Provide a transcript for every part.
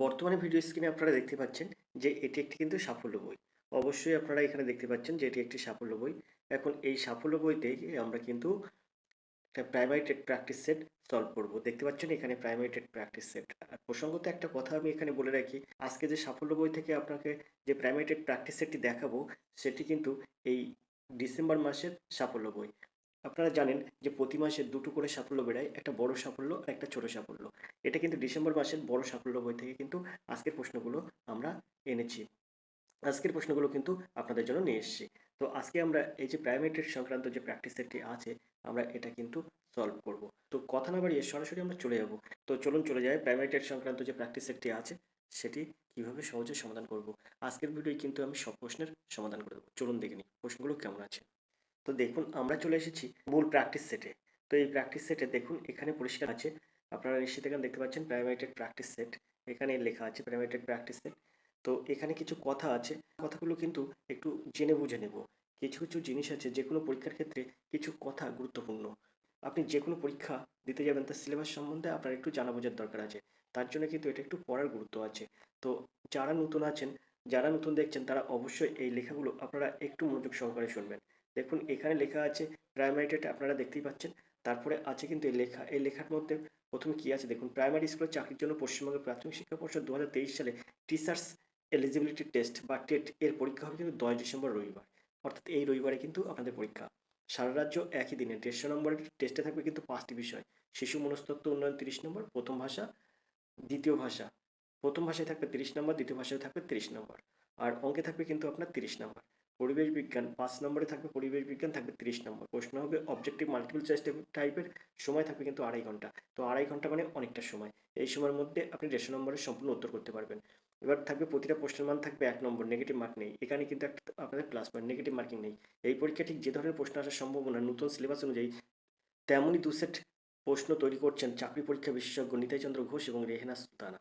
বর্তমানে ভিডিও স্ক্রিনে আপনারা দেখতে পাচ্ছেন যে এটি একটি কিন্তু সাফল্য বই। অবশ্যই আপনারা এখানে দেখতে পাচ্ছেন যে এটি একটি সাফল্য বই। এখন এই সাফল্য বইতে আমরা কিন্তু একটা primary TET practice set solve করব। দেখতে পাচ্ছেন এখানে প্রাইমারি টেট প্র্যাকটিস সেট। আর প্রসঙ্গত একটা কথা আমি এখানে বলে রাখি, আজকে যে সাফল্য বই থেকে আপনাকে যে প্রাইমারি টেট প্র্যাকটিস সেটটি দেখাবো, সেটি কিন্তু এই ডিসেম্বর মাসের সাফল্য বই। আপনারা জানেন যে প্রতি মাসে ২ টো করে সাফল্য বেরায়, একটা বড় সাফল্য আর একটা ছোট সাফল্য। এটা কিন্তু ডিসেম্বর মাসের বড় সাফল্য বই থেকে কিন্তু আজকের প্রশ্নগুলো আমরা এনেছি। আজকের প্রশ্নগুলো কিন্তু আপনাদের জন্য নিয়ে এসেছি। তো আজকে আমরা এই যে প্রাইমারি টেট সংক্রান্ত যে প্র্যাকটিস সেটটি আছে, আমরা এটা কিন্তু সলভ করব। তো কথা না বাড়িয়ে সরাসরি আমরা চলে যাব। তো চলুন চলে যাই প্রাইমারি টেট সংক্রান্ত যে প্র্যাকটিস সেটটি আছে, সেটি কিভাবে সহজে সমাধান করব। আজকের ভিডিওয় কিন্তু আমি সব প্রশ্নের সমাধান করে দেবো। চলুন দেখে নিই প্রশ্নগুলো কেমন আছে। তো দেখুন আমরা চলে এসেছি মূল প্র্যাকটিস সেটে। তো এই প্র্যাকটিস সেটে দেখুন এখানে পরিষ্কার আছে, আপনারা নিশ্চিত এখানে দেখতে পাচ্ছেন প্রাইমারি টেট প্র্যাকটিস সেট। এখানে লেখা আছে প্রাইমারি টেট প্র্যাকটিস সেট। তো এখানে কিছু কথা আছে, কথাগুলো কিন্তু একটু জেনে বুঝে নেব। কিছু কিছু জিনিস আছে যে কোনো পরীক্ষার ক্ষেত্রে কিছু কথা গুরুত্বপূর্ণ। আপনি যে কোনো পরীক্ষা দিতে যাবেন তার সিলেবাস সম্বন্ধে আপনার একটু জানা বোঝার দরকার আছে। তার জন্য কিন্তু এটা একটু পড়ার গুরুত্ব আছে। তো যারা নতুন আছেন, যারা নতুন দেখছেন, তারা অবশ্যই এই লেখাগুলো আপনারা একটু মনোযোগ সহকারে শুনবেন। দেখুন এখানে লেখা আছে প্রাইমারি টেট, আপনারা দেখতেই পাচ্ছেন। তারপরে আছে কিন্তু এই লেখা, এই লেখার মধ্যে প্রথমে কি আছে দেখুন, প্রাইমারি স্কুলের চাকরির জন্য পশ্চিমবঙ্গের প্রাথমিক শিক্ষা পর্ষদ ২০২৩ সালে টিচার্স এলিজিবিলিটি টেস্ট বা টেট এর পরীক্ষা হবে কিন্তু 10 ডিসেম্বর রবিবার। অর্থাৎ এই রবিবারে কিন্তু আপনাদের পরীক্ষা। সারা রাজ্য একই দিনে 150 নম্বরের টেস্টে থাকবে কিন্তু 5টি বিষয়। শিশু মনস্তত্ত্ব উন্নয়ন 30 নম্বর, প্রথম ভাষা, দ্বিতীয় ভাষা। প্রথম ভাষায় থাকবে 30 নম্বর, দ্বিতীয় ভাষায় থাকবে 30 নম্বর। আর অঙ্কে থাকবে কিন্তু আপনার 30 নম্বর। পরিবেশ বিজ্ঞান 5 নম্বরে থাকবে, পরিবেশ বিজ্ঞান থাকবে 30 নম্বর। প্রশ্ন হবে অবজেক্টিভ মাল্টিপল চয়েস টাইপের, সময় থাকবে কিন্তু 2.5 ঘন্টা। তো 2.5 ঘন্টা মানে অনেকটা সময়। এই সময়ের মধ্যে আপনি 150 নম্বরের সম্পূর্ণ উত্তর করতে পারবেন। এবার থাকবে প্রতিটা প্রশ্নের মান থাকবে 1 নম্বর, নেগেটিভ মার্ক নেই। এখানে কিন্তু একটা আপনাদের প্লাস পয়েন্ট, নেগেটিভ মার্কিং নেই। এই পরীক্ষা ঠিক যে ধরনের প্রশ্ন আসার সম্ভাবনা নতুন সিলেবাস অনুযায়ী তেমনই 2 সেট প্রশ্ন তৈরি করছেন চাকরি পরীক্ষা বিশেষজ্ঞ নিতাই চন্দ্র ঘোষ এবং রেহেনা সুলতানা।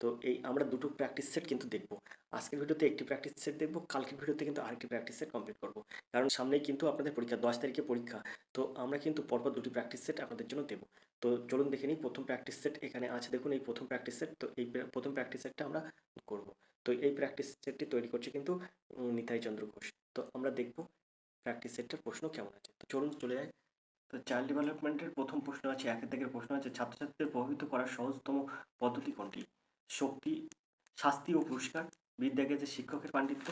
তো এই আমরা দুটো প্র্যাকটিস সেট কিন্তু দেখব। আজকের ভিডিওতে একটি প্র্যাকটিস সেট দেখব, কালকের ভিডিওতে কিন্তু আরেকটি প্র্যাকটিস সেট কমপ্লিট করব। কারণ সামনেই কিন্তু আপনাদের পরীক্ষা, 10 তারিখে পরীক্ষা। তো আমরা কিন্তু পরপর দুটি প্র্যাকটিস সেট আপনাদের জন্য দেব। তো চলুন দেখে নিই প্রথম প্র্যাকটিস সেট এখানে আছে, দেখুন এই প্রথম প্র্যাকটিস সেট। তো এই প্রথম প্র্যাকটিস সেটটা আমরা করব। তো এই প্র্যাকটিস সেটটি তৈরি করছে কিন্তু নিতাই চন্দ্র ঘোষ। তো আমরা দেখব প্র্যাকটিস সেটটার প্রশ্ন কেমন আছে। তো চলুন চলে যাই। তো চাইল্ড ডেভেলপমেন্টের প্রথম প্রশ্ন আছে, একের দাগের প্রশ্ন আছে, ছাত্রছাত্রীদের প্রভাবিত করার সহজতম পদ্ধতি কোনটি? শক্তি, শাস্তি ও পুরস্কার। বির দাগে আছে শিক্ষকের পাণ্ডিত্য,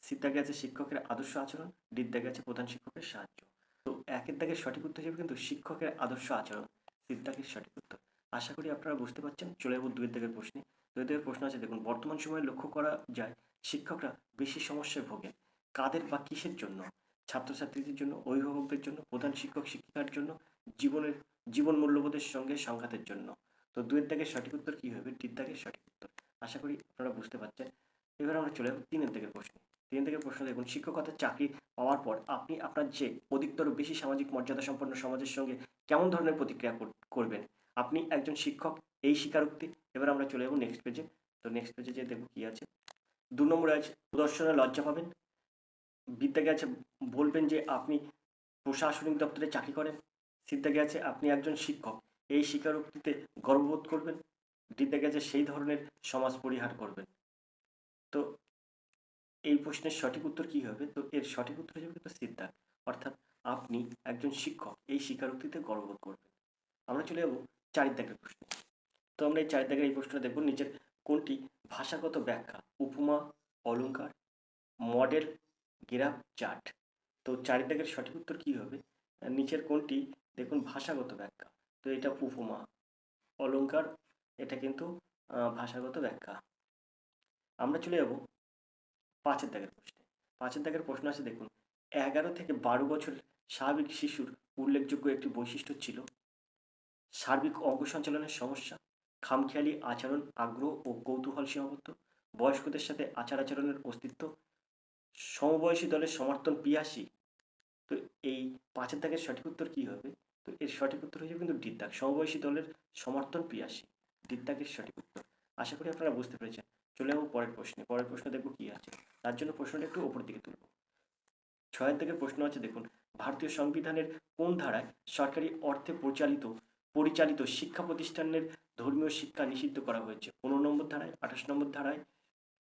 সির দাগে আছে শিক্ষকের আদর্শ আচরণ, ডির দাগে আছে প্রধান শিক্ষকের সাহায্য। তো একের দাগের সঠিক উত্তর হিসেবে কিন্তু শিক্ষকের আদর্শ আচরণ, সির দাগের সঠিক উত্তর। আশা করি আপনারা বুঝতে পারছেন। চলে যাবো দুয়ের দাগের প্রশ্নে। দুয়ের দাগের প্রশ্ন আছে দেখুন, বর্তমান সময়ে লক্ষ্য করা যায় শিক্ষকরা বেশি সমস্যায় ভোগেন কাদের বা কিসের জন্য? ছাত্রছাত্রীদের জন্য, অভিভাবকদের জন্য, প্রধান শিক্ষক শিক্ষিকার জন্য, জীবনের জীবন মূল্যবোধের সঙ্গে সংঘাতের জন্য। তো দুয়ের দাগের সঠিক উত্তর কি হবে? ডির দাগের সঠিক উত্তর। আশা করি আপনারা বুঝতে পারছেন। এবার আমরা চলে যাবো তিনের দাগের প্রশ্নে। তিনের দাগের প্রশ্ন দেখুন, শিক্ষকতার চাকরি পাওয়ার পর আপনি আপনার যে অধিকতর বেশি সামাজিক মর্যাদা সম্পন্ন সমাজের সঙ্গে কেমন ধরনের প্রতিক্রিয়া করবেন? আপনি একজন শিক্ষক, এই স্বীকারোক্তি। এবার আমরা চলে যাবো নেক্সট পেজে। তো নেক্সট পেজে যে দেখবো কি আছে। 2 নম্বরে আছে প্রদর্শনে লজ্জা পাবেন। বিদ্যাকে আছে বলবেন যে আপনি প্রশাসনিক দপ্তরে চাকরি করেন। সিদ্ধাগে আছে আপনি একজন শিক্ষক, এই স্বীকারোক্তিতে গর্ববোধ করবেন। ডিতে গেছে সেই ধরনের সমাজ পরিহার করবেন। তো এই প্রশ্নের সঠিক উত্তর কি হবে? তো এর সঠিক উত্তর হিসেবে কিন্তু সিদ্ধাগ, অর্থাৎ আপনি একজন শিক্ষক, এই স্বীকারোক্তিতে গর্ববোধ করবেন। আমরা চলে যাবো চারের দাগের প্রশ্নে। তো আমরা এই চারের দাগের এই প্রশ্নটা দেখব, নিচের কোনটি ভাষাগত ব্যাখ্যা? উপমা, অলংকার, মডেল, গ্রাফ, চার্ট। তো চারের দাগের সঠিক উত্তর কি হবে? নিচের কোনটি দেখুন ভাষাগত ব্যাখ্যা? তো এটা উপমা, অলংকার, এটা কিন্তু ভাষাগত ব্যাখ্যা। আমরা চলে যাব পাঁচের দাগের প্রশ্নে। পাঁচের দাগের প্রশ্ন আছে দেখুন, 11 থেকে 12 বছর স্বাভাবিক শিশুর উল্লেখযোগ্য একটি বৈশিষ্ট্য ছিল সার্বিক অঙ্গ সঞ্চালনের সমস্যা, খামখেয়ালি আচরণ, আগ্রহ ও কৌতূহল সীমাবদ্ধ, বয়স্কদের সাথে আচার আচরণের অস্তিত্ব, সমবয়সী দলের সমর্থন পিয়াসী। তো এই পাঁচের দাগের সঠিক উত্তর কি হবে? তো এর সঠিক উত্তর হয়ে যাবে কিন্তু ডির দাগ, সমবয়সী দলের সমর্থন পিয়াসী। ডির দাগের সঠিক উত্তর। আশা করি আপনারা বুঝতে পেরেছেন। চলে যাবো পরের প্রশ্নে। পরের প্রশ্ন দেখবো কি আছে। তার জন্য প্রশ্নটা একটু ওপর দিকে তুলব। ছয়ের দিকের প্রশ্ন আছে দেখুন, ভারতীয় সংবিধানের কোন ধারায় সরকারি অর্থে পরিচালিত শিক্ষা প্রতিষ্ঠানের ধর্মীয় শিক্ষা নিষিদ্ধ করা হয়েছে? 15 নম্বর ধারায়, 28 নম্বর ধারায়,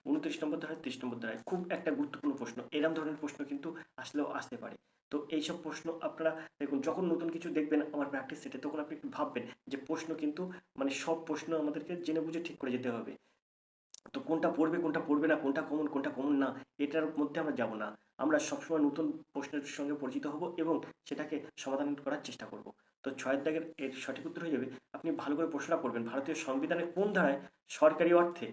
29 নম্বর ধারায়, 30 নম্বর ধারায়। খুব একটা গুরুত্বপূর্ণ প্রশ্ন। এরকম ধরনের প্রশ্ন কিন্তু আসলেও আসতে পারে। তো এইসব প্রশ্ন আপনারা দেখুন, যখন নতুন কিছু দেখবেন আমার প্র্যাকটিস সেটে, তখন আপনি একটু ভাববেন যে প্রশ্ন কিন্তু মানে সব প্রশ্ন আমাদেরকে জেনে বুঝে ঠিক করে যেতে হবে। তো কোনটা পড়বে কোনটা পড়বে না, কোনটা কমন না, এটার মধ্যে আমরা যাব না। আমরা সবসময় নতুন প্রশ্নের সঙ্গে পরিচিত হব এবং সেটাকে সমাধান করার চেষ্টা করব। তো 6 দাগের এর সঠিক উত্তর হয়ে যাবে, আপনি ভালো করে প্রশ্নটা পড়বেন, ভারতীয় সংবিধানের কোন ধারায় সরকারি অর্থে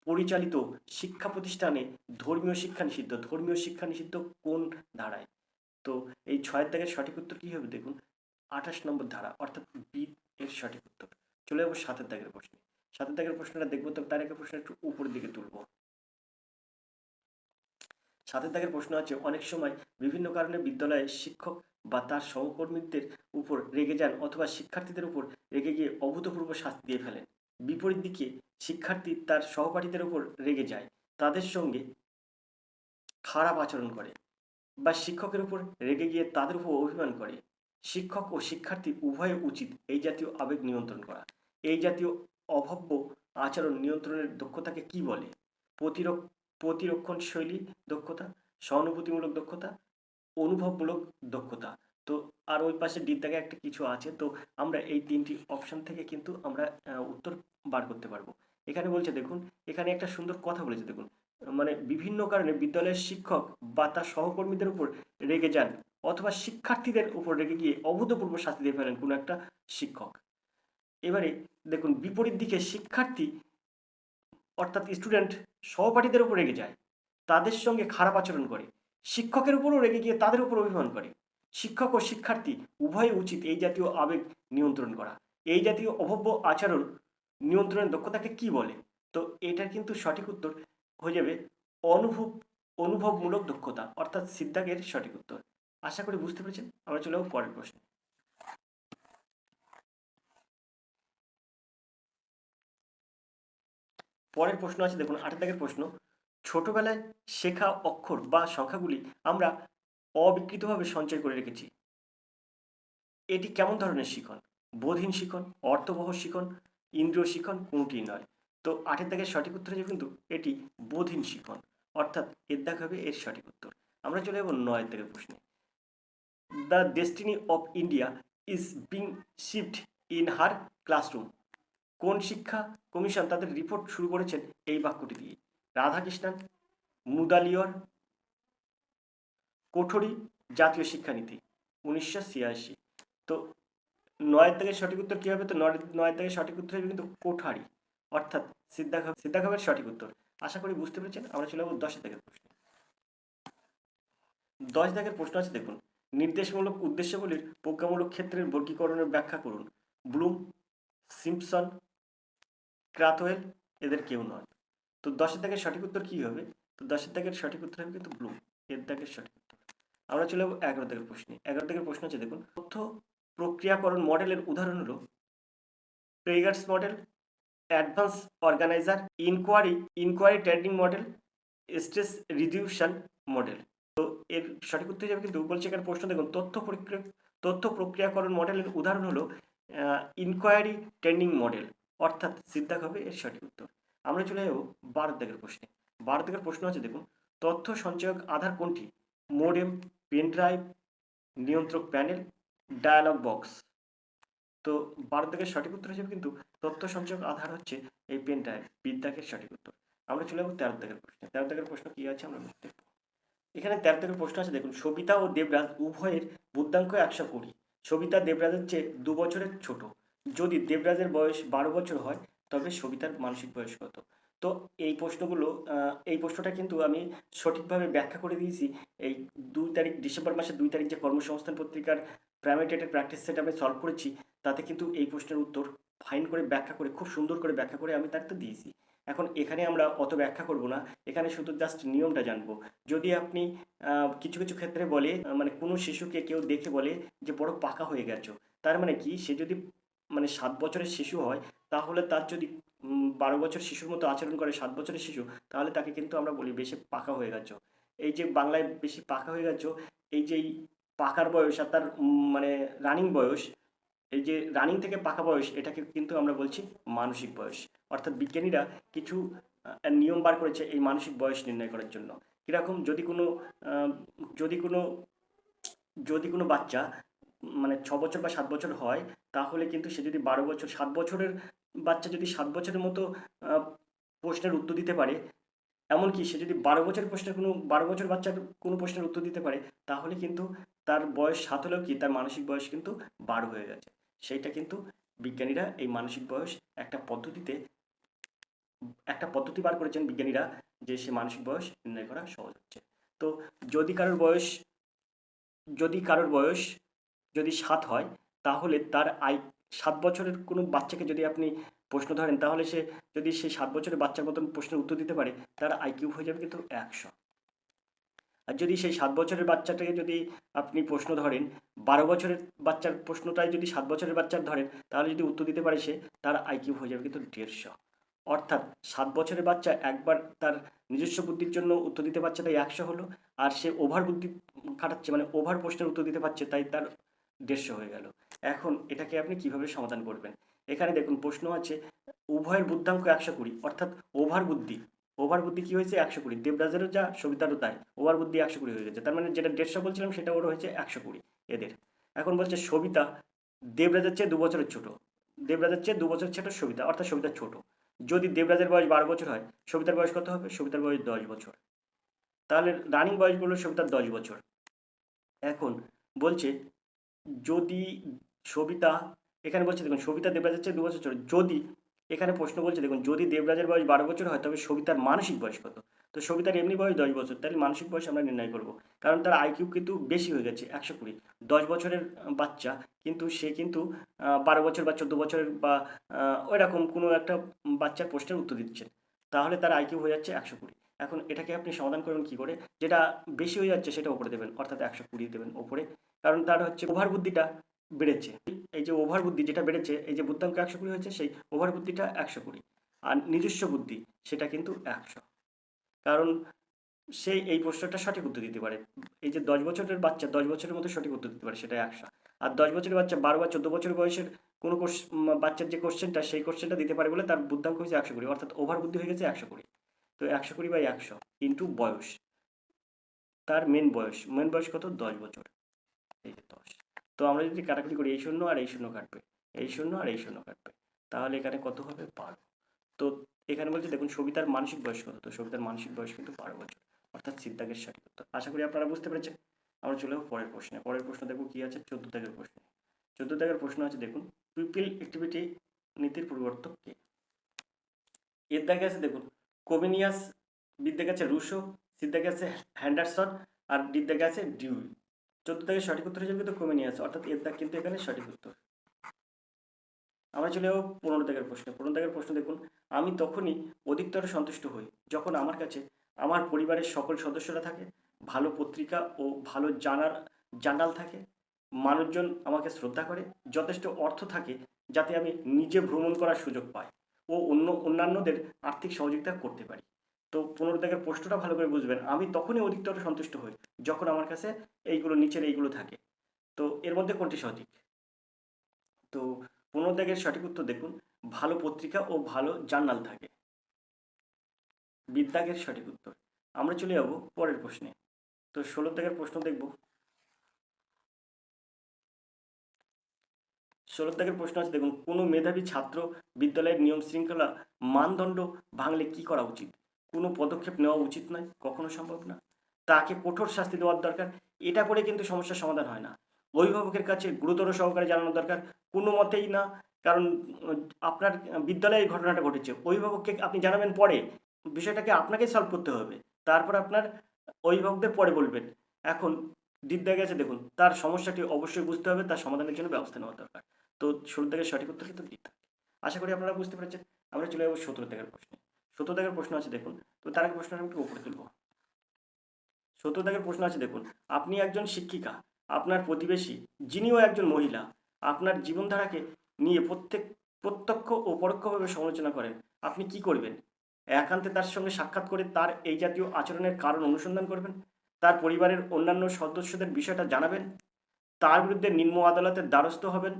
পরিচালিত শিক্ষা প্রতিষ্ঠানে ধর্মীয় শিক্ষা নিষিদ্ধ? ধর্মীয় শিক্ষা নিষিদ্ধ কোন ধারায়? তো এই 6 দাগের সঠিক উত্তর কি হবে দেখুন, 28 নম্বর ধারা, অর্থাৎ বি এর সঠিক উত্তর। চলে যাবো 7 দাগের প্রশ্নে। 7 দাগের প্রশ্নটা দেখবো, তবে তার আগে প্রশ্ন একটু উপরের দিকে তুলবো। 7 দাগের প্রশ্ন আছে, অনেক সময় বিভিন্ন কারণে বিদ্যালয়ে শিক্ষক বা তার সহকর্মীদের উপর রেগে যান অথবা শিক্ষার্থীদের উপর রেগে গিয়ে অভূতপূর্ব শাস্তি দিয়ে ফেলেন। বিপরীত দিকে শিক্ষার্থী তার সহপাঠীদের উপর রেগে যায়, তাদের সঙ্গে খারাপ আচরণ করে বা শিক্ষকের উপর রেগে গিয়ে তাদের উপর অভিমান করে। শিক্ষক ও শিক্ষার্থী উভয় উচিত এই জাতীয় আবেগ নিয়ন্ত্রণ করা। এই জাতীয় অভব্য আচরণ নিয়ন্ত্রণের দক্ষতাকে কি বলে? প্রতিরক্ষণশৈলী দক্ষতা, সহানুভূতিমূলক দক্ষতা, অনুভবমূলক দক্ষতা। তো আর ওই পাশে ডির দাগে একটা কিছু আছে, তো আমরা এই তিনটি অপশন থেকে কিন্তু আমরা উত্তর বার করতে পারবো। এখানে বলছে দেখুন, এখানে একটা সুন্দর কথা বলেছে দেখুন, মানে বিভিন্ন কারণে বিদ্যালয়ের শিক্ষক বা তার সহকর্মীদের উপর রেগে যান অথবা শিক্ষার্থীদের উপর রেগে গিয়ে অভূতপূর্ব শাস্তি দিয়ে ফেলেন কোনো একটা শিক্ষক। এবারে দেখুন, বিপরীত দিকে শিক্ষার্থী অর্থাৎ স্টুডেন্ট সহপাঠীদের উপর রেগে যায়, তাদের সঙ্গে খারাপ আচরণ করে, শিক্ষকের উপরও রেগে গিয়ে তাদের উপর অভিমান করে। শিক্ষক ও শিক্ষার্থী উভয়ই উচিত এই জাতীয় আবেগ নিয়ন্ত্রণ করা। এই জাতীয় অভব্য আচরণ নিয়ন্ত্রণের দক্ষতাকে কি বলে? তো এটার কিন্তু সঠিক উত্তর হয়ে যাবে অনুভবমূলক দক্ষতা, অর্থাৎ সিদ্ধাকের সঠিক উত্তর। আশা করি বুঝতে পেরেছেন। আমরা চলে যাবো পরের প্রশ্ন। পরের প্রশ্ন আছে দেখুন, 8 দাগের প্রশ্ন, ছোটবেলায় শেখা অক্ষর বা সংখ্যাগুলি আমরা অবিকৃতভাবে সঞ্চয় করে রেখেছি। এটি কেমন ধরনের শিখন? বোধহীন শিখন, অর্থবহ শিখন, ইন্দ্রিয় শিখন, কোনটিই নয়। তো 8 দাগের সঠিক উত্তর হচ্ছে কিন্তু এটি বোধহীন শিখন, অর্থাৎ এর দাগ হবে এর সঠিক উত্তর। আমরা চলে যাব 9 দাগের প্রশ্নে। The destiny of India is being shift in her classroom. কোন শিক্ষা কমিশন তাদের রিপোর্ট শুরু করেছেন এই বাক্যটি দিয়ে? রাধাকৃষ্ণন, মুদালিয়র, কোঠরি, জাতীয় শিক্ষানীতি, 1986। তো 9 দাগের সঠিক উত্তর কী হবে? তো 9 দাগের সঠিক উত্তর হবে কিন্তু কোঠারি, অর্থাৎ সিদ্ধাখাবের সঠিক উত্তর। আশা করি বুঝতে পেরেছেন। আমরা চলে যাবো 10 দাগের প্রশ্ন। 10 দাগের প্রশ্ন আছে দেখুন, নির্দেশমূলক উদ্দেশ্যগুলির প্রজ্ঞামূলক ক্ষেত্রের বর্গীকরণের ব্যাখ্যা করুন। ব্লুম, সিম্পসন, ক্রাথওয়েল, এদের কেউ নয়। তো 10 দাগের সঠিক উত্তর কী হবে? তো 10 দাগের সঠিক উত্তর হবে কিন্তু ব্লুম, এর দাগের সঠিক উত্তর। আমরা চলে যাবো 11 দাগের প্রশ্নে। 11 দাগের প্রশ্ন আছে দেখুন, তথ্য প্রক্রিয়াকরণ মডেলের উদাহরণ হলো ট্রেগার্স model, advance organiser, inquiry training model, stress reduction model. তো এর সঠিক উত্তর যাবে কিন্তু বলছে এখানে প্রশ্ন দেখুন, তথ্য প্রক্রিয়াকরণ মডেলের উদাহরণ হলো ইনকোয়ারি ট্রেন্ডিং মডেল, অর্থাৎ সিদ্ধাক হবে এর সঠিক উত্তর। আমরা চলে যাবো 12 দাগের প্রশ্নে। 12 দাগের প্রশ্ন আছে দেখুন, তথ্য সঞ্চয়ক আধার কোনটি? মোডেম, পেন ড্রাইভ, নিয়ন্ত্রক প্যানেল, ডায়ালগ বক্স। তো 12 দাগের সঠিক উত্তর হিসেবে কিন্তু তথ্য সঞ্চয়ক আধার হচ্ছে এই পেন ড্রাইভ, বিদ্যাকের সঠিক উত্তর। আমরা চলে যাবো 13 দাগের প্রশ্নে। 13 দাগের প্রশ্ন কি আছে আমরা দেখব। এখানে 13 দাগের প্রশ্ন আছে দেখুন, সবিতা ও দেবরাজ উভয়ের বুদ্ধাঙ্ক 120। সবিতা দেবরাজের চেয়ে 2 বছরের ছোট। যদি দেবরাজের বয়স 12 বছর হয় তবে সবিতার মানসিক বয়স কত? তো এই প্রশ্নগুলো এই প্রশ্নটা কিন্তু আমি সঠিকভাবে ব্যাখ্যা করে দিয়েছি এই 2 তারিখ, ডিসেম্বর মাসের 2 তারিখ যে কর্মসংস্থান পত্রিকার প্রাইমারি টেটের প্র্যাকটিস সেট আমি সলভ করেছি, তাতে কিন্তু এই প্রশ্নের উত্তর ফাইন করে ব্যাখ্যা করে, খুব সুন্দর করে ব্যাখ্যা করে আমি তার তো দিয়েছি। এখন এখানে আমরা অত ব্যাখ্যা করব না, এখানে শুধু জাস্ট নিয়মটা জানবো। যদি আপনি কিছু কিছু ক্ষেত্রে বলে, মানে কোনো শিশুকে কেউ দেখে বলে যে বড় পাকা হয়ে গেছো, তার মানে কি, সে যদি মানে 7 বছরের শিশু হয়, তাহলে তার যদি 12 বছর শিশুর মতো আচরণ করে 7 বছরের শিশু, তাহলে তাকে কিন্তু আমরা বলি বেশি পাকা হয়ে গেছো। এই যে বাংলায় বেশি পাকা হয়ে গেছো, এই যে পাকার বয়স আর তার মানে রানিং বয়স, এই যে রানিং থেকে পাকা বয়স, এটাকে কিন্তু আমরা বলছি মানসিক বয়স। অর্থাৎ বিজ্ঞানীরা কিছু নিয়ম বার করেছে এই মানসিক বয়স নির্ণয় করার জন্য। কীরকম, আহ, যদি কোনো যদি কোনো বাচ্চা মানে 6 বছর বা 7 বছর হয়, তাহলে কিন্তু সে যদি 12 বছর, 7 বছরের বাচ্চা যদি 7 বছরের মতো আহ, প্রশ্নের উত্তর দিতে পারে, এমনকি সে যদি 12 বছর বাচ্চার কোনো প্রশ্নের উত্তর দিতে পারে, তাহলে কিন্তু তার বয়স 7 হলেও কি তার মানসিক বয়স কিন্তু 12 হয়ে গেছে। সেইটা কিন্তু বিজ্ঞানীরা এই মানসিক বয়স একটা পদ্ধতি বার করেছেন বিজ্ঞানীরা, যে সে মানসিক বয়স নির্ণয় করা সহজ হচ্ছে। তো যদি কারোর বয়স যদি কারোর বয়স যদি 7 হয়, তাহলে তার 7 বছরের কোনো বাচ্চাকে যদি আপনি প্রশ্ন ধরেন, তাহলে যদি সে 7 বছরের বাচ্চার মতন প্রশ্নের উত্তর দিতে পারে, তার আইকিউ হয়ে যাবে কিন্তু 100। আর যদি সেই 7 বছরের বাচ্চাটাকে যদি আপনি প্রশ্ন ধরেন, 12 বছরের বাচ্চার প্রশ্নটাই যদি 7 বছরের বাচ্চার ধরেন, তাহলে যদি উত্তর দিতে পারে সে, তার আইকিউ হয়ে যাবে কিন্তু 150। অর্থাৎ 7 বছরের বাচ্চা একবার তার নিজস্ব বুদ্ধির জন্য উত্তর দিতে পারছে, তাই 100 হলো। আর সে ওভার বুদ্ধি খাটাচ্ছে, মানে ওভার প্রশ্নের উত্তর দিতে পারছে, তাই তার 150 হয়ে গেল। এখন এটাকে আপনি কিভাবে সমাধান করবেন? এখানে দেখুন প্রশ্ন আছে, উভয়ের বুদ্ধাঙ্ক 120, অর্থাৎ ওভার বুদ্ধি কি হয়েছে 120, দেবরাজেরও যা সবিতারও তাই, ওভার বুদ্ধি 120 হয়ে গেছে। তার মানে যেটা 150 বলছিলাম সেটা ওর হয়েছে 120 এদের। এখন বলছে সবিতা দেবরাজের চেয়ে 2 বছরের ছোট, দেবরাজের চেয়ে 2 বছর ছোট সবিতা, অর্থাৎ সবিতা ছোট। যদি দেবরাজের বয়স 12 বছর হয়, সবিতার বয়স কত হবে? সবিতার বয়স 10 বছর। তাহলে রানিং বয়স বললো সবিতার 10 বছর। এখন বলছে যদি সবিতা, এখানে বলছে দেখুন সবিতা দেবরাজের চেয়ে 2 বছর ছোট, যদি, এখানে প্রশ্ন বলছে দেখুন, যদি দেবরাজের বয়স 12 বছর হয়, তবে সবিতার মানসিক বয়স কত? তো সবিতার এমনি বয়স 10 বছর, তাহলে মানসিক বয়স আমরা নির্ণয় করব। কারণ তার আইকিউ কিন্তু বেশি হয়ে গেছে 120। 10 বছরের বাচ্চা কিন্তু সে কিন্তু 12 বছর বা 14 বছরের বা ওইরকম কোনো একটা বাচ্চার প্রশ্নের উত্তর দিচ্ছেন, তাহলে তার আইকিউ হয়ে যাচ্ছে 120। এখন এটাকে আপনি সমাধান করবেন কী করে? যেটা বেশি হয়ে যাচ্ছে সেটা ওপরে দেবেন, অর্থাৎ 120 দেবেন ওপরে। কারণ তার হচ্ছে ওভার বুদ্ধিটা বেড়েছে। এই যে ওভার বুদ্ধি যেটা বেড়েছে, এই যে বুদ্ধাঙ্ক 120 হয়েছে, সেই ওভার বুদ্ধিটা 120। আর নিজস্ব বুদ্ধি সেটা কিন্তু 100। কারণ সে এই প্রশ্নটা সঠিক উত্তর দিতে পারে। এই যে 10 বছরের বাচ্চা 10 বছরের মধ্যে সঠিক উত্তর দিতে পারে, সেটা 100। আর 10 বছরের বাচ্চা 12 বা 14 বছর বয়সের কোনো বাচ্চার যে কোশ্চেনটা, সেই কোশ্চেনটা দিতে পারে বলে তার বুদ্ধাঙ্ক হয়েছে 120, অর্থাৎ ওভার বুদ্ধি হয়ে গেছে 120। তো 120/100 ইন্টু বয়স, তার মেন বয়স কত? 10 বছর। এই যে 10। তো আমরা যদি কাটাকুটি করি, এই শূন্য আর এই শূন্য কাটবে, এই শূন্য আর এই শূন্য কাটবে, তাহলে এখানে কত হবে? 12। তো এখানে বলছে দেখুন সবিতার মানসিক বয়স কত? তো সবিতার মানসিক বয়স কিন্তু 12 বছর, অর্থাৎ সিদ্ধাগের সঠিক উত্তর। আশা করি আপনারা বুঝতে পেরেছেন। আমরা চলে যাবো পরের প্রশ্নে। পরের প্রশ্ন দেখবো কি আছে, 14 দাগের প্রশ্ন। 14 দাগের প্রশ্ন আছে দেখুন, পিপল অ্যাক্টিভিটি নীতির পরিবর্তক কে? এর দাগে আছে দেখুন কোভিনিয়াস, বির দাগে আছে রুশো, সির দাগে আছে হ্যান্ডারসন, আর ডির দাগে আছে ডিউই। 14 দাগের সঠিক উত্তর হিসেবে কিন্তু কোভিনিয়াস, অর্থাৎ এর দাগ কিন্তু এখানে সঠিক উত্তর। আমরা চলে যাবো 15 দাগের প্রশ্নে। 15 দাগের প্রশ্ন দেখুন, আমি তখনই অধিকতর সন্তুষ্ট হই যখন আমার কাছে আমার পরিবারের সকল সদস্যরা থাকে, ভালো পত্রিকা ও ভালো জার্নাল থাকে, মানুষজন আমাকে শ্রদ্ধা করে, যথেষ্ট অর্থ থাকে যাতে আমি নিজে ভ্রমণ করার সুযোগ পাই ও অন্যান্যদের আর্থিক সহযোগিতা করতে পারি। তো 15 দাগের প্রশ্নটা ভালো করে বুঝবেন। আমি তখনই অধিকতর সন্তুষ্ট হই যখন আমার কাছে নিচের এইগুলো থাকে। তো এর মধ্যে কোনটি সঠিক? তো 15 দাগের সঠিক উত্তর দেখুন, ভালো পত্রিকা ও ভালো জার্নাল থাকে। বিদ্যাগের সঠিক উত্তর। আমরা চলে যাব পরের প্রশ্নে। তো 16 দাগের প্রশ্ন দেখব। 16 দাগের প্রশ্ন আছে দেখুন, কোনো মেধাবী ছাত্র বিদ্যালয়ের নিয়ম শৃঙ্খলা মানদণ্ড ভাঙলে কি করা উচিত? কোনো পদক্ষেপ নেওয়া উচিত নয়, কখনো সম্ভব না, তাকে কঠোর শাস্তি দেওয়ার দরকার। এটা করে কিন্তু সমস্যার সমাধান হয় না। অভিভাবকের কাছে গুরুতর সহকারে জানানো দরকার, কোনো মতেই না। কারণ আপনার বিদ্যালয়ে এই ঘটনাটা ঘটেছে, অভিভাবককে আপনি জানাবেন পরে, বিষয়টাকে আপনাকে সলভ করতে হবে, তারপর আপনার অভিভাবকদের পরে বলবেন। এখন দিক গেছে দেখুন, তার সমস্যাটি অবশ্যই বুঝতে হবে, তার সমাধানের জন্য ব্যবস্থা নেওয়া দরকার। তো 16 দাগের সঠিক উত্তর কিন্তু দিক থাকে। আশা করি আপনারা বুঝতে পেরেছেন। আমরা চলে যাবো 17 দাগের প্রশ্নে। 17 দাগের প্রশ্ন আছে দেখুন, তো তার আগে প্রশ্নটা একটু উপরে তুলব। 17 দাগের প্রশ্ন আছে দেখুন, আপনি একজন শিক্ষিকা, আপনার প্রতিবেশী যিনিও একজন মহিলা আপনার জীবনধারাকে নিয়ে প্রত্যক্ষ ও পরোক্ষভাবে সমালোচনা করেন, আপনি কি করবেন? একান্তে তার সঙ্গে সাক্ষাৎ করে তার এই জাতীয় আচরণের কারণ অনুসন্ধান করবেন, তার পরিবারের অন্যান্য সদস্যদের বিষয়টা জানাবেন, তার বিরুদ্ধে নিম্ন আদালতের দ্বারস্থ হবেন,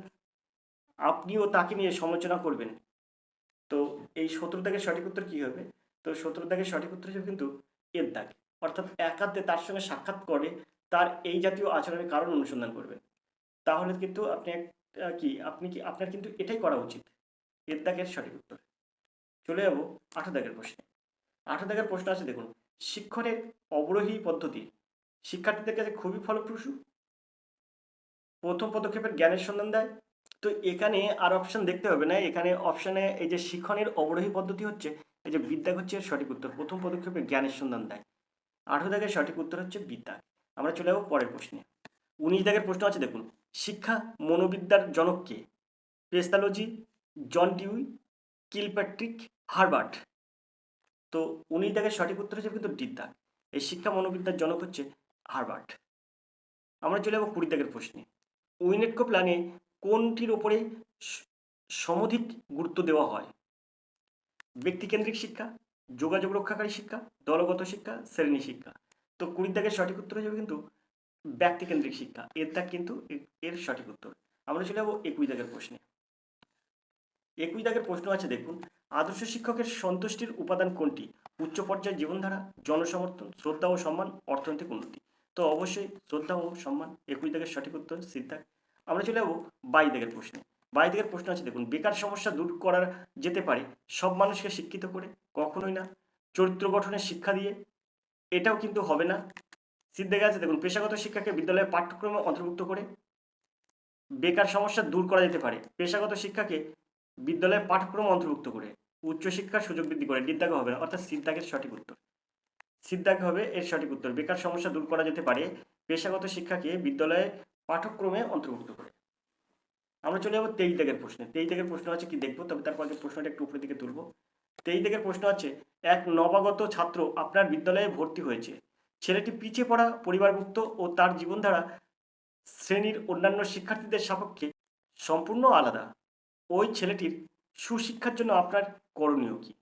আপনিও তাকে নিয়ে সমালোচনা করবেন। তো এই 17 দাগের সঠিক উত্তর কি হবে? তো 17 দাগের সঠিক উত্তর হবে কিন্তু এর দাগ, অর্থাৎ একান্তে তার সঙ্গে সাক্ষাৎ করে তার এই জাতীয় আচরণের কারণ অনুসন্ধান করবেন। তাহলে কিন্তু আপনার কিন্তু এটাই করা উচিত। এর দাগের সঠিক উত্তর। চলে যাব 18 দাগের প্রশ্নে। 18 দাগের প্রশ্ন আছে দেখুন, শিক্ষণের অবরোহী পদ্ধতি শিক্ষার্থীদের কাছে খুবই ফলপ্রসূ, প্রথম পদক্ষেপের জ্ঞানের সন্ধান দেয়। তো এখানে আর অপশন দেখতে হবে না, এখানে অপশানে এই যে শিক্ষণের অবরোহী পদ্ধতি হচ্ছে, এই যে বিদ্যা হচ্ছে এর সঠিক উত্তর, প্রথম পদক্ষেপে জ্ঞানের সন্ধান দেয়। 18 দাগের সঠিক উত্তর হচ্ছে বিদ্যা। আমরা চলে যাবো পরের প্রশ্নে। 19 দাগের প্রশ্ন আছে দেখুন, শিক্ষা মনোবিদ্যার জনক কে? Pestalozzi, John Dewey, Kilpatrick, Herbart. তো 19 দাগের সঠিক উত্তর হচ্ছে কিন্তু ডি দাগ। এই শিক্ষা মনোবিদ্যার জনক হচ্ছে হার্বার্ট। আমরা চলে যাবো 20 দাগের প্রশ্নে। উইনেটকো প্ল্যানে কোনটির ওপরে সমধিক গুরুত্ব দেওয়া হয়? ব্যক্তিকেন্দ্রিক শিক্ষা, যোগাযোগ রক্ষাকারী শিক্ষা, দলগত শিক্ষা, শ্রেণী শিক্ষা। তো 20 দাগের সঠিক উত্তর হয়ে যাবে কিন্তু ব্যক্তিকেন্দ্রিক শিক্ষা, এর দাগ কিন্তু এর সঠিক উত্তর। আমরা চলে যাবো 21 দাগের প্রশ্নে। 21 দাগের প্রশ্ন আছে দেখুন, আদর্শ শিক্ষকের সন্তুষ্টির উপাদান কোনটি? উচ্চ পর্যায়ের জীবনধারা, জনসমর্থন, শ্রদ্ধা ও সম্মান, অর্থনৈতিক উন্নতি। তো অবশ্যই শ্রদ্ধা ও সম্মান, 21 দাগের সঠিক উত্তর সিদ্ধার্থ। আমরা চলে যাবো 22 দাগের প্রশ্নে। 22 দাগের প্রশ্ন আছে দেখুন, বেকার সমস্যা দূর করা যেতে পারে সব মানুষকে শিক্ষিত করে? কখনোই না। চরিত্র গঠনের শিক্ষা দিয়ে? এটাও কিন্তু হবে না। সিদ্ধার্থ আছে দেখুন, পেশাগত শিক্ষাকে বিদ্যালয়ের পাঠ্যক্রমে অন্তর্ভুক্ত করে? বেকার সমস্যা দূর করা যেতে পারে পেশাগত শিক্ষাকে বিদ্যালয়ের পাঠ্যক্রম অন্তর্ভুক্ত করে, উচ্চশিক্ষার সুযোগ বৃদ্ধি করে। ডিদ্দাগ হবে না, অর্থাৎ সিদ্ধাগের সঠিক উত্তর। সিদ্ধাগ হবে এর সঠিক উত্তর। বেকার সমস্যা দূর করা যেতে পারে পেশাগত শিক্ষাকে বিদ্যালয়ে পাঠ্যক্রমে অন্তর্ভুক্ত করে। আমরা চলে যাবো 23 দাগের প্রশ্নে। 23 দাগের প্রশ্ন আছে কি দেখবো, তবে তারপর আগে প্রশ্নটা একটু উপরের দিকে তুলবো। 23 দাগের প্রশ্ন আছে, এক নবাগত ছাত্র আপনার বিদ্যালয়ে ভর্তি হয়েছে। ছেলেটি পিছিয়ে পড়া পরিবারভুক্ত ও তার জীবনধারা শ্রেণীর অন্যান্য শিক্ষার্থীদের সাপেক্ষে সম্পূর্ণ আলাদা। ওই ছেলেটির সুশিক্ষার জন্য আপনার করণীয় কি?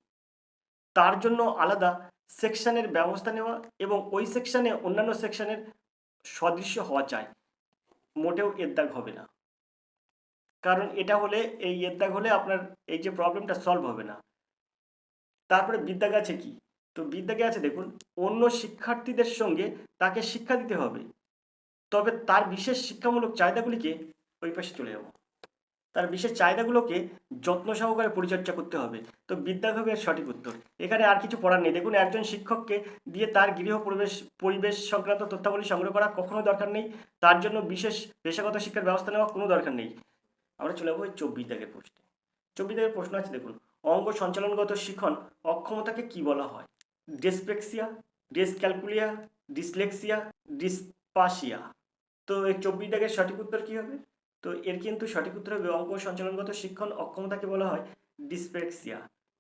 তার জন্য আলাদা সেকশনের ব্যবস্থা নেওয়া এবং ওই সেকশনে অন্যান্য সেকশনের সদৃশ্য হওয়া চাই। মোটেও এর দাগ হবে না, কারণ এটা হলে এই এর দাগ হলে আপনার এই যে প্রবলেমটা সলভ হবে না। তারপরে বিদ্যাগ আছে কি? তো বিদ্যাগে আছে দেখুন, অন্য শিক্ষার্থীদের সঙ্গে তাকে শিক্ষা দিতে হবে, তবে তার বিশেষ শিক্ষামূলক চাহিদাগুলিকে ওই পাশে চলে যাব, তার বিশেষ চাহিদাগুলোকে যত্ন সহকারে পরিচর্যা করতে হবে। তো বিদ্যাভবের সঠিক উত্তর। এখানে আর কিছু পড়ার নেই। দেখুন, একজন শিক্ষককে দিয়ে তার গৃহ পরিবেশ সংক্রান্ত তথ্যাবলী সংগ্রহ করা কখনো দরকার নেই, তার জন্য বিশেষ পেশাগত শিক্ষার ব্যবস্থা নেওয়া কোনো দরকার নেই। আমরা চলে যাবো 24 দাগের প্রশ্নে। 24 দাগের প্রশ্ন আছে দেখুন, অঙ্গ সঞ্চালনগত শিখন অক্ষমতাকে কি বলা হয়? ডিসপ্লেক্সিয়া, ডিসক্যালকুলিয়া, ডিসলেক্সিয়া, ডিসপাসিয়া। তো এই 24 দাগের সঠিক উত্তর কি হবে? তো এর কিন্তু সঠিক উত্তর হবে, অঙ্গ সঞ্চালনগত শিক্ষণ অক্ষমতাকে বলা হয় ডিসপ্লেক্সিয়া,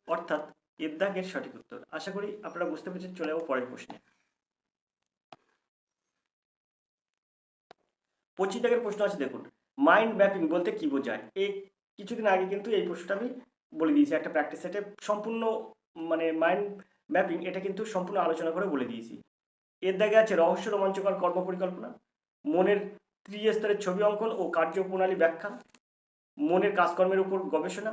অর্থাৎ এর দাগের সঠিক উত্তর। আশা করি আপনারা বুঝতে পেরেছেন। চলে যাবো পরের প্রশ্নে। 25 দাগের প্রশ্ন আছে দেখুন, মাইন্ড ম্যাপিং বলতে কি বোঝায়? এই কিছুদিন আগে কিন্তু এই প্রশ্নটা আমি বলে দিয়েছি একটা প্র্যাকটিস সেটে, সম্পূর্ণ মানে মাইন্ড ম্যাপিং এটা কিন্তু সম্পূর্ণ আলোচনা করে বলে দিয়েছি। এর দাগে আছে রহস্য রোমাঞ্চকর কর্মপরিকল্পনা, মনের ত্রিস্তরের ছবি অঙ্কন ও কার্যপ্রণালী ব্যাখ্যা, মনের কাজকর্মের উপর গবেষণা,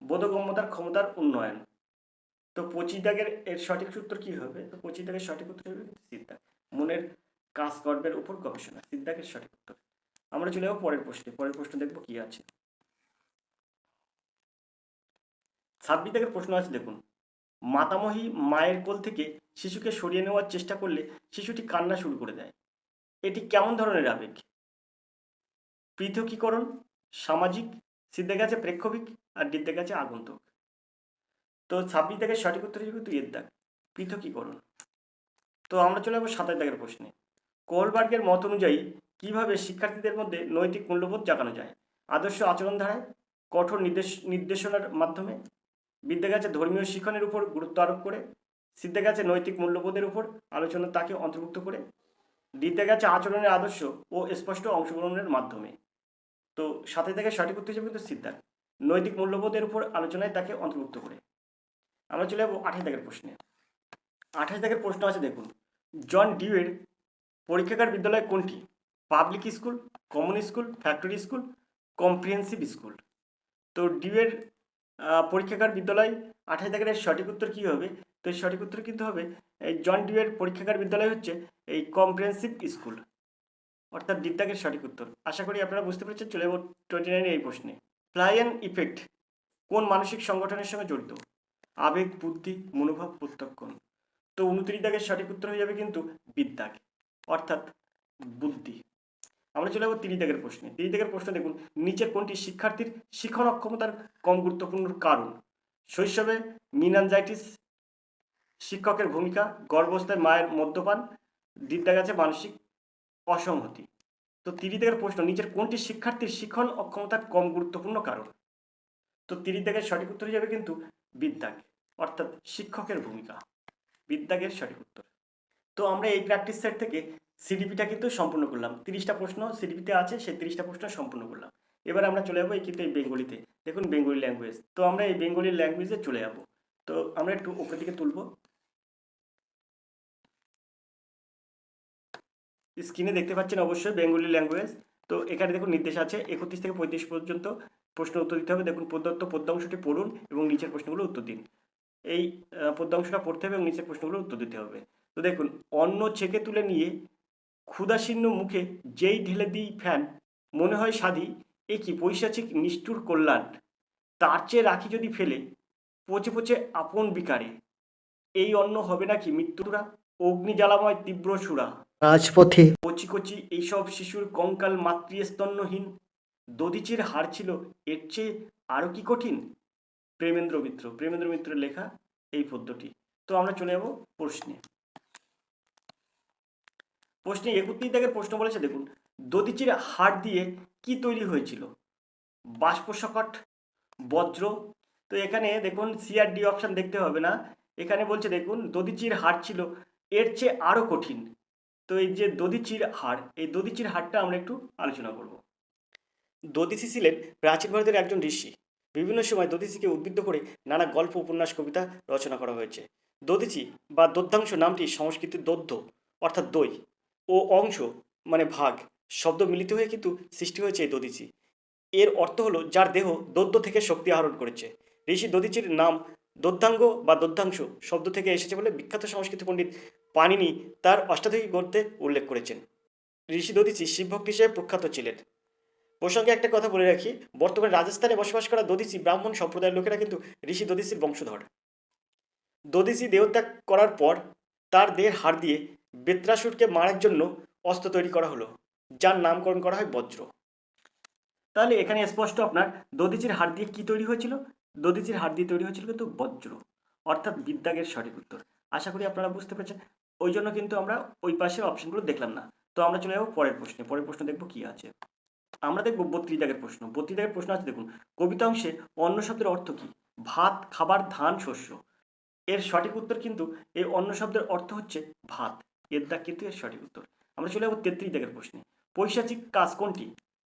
বোধগম্যতার ক্ষমতার উন্নয়ন। তো 25 দাগের এর সঠিক উত্তর কি হবে? তো 25 দাগের সঠিক উত্তর হবে সিদ্ধাগ, মনের কাজকর্মের উপর গবেষণা, সিদ্ধাগের সঠিক উত্তর। আমরা চলে যাবো পরের প্রশ্নে। পরের প্রশ্ন দেখবো কি আছে। 26 দাগের প্রশ্ন আছে দেখুন, মাতামহী মায়ের কোল থেকে শিশুকে সরিয়ে নেওয়ার চেষ্টা করলে শিশুটি কান্না শুরু করে দেয়। এটি কেমন ধরনের আবেগ? পৃথকীকরণ, সামাজিক, সিদ্ধে গেছে প্রেক্ষবিক, আর ডিদ্দে গেছে আগন্তুক। তো 26 দাগের সঠিক উত্তর হিসেবে তুই এর দাগ, পৃথকীকরণ। তো আমরা চলে যাবো 27 দাগের প্রশ্নে। কোহলবার্গের মত অনুযায়ী কিভাবে শিক্ষার্থীদের মধ্যে নৈতিক মূল্যবোধ জাগানো যায়? আদর্শ আচরণ ধারায়, কঠোর নির্দেশনার মাধ্যমে, বিদ্যা গেছে ধর্মীয় শিক্ষণের উপর গুরুত্ব আরোপ করে, সিদ্ধে গেছে নৈতিক মূল্যবোধের উপর আলোচনা তাকে অন্তর্ভুক্ত করে, ডিতে গেছে আচরণের আদর্শ ও স্পষ্ট অংশগ্রহণের মাধ্যমে। তো 27 দাগের সঠিক উত্তর হিসেবে কিন্তু সিদ্ধার্থ, নৈতিক মূল্যবোধের উপর আলোচনায় তাকে অন্তর্ভুক্ত করে। আমরা চলে যাবো 28 দাগের প্রশ্নে। 28 দাগের প্রশ্ন আছে দেখুন, জন ডিউয়ের পরীক্ষাগার বিদ্যালয় কোনটি? Public school, common school, factory school, comprehensive school. তো ডিউয়ের পরীক্ষাগার বিদ্যালয় 28 দাগের সঠিক উত্তর কী হবে? তো এই সঠিক উত্তর কিন্তু হবে এই জন ডিউয়ের পরীক্ষাগার বিদ্যালয় হচ্ছে এই কম্প্রিহেন্সিভ স্কুল, অর্থাৎ ডি দাগের সঠিক উত্তর। আশা করি আপনারা বুঝতে পেরেছেন। চলে যাব 29 এই প্রশ্নে। ফ্লাইয়েন ইফেক্ট কোন মানসিক সংগঠনের সঙ্গে জড়িত? আবেগ, বুদ্ধি, মনোভাব, প্রত্যক্ষণ। তো 29 দাগের সঠিক উত্তর হয়ে যাবে কিন্তু বিদ্যাগ, অর্থাৎ বুদ্ধি। আমরা চলে যাবো 30 দাগের প্রশ্নে। 30 দাগের প্রশ্ন দেখুন, নিচের কোনটি শিক্ষার্থীর শিক্ষণ অক্ষমতার কম গুরুত্বপূর্ণ কারণ? শৈশবে মিনানজাইটিস, শিক্ষকের ভূমিকা, গর্ভাবস্থায় মায়ের মদ্যপান, দিদা গেছে মানসিক অসংহতি। তো 30 দাগের প্রশ্ন, নিচের কোনটি শিক্ষার্থীর শিক্ষণ অক্ষমতার কম গুরুত্বপূর্ণ কারণ? তো 30 দাগের সঠিক উত্তর হয়ে যাবে কিন্তু বিদ্যাগ, অর্থাৎ শিক্ষকের ভূমিকা। বিদ্যাগের সঠিক উত্তর। তো আমরা এই প্র্যাকটিস সেট থেকে সিডিপিটা কিন্তু সম্পূর্ণ করলাম। 30টা প্রশ্ন সিডিপিতে আছে, সেই 30টা প্রশ্ন সম্পূর্ণ করলাম। এবার আমরা চলে যাবো কিন্তু এই বেঙ্গলিতে। দেখুন বেঙ্গলি ল্যাঙ্গুয়েজ। তো আমরা এই বেঙ্গলি ল্যাঙ্গুয়েজে চলে যাব। তো আমরা একটু উপরের দিকে তুলব। স্ক্রিনে দেখতে পাচ্ছেন অবশ্যই বেঙ্গলি ল্যাঙ্গুয়েজ। তো এখানে দেখুন নির্দেশ আছে 31 থেকে 35 পর্যন্ত প্রশ্ন উত্তর দিতে হবে। দেখুন প্রদত্ত পদ্যাংশটি পড়ুন এবং নিচের প্রশ্নগুলো উত্তর দিন। এই পদ্যাংশটা পড়তে হবে এবং নিচের প্রশ্নগুলো উত্তর দিতে হবে। তো দেখুন, অন্ন ছেঁকে তুলে নিয়ে ক্ষুধাশীর্ণ মুখে যেই ঢেলে দিই ফ্যান, মনে হয় সাধি এ কি পৈশাচিক নিষ্ঠুর কল্যাণ, তার চেয়ে রাখি যদি ফেলে পচে পচে আপন বিকারে, এই অন্ন হবে নাকি মৃত্যুরা, অগ্নি জ্বালাময় তীব্র সুরা, রাজপথে কচি কচি এইসব শিশুর কঙ্কাল মাতৃস্তন্যহীন, দধিচির হার ছিল এর চেয়ে আরও কি কঠিন। প্রেমেন্দ্র মিত্র, প্রেমেন্দ্র মিত্রের লেখা এই পদ্যটি। তো আমরা চলে যাব প্রশ্নে। প্রশ্নে 31 দাগের প্রশ্ন বলেছে দেখুন, দধিচির হাড় দিয়ে কি তৈরি হয়েছিল? বাষ্পশকট, বজ্র। তো এখানে দেখুন সিআরডি অপশান দেখতে হবে না, এখানে বলছে দেখুন দধিচির হাড় ছিল এর চেয়ে আরও কঠিন। তো এই যে দধিচির হাড়, এই দধিচির হাড়টা আমরা একটু আলোচনা করব। দধিচি ছিলেন প্রাচীন ভারতের একজন ঋষি। বিভিন্ন সময় দধিচিকে উদ্বুদ্ধ করে নানা গল্প, উপন্যাস, কবিতা রচনা করা হয়েছে। দধিচি বা দধ্যাংশ নামটি সংস্কৃতের দধ্য অর্থাৎ দই ও অংশ মানে ভাগ শব্দ মিলিত হয়ে কিন্তু সৃষ্টি হয়েছে এই দধিচি। এর অর্থ হলো যার দেহ দদ্য থেকে শক্তি আহরণ করেছে। ঋষি দধিচির নাম দধ্যাঙ্গ বা দধ্যাংশ শব্দ থেকে এসেছে বলে বিখ্যাত সংস্কৃত পণ্ডিত পাণিনি তার অষ্টাধ্যায়ী গ্রন্থে উল্লেখ করেছেন। ঋষি দধিচি শিবভক্ত হিসেবে প্রখ্যাত ছিলেন। প্রসঙ্গে একটা কথা বলে রাখি, বর্তমানে রাজস্থানে বসবাস করা দধিচি ব্রাহ্মণ সম্প্রদায়ের লোকেরা কিন্তু ঋষি দধিচির বংশধর। দধিচি দেহত্যাগ করার পর তার দেহের হাড় দিয়ে বেত্রাসুরকে মারার জন্য অস্ত্র তৈরি করা হলো, যার নামকরণ করা হয় বজ্র। তাহলে এখানে স্পষ্ট আপনার দধিচির হাড় দিয়ে কি তৈরি হয়েছিল? দধিচির হাড় দিয়ে তৈরি হয়েছিল কিন্তু বজ্র, অর্থাৎ বিদ্যাগের সঠিক উত্তর। আশা করি আপনারা বুঝতে পেরেছেন। ওই জন্য কিন্তু আমরা ওই পাশের অপশনগুলো দেখলাম না। তো আমরা চলে যাবো পরের প্রশ্নে। পরের প্রশ্ন দেখবো কি আছে। আমরা দেখব 32 দাগের প্রশ্ন। 32 দাগের প্রশ্ন আছে দেখুন, কবিতা অংশে অন্ন শব্দের অর্থ কি? ভাত, খাবার, ধান, শস্য। এর সঠিক উত্তর কিন্তু এই অন্ন শব্দের অর্থ হচ্ছে ভাত। এর দাগ কিন্তু এর সঠিক উত্তর। আমরা চলে যাবো 33 দাগের প্রশ্নে। পৈশাচিক কাজ কোনটি?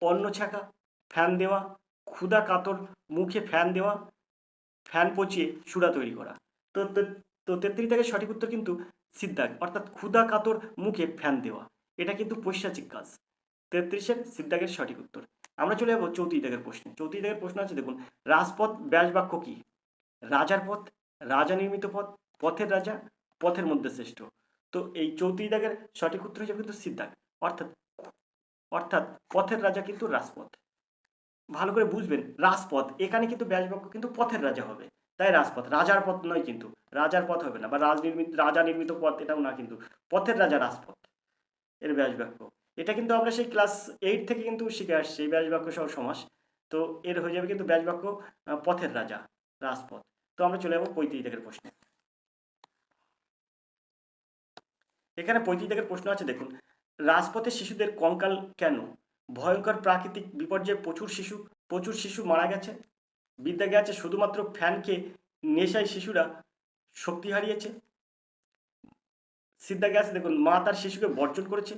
অন্ন ছাকা, ফ্যান দেওয়া, ক্ষুধা কাতর মুখে ফ্যান দেওয়া, ফ্যান পচিয়ে সুরা তৈরি করা। তো তো 33 দাগের সঠিক উত্তর কিন্তু সিদ্ধাগ, অর্থাৎ ক্ষুধা কাতর মুখে ফ্যান দেওয়া। এটা কিন্তু পৈশাচিক কাজ। 33-এর সিদ্ধাগের সঠিক উত্তর। আমরা চলে যাবো 34 দাগের প্রশ্নে। 34 দাগের প্রশ্ন আছে দেখুন, রাজপথ ব্যাস বাক্য কি? রাজার পথ, রাজা নির্মিত পথ, পথের রাজা, পথের মধ্যে শ্রেষ্ঠ। তো এই 34 দাগের সঠিক উত্তর হিসেবে কিন্তু সিদ্ধাগ, অর্থাৎ অর্থাৎ পথের রাজা কিন্তু রাজপথ। ভালো করে বুঝবেন, রাজপথ এখানে কিন্তু ব্যাসবাক্য কিন্তু পথের রাজা হবে, তাই রাজপথ, রাজার পথ নয় কিন্তু, রাজার পথ হবে না, বা রাজা নির্মিত পথ এটাও না, কিন্তু পথের রাজা রাজপথ এর ব্যাসবাক্য। এটা কিন্তু আমরা সেই ক্লাস 8 থেকে কিন্তু শিখে আসছি এই ব্যাসবাক্য সহ সমাস। তো এর হয়ে যাবে কিন্তু ব্যাসবাক্য পথের রাজা রাজপথ। তো আমরা চলে যাবো 35 দাগের প্রশ্নে। এখানে 35 দাগের প্রশ্ন আছে দেখুন, রাজপথে শিশুদের কঙ্কাল কেন? ভয়ঙ্কর প্রাকৃতিক বিপর্যয়ে প্রচুর শিশু মারা গেছে। বিদ্যাগে আছে শুধুমাত্র ফ্যানকে নেশায় শিশুরা শক্তি হারিয়েছে। সিদ্ধাগে আছে দেখুন মা তার শিশুকে বর্জন করেছে।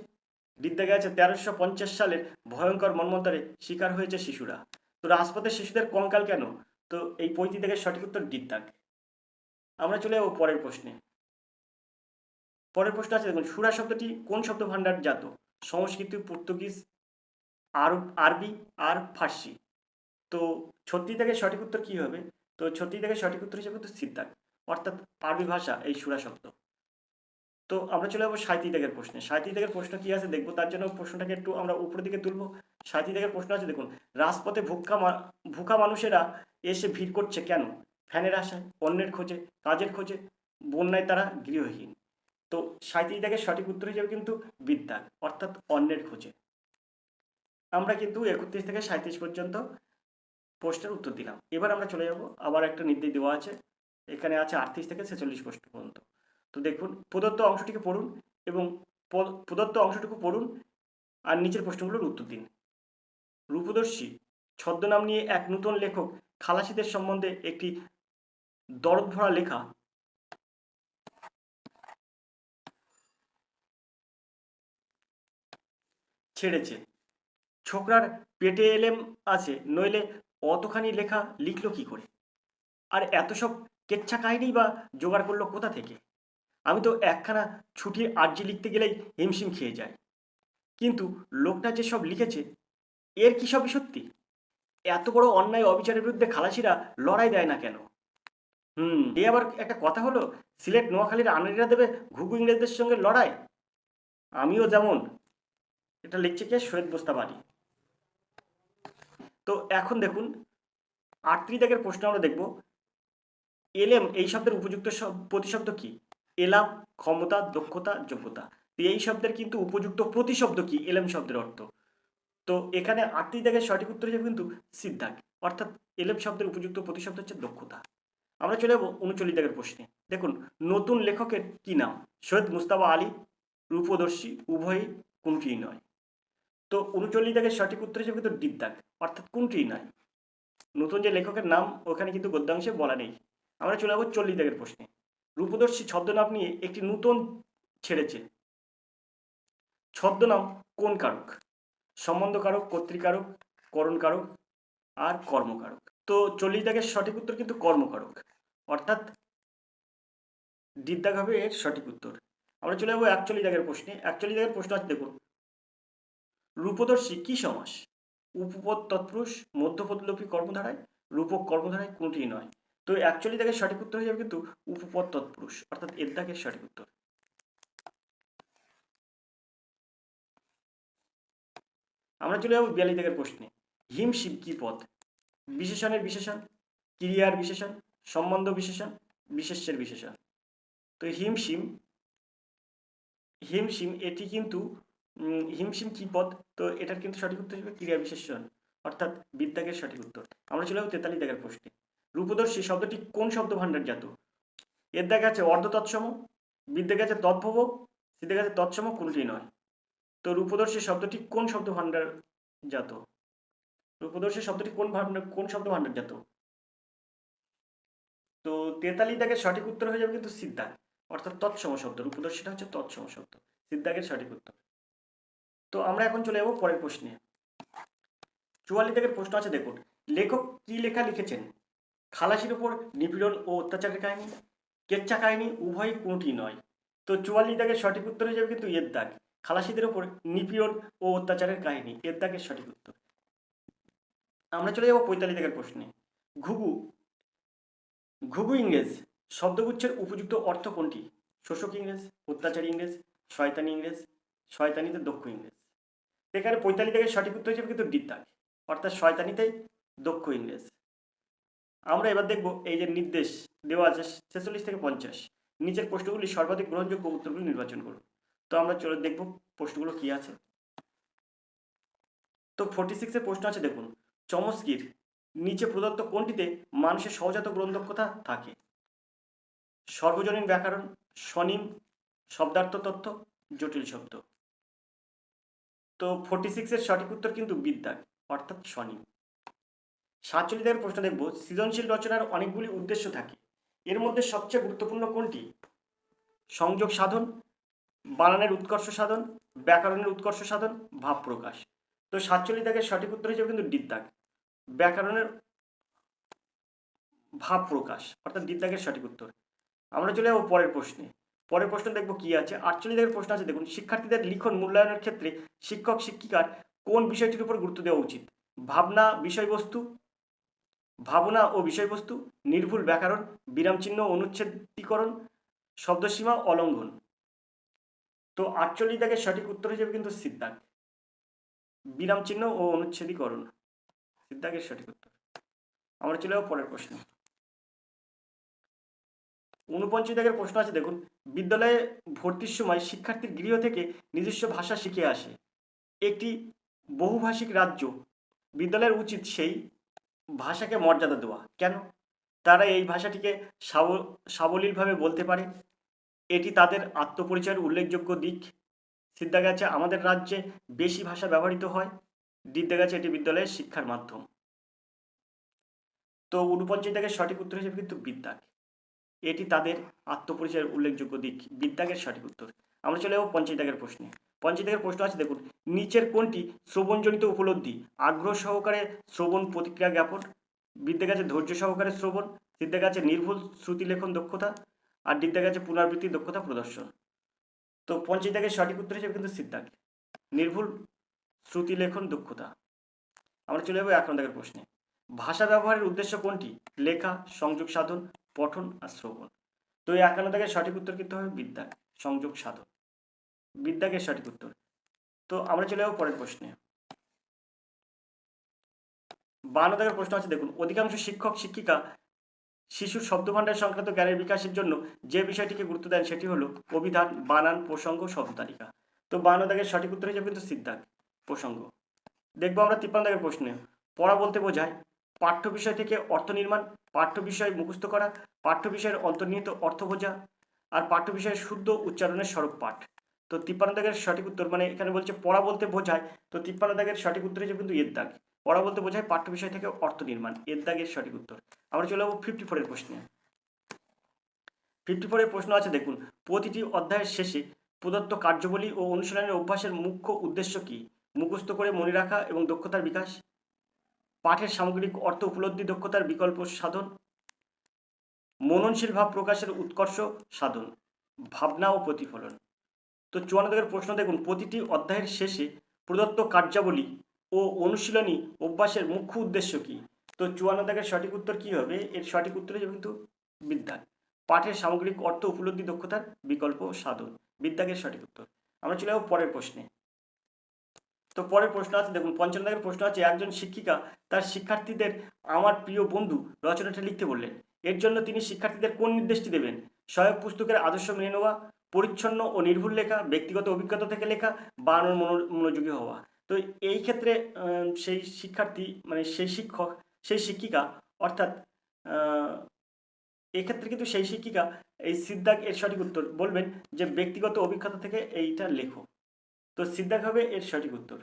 বিদ্যাগে আছে 1350 সালের ভয়ঙ্কর মন্বন্তরে শিকার হয়েছে শিশুরা। তো রাজপথের শিশুদের কঙ্কাল কেন? তো এই 35 দাগের সঠিক উত্তর ডিদ্যাগ। আমরা চলে যাবো পরের প্রশ্নে। পরের প্রশ্ন আছে দেখুন, সুরা শব্দটি কোন শব্দ ভাণ্ডার জাত? সংস্কৃত, পর্তুগিজ, আরবি আর ফার্সি। তো 36 দাগের সঠিক উত্তর কী হবে? তো 36 দাগের সঠিক উত্তর হিসেবে কিন্তু সিদ্ধাক, অর্থাৎ আরবি ভাষা এই সূরা শব্দ। তো আমরা চলে যাবো 37 দাগের প্রশ্নে। 37 দাগের প্রশ্ন কি আছে দেখবো, তার জন্য প্রশ্নটাকে একটু আমরা উপরের দিকে তুলবো। 37 দাগের প্রশ্ন আছে দেখুন, রাজপথে ভুখা মানুষেরা এসে ভিড় করছে কেন? ফ্যানের আশায়, অন্যের খোঁজে, কাজের খোঁজে, বন্যায় তারা গৃহহীন। তো 37 দাগের সঠিক উত্তর হিসেবে কিন্তু বিদ্যা, অর্থাৎ অন্যের খোঁজে। আমরা কিন্তু 31 থেকে 37 পর্যন্ত প্রশ্নের উত্তর দিলাম। এবার আমরা চলে যাব, আবার একটা নির্দেশ দেওয়া আছে, এখানে আছে 38 থেকে 46 প্রশ্ন পর্যন্ত। তো দেখুন, প্রদত্ত অংশটিকে পড়ুন এবং প্রদত্ত অংশটুকু পড়ুন আর নিচের প্রশ্নগুলোর উত্তর দিন। রূপদর্শী ছদ্মনাম নিয়ে এক নূতন লেখক খালাসিদের সম্বন্ধে একটি দরদ ভরা লেখা ছেড়েছে। ছোকরার পেটে এলেম আছে, নইলে অতখানি লেখা লিখলো কি করে? আর এত সব কেচ্ছা কাহিনী বা জোগাড় করলো কোথা থেকে? আমি তো একখানা ছুটির আর্জি লিখতে গেলেই হিমশিম খেয়ে যাই। কিন্তু লোকটা যে সব লিখেছে, এর কি সবই সত্যি? এত বড় অন্যায় অবিচারের বিরুদ্ধে খালাসিরা লড়াই দেয় না কেন? এ আবার একটা কথা হলো, সিলেট নোয়াখালীর আনাড়িরা দেবে ঘুঘু ইংরেজদের সঙ্গে লড়াই? আমিও যেমন। এটা লিখছে কে? সৈয়দ বোস্তাবারি। তো এখন দেখুন, 38 দাগের প্রশ্ন আমরা দেখব, এলেম এই শব্দের উপযুক্ত প্রতিশব্দ কি? এলাম, ক্ষমতা, দক্ষতা, যোগ্যতা। এই শব্দের কিন্তু উপযুক্ত প্রতিশব্দ কি এলেম শব্দের অর্থ? তো এখানে 38 দাগের সঠিক উত্তর হিসেবে কিন্তু সিদ্ধাক, অর্থাৎ এলেম শব্দের উপযুক্ত প্রতিশব্দ হচ্ছে দক্ষতা। আমরা চলে যাবো 39 দাগের প্রশ্নে। দেখুন, নতুন লেখকের কি নাম? সৈয়দ মুস্তাফা আলী, রূপদর্শী, উভয়ই, কোনটিই নয়। তো 39 দাগের সঠিক উত্তর হিসেবে কিন্তু দিদ্দাক, অর্থাৎ কোনটিই নয়। নতুন যে লেখকের নাম ওখানে কিন্তু গদ্যাংশে বলা নেই। আমরা চলে যাবো 40 দাগের প্রশ্নে। রূপদর্শী ছদ্মনাম নিয়ে একটি নূতন ছেড়েছে। ছদ্মনাম কোন কারক? সম্বন্ধকারক, কর্তৃকারক, করণকারক আর কর্মকারক। তো 40 দাগের সঠিক উত্তর কিন্তু কর্মকারক, অর্থাৎ দিদ্দাগ হবে এর সঠিক উত্তর। আমরা চলে যাবো 41 দাগের প্রশ্নে। 41 দাগের প্রশ্ন আছে দেখুন, রূপদর্শী কি সমাস? উপপদ তৎপুরুষ, মধ্যপদলোপী কর্মধারায়, রূপক কর্মধারায়, কোনটি নয়। তো 41 দাগের সঠিক উত্তর হয়ে যাবে কিন্তু উপপদ তৎপুরুষ, অর্থাৎ এর দাগের সঠিক উত্তর। আমরা চলে যাবো 42 দাগের প্রশ্নে। হিম শিব কি পদ? বিশেষণের বিশেষণ, ক্রিয়ার বিশেষণ, সম্বন্ধ বিশেষণ, বিশেষ্যের বিশেষণ। তো হিমশিম হিমশিম এটি কিন্তু হিমশিম কি পদ? তো এটার কিন্তু সঠিক উত্তর হিসেবে ক্রিয়া বিশেষণ, অর্থাৎ বিদ্যাগের সঠিক উত্তর। আমরা চলে যাবো 43 দাগের প্রশ্নে। রূপদর্শী শব্দটি কোন শব্দ ভাণ্ডার জাত? এর দাগে আছে অর্ধ তৎসম, বিদ্যাগে আছে তদ্ভব, সিদ্ধাগে আছে তৎসম, কোনটি নয়। তো রূপদর্শী শব্দটি কোন শব্দ ভাণ্ডার জাত? রূপদর্শী শব্দটি কোন শব্দ ভাণ্ডার জাত? তো 43 দাগের সঠিক উত্তর হয়ে যাবে কিন্তু সিদ্ধাগ, অর্থাৎ তৎসম শব্দ। রূপদর্শীটা হচ্ছে তৎসম শব্দ, সিদ্ধাগের সঠিক উত্তর। তো আমরা এখন চলে যাবো পরের প্রশ্নে। 44 দাগের প্রশ্ন আছে দেখুন, লেখক কি লেখা লিখেছেন? খালাসির উপর নিপীড়ন ও অত্যাচারের কাহিনী, কেচ্ছা কাহিনী, উভয়, কোনটি নয়। তো 44 দাগের সঠিক উত্তর হয়ে যাবে কিন্তু এর দাগ, খালাসিদের উপর নিপীড়ন ও অত্যাচারের কাহিনী, এর দাগের সঠিক উত্তর। আমরা চলে যাবো 45 দাগের প্রশ্নে। ঘুঘু ঘুঘু ইংরেজ শব্দগুচ্ছের উপযুক্ত অর্থ কোনটি? শোষক ইংরেজ, অত্যাচারী ইংরেজ, শয়তানি ইংরেজ, শয়তানিতে দক্ষ ইংরেজ। এখানে 45 দাগের সঠিক উত্তর হিসেবে কিন্তু দিক দাগ, অর্থাৎ শয়তানিতেই দক্ষ ইংরেজ। আমরা এবার দেখব এই যে নির্দেশ দেওয়া আছে 46 থেকে 50, নিচের প্রশ্নগুলি সর্বাধিক গ্রহণযোগ্য উত্তরগুলি নির্বাচন করুন। তো আমরা চলে দেখব প্রশ্নগুলো কি আছে। তো 46 প্রশ্ন আছে দেখুন, চমস্কির নিচে প্রদত্ত কোনটিতে মানুষের সহজাত গ্রহণদক্ষতা থাকে? সর্বজনীন ব্যাকরণ, স্বনিম, শব্দার্থ তথ্য, জটিল শব্দ। তো 46 সঠিক উত্তর কিন্তু বিদ্যাগ, অর্থাৎ স্বনিম। 47 প্রশ্ন দেখব, সৃজনশীল রচনার অনেকগুলি উদ্দেশ্য থাকে, এর মধ্যে সবচেয়ে গুরুত্বপূর্ণ কোনটি? সংযোগ সাধন, বানানের উৎকর্ষ সাধন, ব্যাকরণের উৎকর্ষ সাধন, ভাব প্রকাশ। তো 47 সঠিক উত্তর হিসেবে কিন্তু দিদ্যাগ, ব্যাকরণের ভাব প্রকাশ, অর্থাৎ দিদ্যাগের সঠিক উত্তর। আমরা চলে যাবো পরের প্রশ্নে। পরের প্রশ্ন দেখবো কি আছে। 48 প্রশ্ন আছে দেখুন, শিক্ষার্থীদের লিখন মূল্যায়নের ক্ষেত্রে শিক্ষক শিক্ষিকার কোন বিষয়টির উপর গুরুত্ব দেওয়া উচিত? ভাবনা ও বিষয়বস্তু, নির্ভুল ব্যাকরণ, বিরামচিহ্ন অনুচ্ছেদীকরণ, শব্দসীমা অলঙ্ঘন। তো 48 দাগের সঠিক উত্তর হিসেবে কিন্তু সিদ্ধাক, বিরামচিহ্ন ও অনুচ্ছেদীকরণ সিদ্ধাকের সঠিক উত্তর। আমরা চলে যাবো পরের প্রশ্ন। 49 দাগের প্রশ্ন আছে দেখুন, বিদ্যালয়ে ভর্তির সময় শিক্ষার্থীর গৃহ থেকে নিজস্ব ভাষা শিখে আসে একটি বহুভাষিক রাজ্য, বিদ্যালয়ের উচিত সেই ভাষাকে মর্যাদা দেওয়া। কেন? তারা এই ভাষাটিকে সাবলীলভাবে বলতে পারে, এটি তাদের আত্মপরিচয়ের উল্লেখযোগ্য দিক। সিদ্ধা গেছে আমাদের রাজ্যে বেশি ভাষা ব্যবহৃত হয়। ডিদ্দা গেছে এটি বিদ্যালয়ের শিক্ষার মাধ্যম। তো 49 দাগের সঠিক উত্তর হিসেবে কিন্তু বিদ্যাক, এটি তাদের আত্মপরিচয়ের উল্লেখযোগ্য দিক, বিদ্যাকের সঠিক উত্তর। আমরা চলে যাবো 50 দাগের প্রশ্নে। 50 দাগের প্রশ্ন আছে দেখুন, নিচের কোনটি শ্রবণজনিত উপলব্ধি? আগ্রহ সহকারে শ্রবণ প্রতিক্রিয়া জ্ঞাপন, বিদ্যা গেছে ধৈর্য সহকারে শ্রবণ, সিদ্ধা গেছে নির্ভুল শ্রুতিলেখন দক্ষতা, আর ডিদ্দা গেছে পুনরাবৃত্তি দক্ষতা প্রদর্শন। তো 50 দাগের সঠিক উত্তর হিসেবে কিন্তু সিদ্ধাক, নির্ভুল শ্রুতিলেখন দক্ষতা। আমরা চলে যাবো 51 দাগের প্রশ্নে। ভাষা ব্যবহারের উদ্দেশ্য কোনটি? লেখা, সংযোগ সাধন, পঠন আর শ্রবণ। তো এই 51 দাগের সঠিক উত্তর কিন্তু হবে বিদ্যাক, সংযোগ সাধন, বিদ্যাকের সঠিক উত্তর। তো আমরা চলে যাবো পরের প্রশ্নে। 52 দাগের প্রশ্ন আছে দেখুন, অধিকাংশ শিক্ষক শিক্ষিকা শিশুর শব্দভাণ্ডার সংক্রান্ত জ্ঞানের বিকাশের জন্য যে বিষয়টিকে গুরুত্ব দেন সেটি হলো অভিধান, বানান, প্রসঙ্গ, শব্দ তালিকা। তো 52 দাগের সঠিক উত্তর হিসেবে কিন্তু সিদ্ধাক, প্রসঙ্গ। দেখবো আমরা 53 দাগের প্রশ্নে। পড়া বলতে বোঝায় পাঠ্য বিষয় থেকে অর্থ নির্মাণ, পাঠ্য বিষয় মুখস্থ করা, পাঠ্য বিষয়ের অন্তর্নিহিত অর্থ বোঝা, আর পাঠ্য বিষয়ের শুদ্ধ উচ্চারণের স্বরূপ পাঠ। তো 53 দাগের সঠিক উত্তর, মানে এখানে বলছে পড়া বলতে বোঝায়, তো 53 দাগের সঠিক উত্তর হিসেবে কিন্তু এর দাগ, পড়া বলতে বোঝায় পাঠ্য বিষয় থেকে অর্থ নির্মাণ, এর দাগের সঠিক উত্তর। আমরা চলে যাবো 54 এর প্রশ্নে। 54 এর প্রশ্ন আছে দেখুন, প্রতিটি অধ্যায়ের শেষে প্রদত্ত কার্যাবলী ও অনুশীলনের অভ্যাসের মুখ্য উদ্দেশ্য কি? মুখস্থ করে মনে রাখা এবং দক্ষতার বিকাশ, পাঠের সামগ্রিক অর্থ উপলব্ধি দক্ষতার বিকল্প সাধন, মননশীল ভাব প্রকাশের উৎকর্ষ সাধন, ভাবনা ও প্রতিফলন। তো 54 দাগের প্রশ্ন দেখুন, প্রতিটি অধ্যায়ের শেষে প্রদত্ত কার্যাবলী ও অনুশীলনী অভ্যাসের মুখ্য উদ্দেশ্য কি? তো 54 দাগের সঠিক উত্তর কি হবে? এর সঠিক উত্তর হবে কিন্তু বিদ্যা, পাঠের সামগ্রিক অর্থ উপলব্ধি দক্ষতার বিকল্প সাধন, বিদ্যাকের সঠিক উত্তর। আমরা চলে যাবো পরের প্রশ্নে। তো পরের প্রশ্ন আছে দেখুন, 55 দাগের প্রশ্ন আছে, একজন শিক্ষিকা তার শিক্ষার্থীদের আমার প্রিয় বন্ধু রচনাটা লিখতে বললেন, এর জন্য তিনি শিক্ষার্থীদের কোন নির্দেশটি দেবেন? সহায়ক পুস্তকের আদর্শ মেনে নেওয়া, পরিচ্ছন্ন ও নির্ভুল লেখা, ব্যক্তিগত অভিজ্ঞতা থেকে লেখা, বানানোর মনোযোগী হওয়া। তো এই ক্ষেত্রে সেই শিক্ষার্থী, মানে সেই শিক্ষক, সেই শিক্ষিকা, অর্থাৎ এক্ষেত্রে কিন্তু সেই শিক্ষিকা এই সিদ্ধাক এর সঠিক উত্তর বলবেন যে ব্যক্তিগত অভিজ্ঞতা থেকে এইটা লেখো। তো সিদ্ধাক হবে এর সঠিক উত্তর।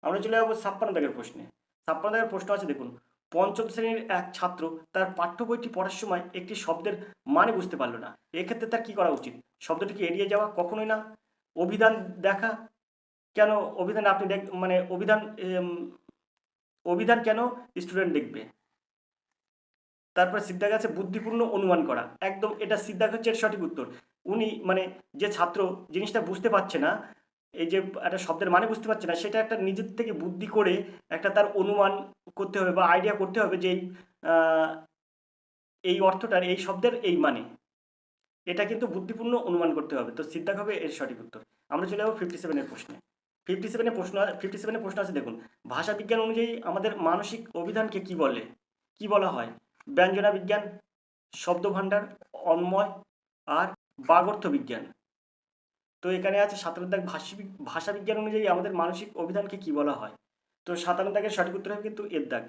আমরা চলে যাবো 56 দাগের প্রশ্নে। 56 দাগের প্রশ্ন আছে দেখুন, পঞ্চম শ্রেণীর এক ছাত্র তার পাঠ্য বইটি পড়ার সময় একটি শব্দের মানে বুঝতে পারলো না, এক্ষেত্রে তার কি করা উচিত? শব্দটিকে এড়িয়ে যাওয়া? কখনোই না। অভিধান দেখা? কেন অভিধান আপনি মানে অভিধান কেন স্টুডেন্ট দেখবে? তারপরে সিদ্ধাক আছে বুদ্ধিপূর্ণ অনুমান করা, একদম এটা সিদ্ধাক হচ্ছে এর সঠিক উত্তর। উনি মানে যে ছাত্র জিনিসটা বুঝতে পারছে না, এই যে একটা শব্দের মানে বুঝতে পারছে না, সেটা একটা নিজের থেকে বুদ্ধি করে একটা তার অনুমান করতে হবে বা আইডিয়া করতে হবে যে এই অর্থটার, এই শব্দের এই মানে, এটা কিন্তু বুদ্ধিপূর্ণ অনুমান করতে হবে। তো সিদ্ধাক হবে এর সঠিক উত্তর। আমরা চলে যাবো 57 এর প্রশ্নে। 57 প্রশ্ন আছে দেখুন, ভাষা বিজ্ঞান অনুযায়ী আমাদের মানসিক অভিধানকে কি বলে, কি বলা হয়? ব্যঞ্জনা বিজ্ঞান, শব্দভাণ্ডার, অন্বয়, আর বাগর্থ বিজ্ঞান। তো এখানে আছে 57 দাগ, ভাষা বিজ্ঞান অনুযায়ী আমাদের মানসিক অভিধানকে কি বলা হয়? তো 57 দাগের সঠিক উত্তর হবে কিন্তু এর দাগ,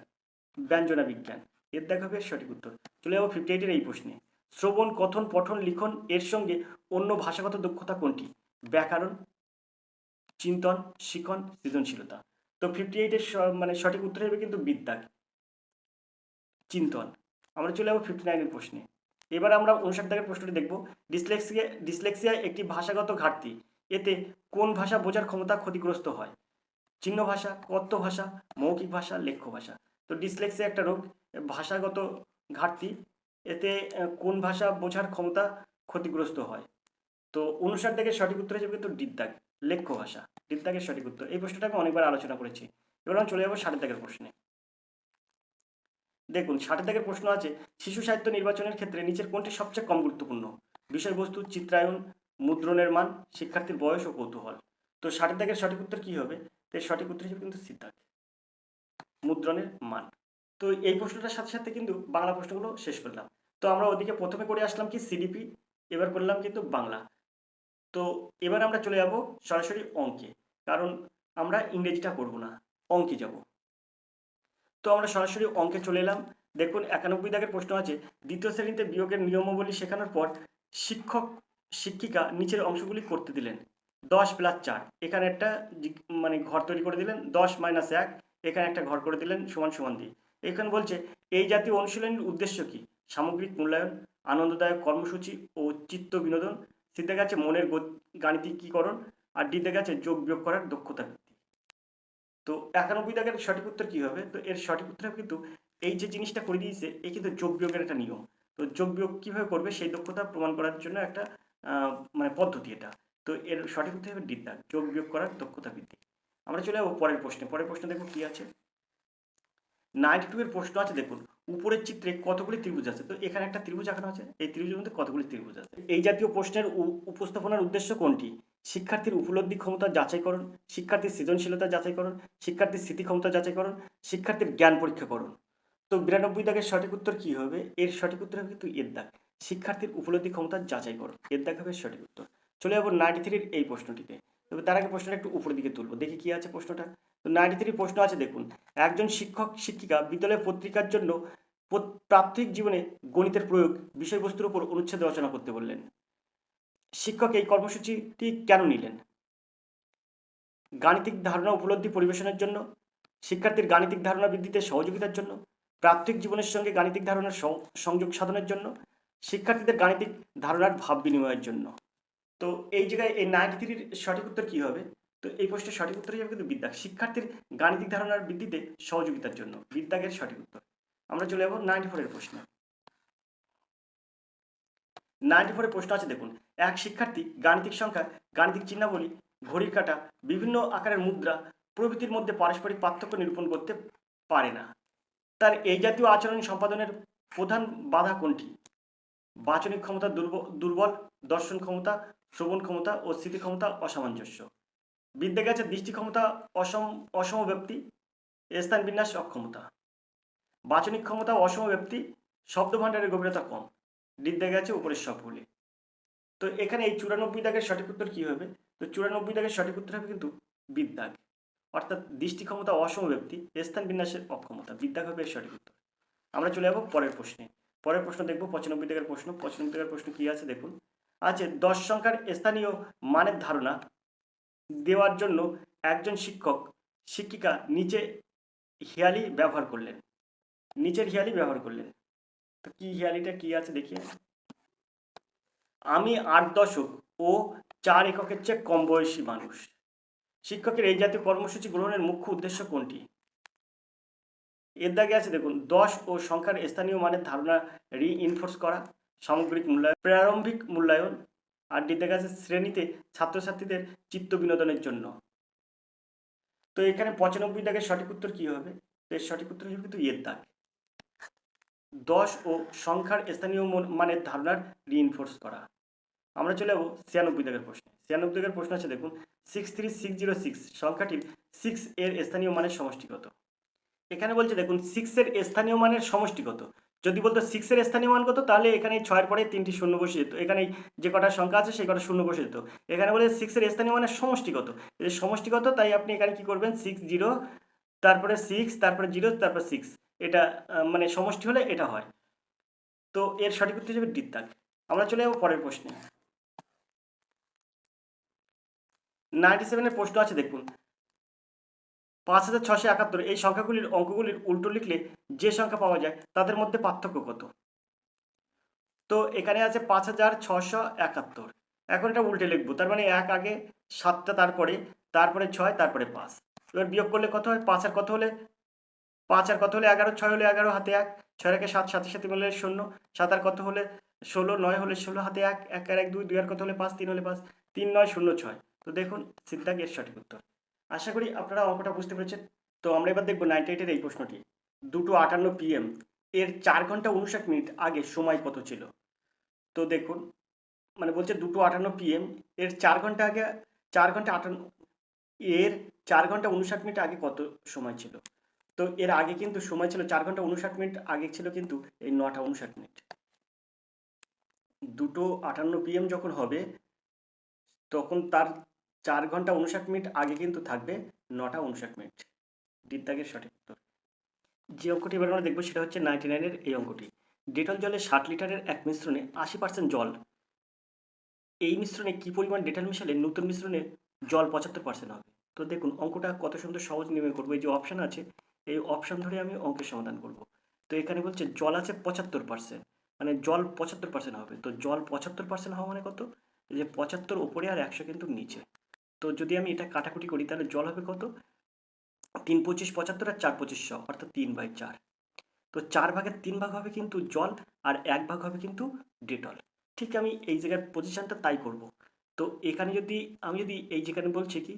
ব্যঞ্জনা বিজ্ঞান, এর দাগ হবে সঠিক উত্তর। চলে যাবো 58 এর এই প্রশ্নে। শ্রবণ, কথন, পঠন, লিখন এর সঙ্গে অন্য ভাষাগত দক্ষতা কোনটি? ব্যাকরণ, চিন্তন, শিখন, সৃজনশীলতা। তো 58 এর মানে সঠিক উত্তর হবে কিন্তু বিদ্যাক, চিন্তন। আমরা চলে যাবো 59 এর প্রশ্নে। এবার আমরা 59 দাগের প্রশ্নটি দেখব, ডিসলেক্সিয়া একটি ভাষাগত ঘাটতি, এতে কোন ভাষা বোঝার ক্ষমতা ক্ষতিগ্রস্ত হয়? চিহ্ন ভাষা, কথ্য ভাষা, মৌখিক ভাষা, লেখ্য ভাষা। তো ডিসলেক্সিয়া একটা রোগ, ভাষাগত ঘাটতি, এতে কোন ভাষা বোঝার ক্ষমতা ক্ষতিগ্রস্ত হয়? তো 59 দাগের সঠিক উত্তর হিসেবে কিন্তু ডির দাগ, লেখ্য ভাষা, ডির দাগের সঠিক উত্তর। এই প্রশ্নটা আমি অনেকবার আলোচনা করেছি। এবার আমি চলে যাবো 60 দাগের প্রশ্নে। দেখুন 60 দাগের প্রশ্ন আছে, শিশু সাহিত্য নির্বাচনের ক্ষেত্রে নিচের কোনটি সবচেয়ে কম গুরুত্বপূর্ণ? বিষয়বস্তু, চিত্রায়ন, মুদ্রণের মান, শিক্ষার্থীর বয়স ও কৌতূহল। তো 60 দাগের সঠিক উত্তর কি হবে? তো এর সঠিক উত্তর হিসেবে কিন্তু সিদ্ধাক, মুদ্রণের মান। তো এই প্রশ্নটার সাথে সাথে কিন্তু বাংলা প্রশ্নগুলো শেষ করলাম। তো আমরা ওদিকে প্রথমে করে আসলাম কি সিডিপি, এবার করলাম কিন্তু বাংলা। তো এবার আমরা চলে যাব সরাসরি অঙ্কে, কারণ আমরা ইংরেজিটা করব না, অঙ্কে যাব। তো আমরা সরাসরি অঙ্কে চলে এলাম। দেখুন 91 দাগের প্রশ্ন আছে, দ্বিতীয় শ্রেণীতে বিয়োগের নিয়মাবলী শেখানোর পর শিক্ষক শিক্ষিকা নিচের অংশগুলি করতে দিলেন। 10 + 4, এখানে একটা মানে ঘর তৈরি করে দিলেন। 10 - 1, এখানে একটা ঘর করে দিলেন সমান সমান দিয়ে। এখানে বলছে এই জাতীয় অনুশীলনের উদ্দেশ্য কি? সামগ্রিক মূল্যায়ন, আনন্দদায়ক কর্মসূচি ও চিত্ত বিনোদন। সিতে গেছে মনের গাণিতিকীকরণ, আর ডিতে গেছে যোগ বিয়োগ করার দক্ষতা বৃদ্ধি। তো 91 দাগের সঠিক উত্তর কি হবে? তো এর সঠিক উত্তর কিন্তু এই যে জিনিসটা করে দিয়েছে, এই কিন্তু যোগ বিয়োগের একটা নিয়ম। তো যোগ বিয়োগ কিভাবে করবে সেই দক্ষতা প্রমাণ করার জন্য একটা মানে পদ্ধতি এটা। তো এর সঠিক উত্তর হবে ডি দাগ, যোগ বিয়োগ করার দক্ষতা বৃদ্ধি। আমরা চলে যাবো পরের প্রশ্নে। পরের প্রশ্ন দেখো কি আছে। 92 এর প্রশ্ন আছে, দেখুন উপরের চিত্রে কতগুলি ত্রিভুজ আছে? তো এখানে একটা ত্রিভুজ আঁকানো আছে, এই ত্রিভুজের মধ্যে কতগুলি ত্রিভুজ আছে? এই জাতীয় প্রশ্নের উপস্থাপনার উদ্দেশ্য কোনটি? শিক্ষার্থীর উপলব্ধি ক্ষমতা যাচাইকরণ, শিক্ষার্থীর সৃজনশীলতা যাচাইকরণ, শিক্ষার্থীর স্মৃতি ক্ষমতা যাচাইকরণ, শিক্ষার্থীর জ্ঞান পরীক্ষাকরণ। তো 92 দাগের সঠিক উত্তর কি হবে? এর সঠিক উত্তর হবে কিন্তু এর দাগ, শিক্ষার্থীর উপলব্ধি ক্ষমতা যাচাইকরণ, এর দাগ হবে সঠিক উত্তর। চলে যাবো 93 এই প্রশ্নটিতে। তবে তার আগে প্রশ্নটা একটু উপরের দিকে তুলবো, দেখি কি আছে প্রশ্নটা। তো 93 প্রশ্ন আছে, দেখুন একজন শিক্ষক শিক্ষিকা বিদ্যালয় পত্রিকার জন্য প্রাত্যহিক জীবনে গণিতের প্রয়োগ বিষয়বস্তুর উপর অনুচ্ছেদ রচনা করতে বললেন। শিক্ষক এই কর্মসূচিটি কেন নিলেন? গাণিতিক ধারণা উপলব্ধি পরিবেশনের জন্য, শিক্ষার্থীর গাণিতিক ধারণা বৃদ্ধিতে সহযোগিতার জন্য, প্রাত্যহিক জীবনের সঙ্গে গাণিতিক ধারণার সংযোগ সাধনের জন্য, শিক্ষার্থীদের গাণিতিক ধারণার ভাব বিনিময়ের জন্য। তো এই জায়গায় এই 93 সঠিক উত্তর কি হবে? তো এই প্রশ্নের সঠিক উত্তর হবে কিন্তু বিদ্যাগ, শিক্ষার্থীর গাণিতিক ধারণার বৃদ্ধিতে সহযোগিতার জন্য, বিদ্যাগের সঠিক উত্তর। আমরা চলে যাবো 94 এর প্রশ্ন। 94 প্রশ্ন আছে, দেখুন এক শিক্ষার্থী গাণিতিক সংখ্যা, গাণিতিক চিহ্নাবলী, ঘড়ির কাঁটা, বিভিন্ন আকারের মুদ্রা প্রভৃতির মধ্যে পারস্পরিক পার্থক্য নিরূপণ করতে পারে না। তার এই জাতীয় আচরণ সম্পাদনের প্রধান বাধা কোনটি? বাচনিক ক্ষমতা দুর্বল, দর্শন ক্ষমতা, শ্রবণ ক্ষমতা ও স্মৃতি ক্ষমতা অসামঞ্জস্য। বিদ্যা গেছে দৃষ্টি ক্ষমতা অসমব্যাপ্তি, স্থান বিন্যাস অক্ষমতা। বাচনিক ক্ষমতা অসমব্যাপ্তি, শব্দ ভাণ্ডারের গভীরতা কম। বিদ্যা গেছে উপরের সবগুলি। তো এখানে এই 94 দাগের সঠিক উত্তর কি হবে? তো 94 দাগের সঠিক উত্তর হবে কিন্তু বিদ্যাগ, অর্থাৎ দৃষ্টি ক্ষমতা অসমব্যাপ্তি, স্থান বিন্যাসের অক্ষমতা, বিদ্যাগ হবে এর সঠিক উত্তর। আমরা চলে যাবো পরের প্রশ্নে। পরের প্রশ্ন দেখবো 95 দাগের প্রশ্ন। 95 দাগের প্রশ্ন কি আছে দেখুন, আছে 10 সংখ্যার স্থানীয় মানের ধারণা দেওয়ার জন্য একজন শিক্ষক শিক্ষিকা নিচের হিয়ালি ব্যবহার করলেন। তো কি হিয়ালিটা কি আছে দেখি। আমি 8 দশক ও 4 এককের চেয়ে কম বয়সী মানুষ। শিক্ষকের এই জাতীয় কর্মসূচি গ্রহণের মুখ্য উদ্দেশ্য কোনটি? এর দাগে আছে, দেখুন 10 ও সংখ্যার স্থানীয় মানের ধারণা রিইনফোর্স করা, সামগ্রিক মূল্যায়ন, প্রারম্ভিক মূল্যায়ন, আর ডিতে গেছে শ্রেণীতে ছাত্রছাত্রীদের চিত্ত বিনোদনের জন্য। তো এখানে 95 দাগের সঠিক উত্তর কি হবে? এর সঠিক উত্তর হবে কিন্তু এর দাগ, 10 ও সংখ্যার স্থানীয় মানের ধারণার রিইনফোর্স করা। আমরা চলে যাবো 96 দাগের প্রশ্নে। 96 দাগের প্রশ্ন আছে, দেখুন 63606 সংখ্যাটির 6 এর স্থানীয় মানের সমষ্টি কত? এখানে বলছে দেখুন 6 এর স্থানীয় মানের সমষ্টি কত। যদি বলতো 6 এর স্থানীয় মান কত, তাহলে এখানে 6 পরে 3টি শূন্য বসে যেত, এখানে যে কটা সংখ্যা আছে সেই কটা শূন্য বসে যেত। এখানে বলে 6 এর স্থানীয় মানের সমষ্টি কত, এই সমষ্টি কত, তাই আপনি এখানে কি করবেন 60 তারপরে 6 তারপরে 0 তারপর 6, এটা মানে সমষ্টি হলে এটা হয়। তো এর সঠিক উত্তর হিসেবে ডির দাগ। আমরা চলে যাবো পরের প্রশ্নে। 97 এর প্রশ্ন আছে, দেখুন 5671 এই সংখ্যাগুলির অঙ্কগুলির উল্টো লিখলে যে সংখ্যা পাওয়া যায় তাদের মধ্যে পার্থক্য কত? তো এখানে আছে 5671। এখন এটা উল্টে লিখবো, তার মানে 1 আগে, 7টা তারপরে, তারপরে 6, তারপরে 5। এবার বিয়োগ করলে কত হয়? 5 আর কত হলে 11, 6 হলে 11, 6 হলে 11, হাতে 1, 6 রেখে 7, 7 এর সাথে মিলে 0, 7 আর কত হলে ষোলো, 9 হলে 16 হাতে 1, 1 আর 1 2, 2 আর কত হলে 5, 3 হলে 5, 3 9 0 6। তো দেখুন সিদ্ধাক এর সঠিক উত্তর। আশা করি আপনারা অঙ্কটা বুঝতে পেরেছেন। তো আমরা এবার দেখব 98 এর এই প্রশ্নটি। 2:58 PM এর 4 ঘন্টা 59 মিনিট আগে সময় কত ছিল? তো দেখুন মানে বলছে 2:58 PM এর 4 ঘন্টা আগে 4 ঘন্টা 58 এর 4 ঘন্টা 59 মিনিট আগে কত সময় ছিল? তো এর আগে কিন্তু সময় ছিল 4 ঘন্টা 59 মিনিট, আগে ছিল কিন্তু এই 9টা 59 মিনিট। 2:58 PM যখন হবে তখন তার 4 ঘন্টা 59 মিনিট আগে কিন্তু থাকবে 9টা 59 মিনিট। দিদাগের সঠিক উত্তর। যে অঙ্কটি এবার আমরা দেখবো সেটা হচ্ছে 99 এর এই অঙ্কটি। ডেটল জলে 60 লিটারের এক মিশ্রণে 80% জল, এই মিশ্রণে কি পরিমাণ ডেটল মিশালে নতুন মিশ্রণে জল 75% হবে? তো দেখুন অঙ্কটা কত সুন্দর সহজ নিয়মে করবো। এই যে অপশান আছে এই অপশান ধরে আমি অঙ্কের সমাধান করব। তো এখানে বলছে জল আছে 75%, মানে জল 75% হবে। তো জল 75% হওয়া মানে কত? এই যে 75 ওপরে আর 100 কিন্তু নিচে। তো যদি আমি এটা কাটাকুটি করি তাহলে জল হবে কত? 3 25 75 আর 4 25 100, অর্থাৎ 3/4। তো 4 ভাগের 3 ভাগ হবে কিন্তু জল আর 1 ভাগ হবে কিন্তু ডেটল। ঠিক আমি এই জায়গার পজিশনটা তাই করব। তো এখানে যদি আমি যদি এই যেখানে বলছে কি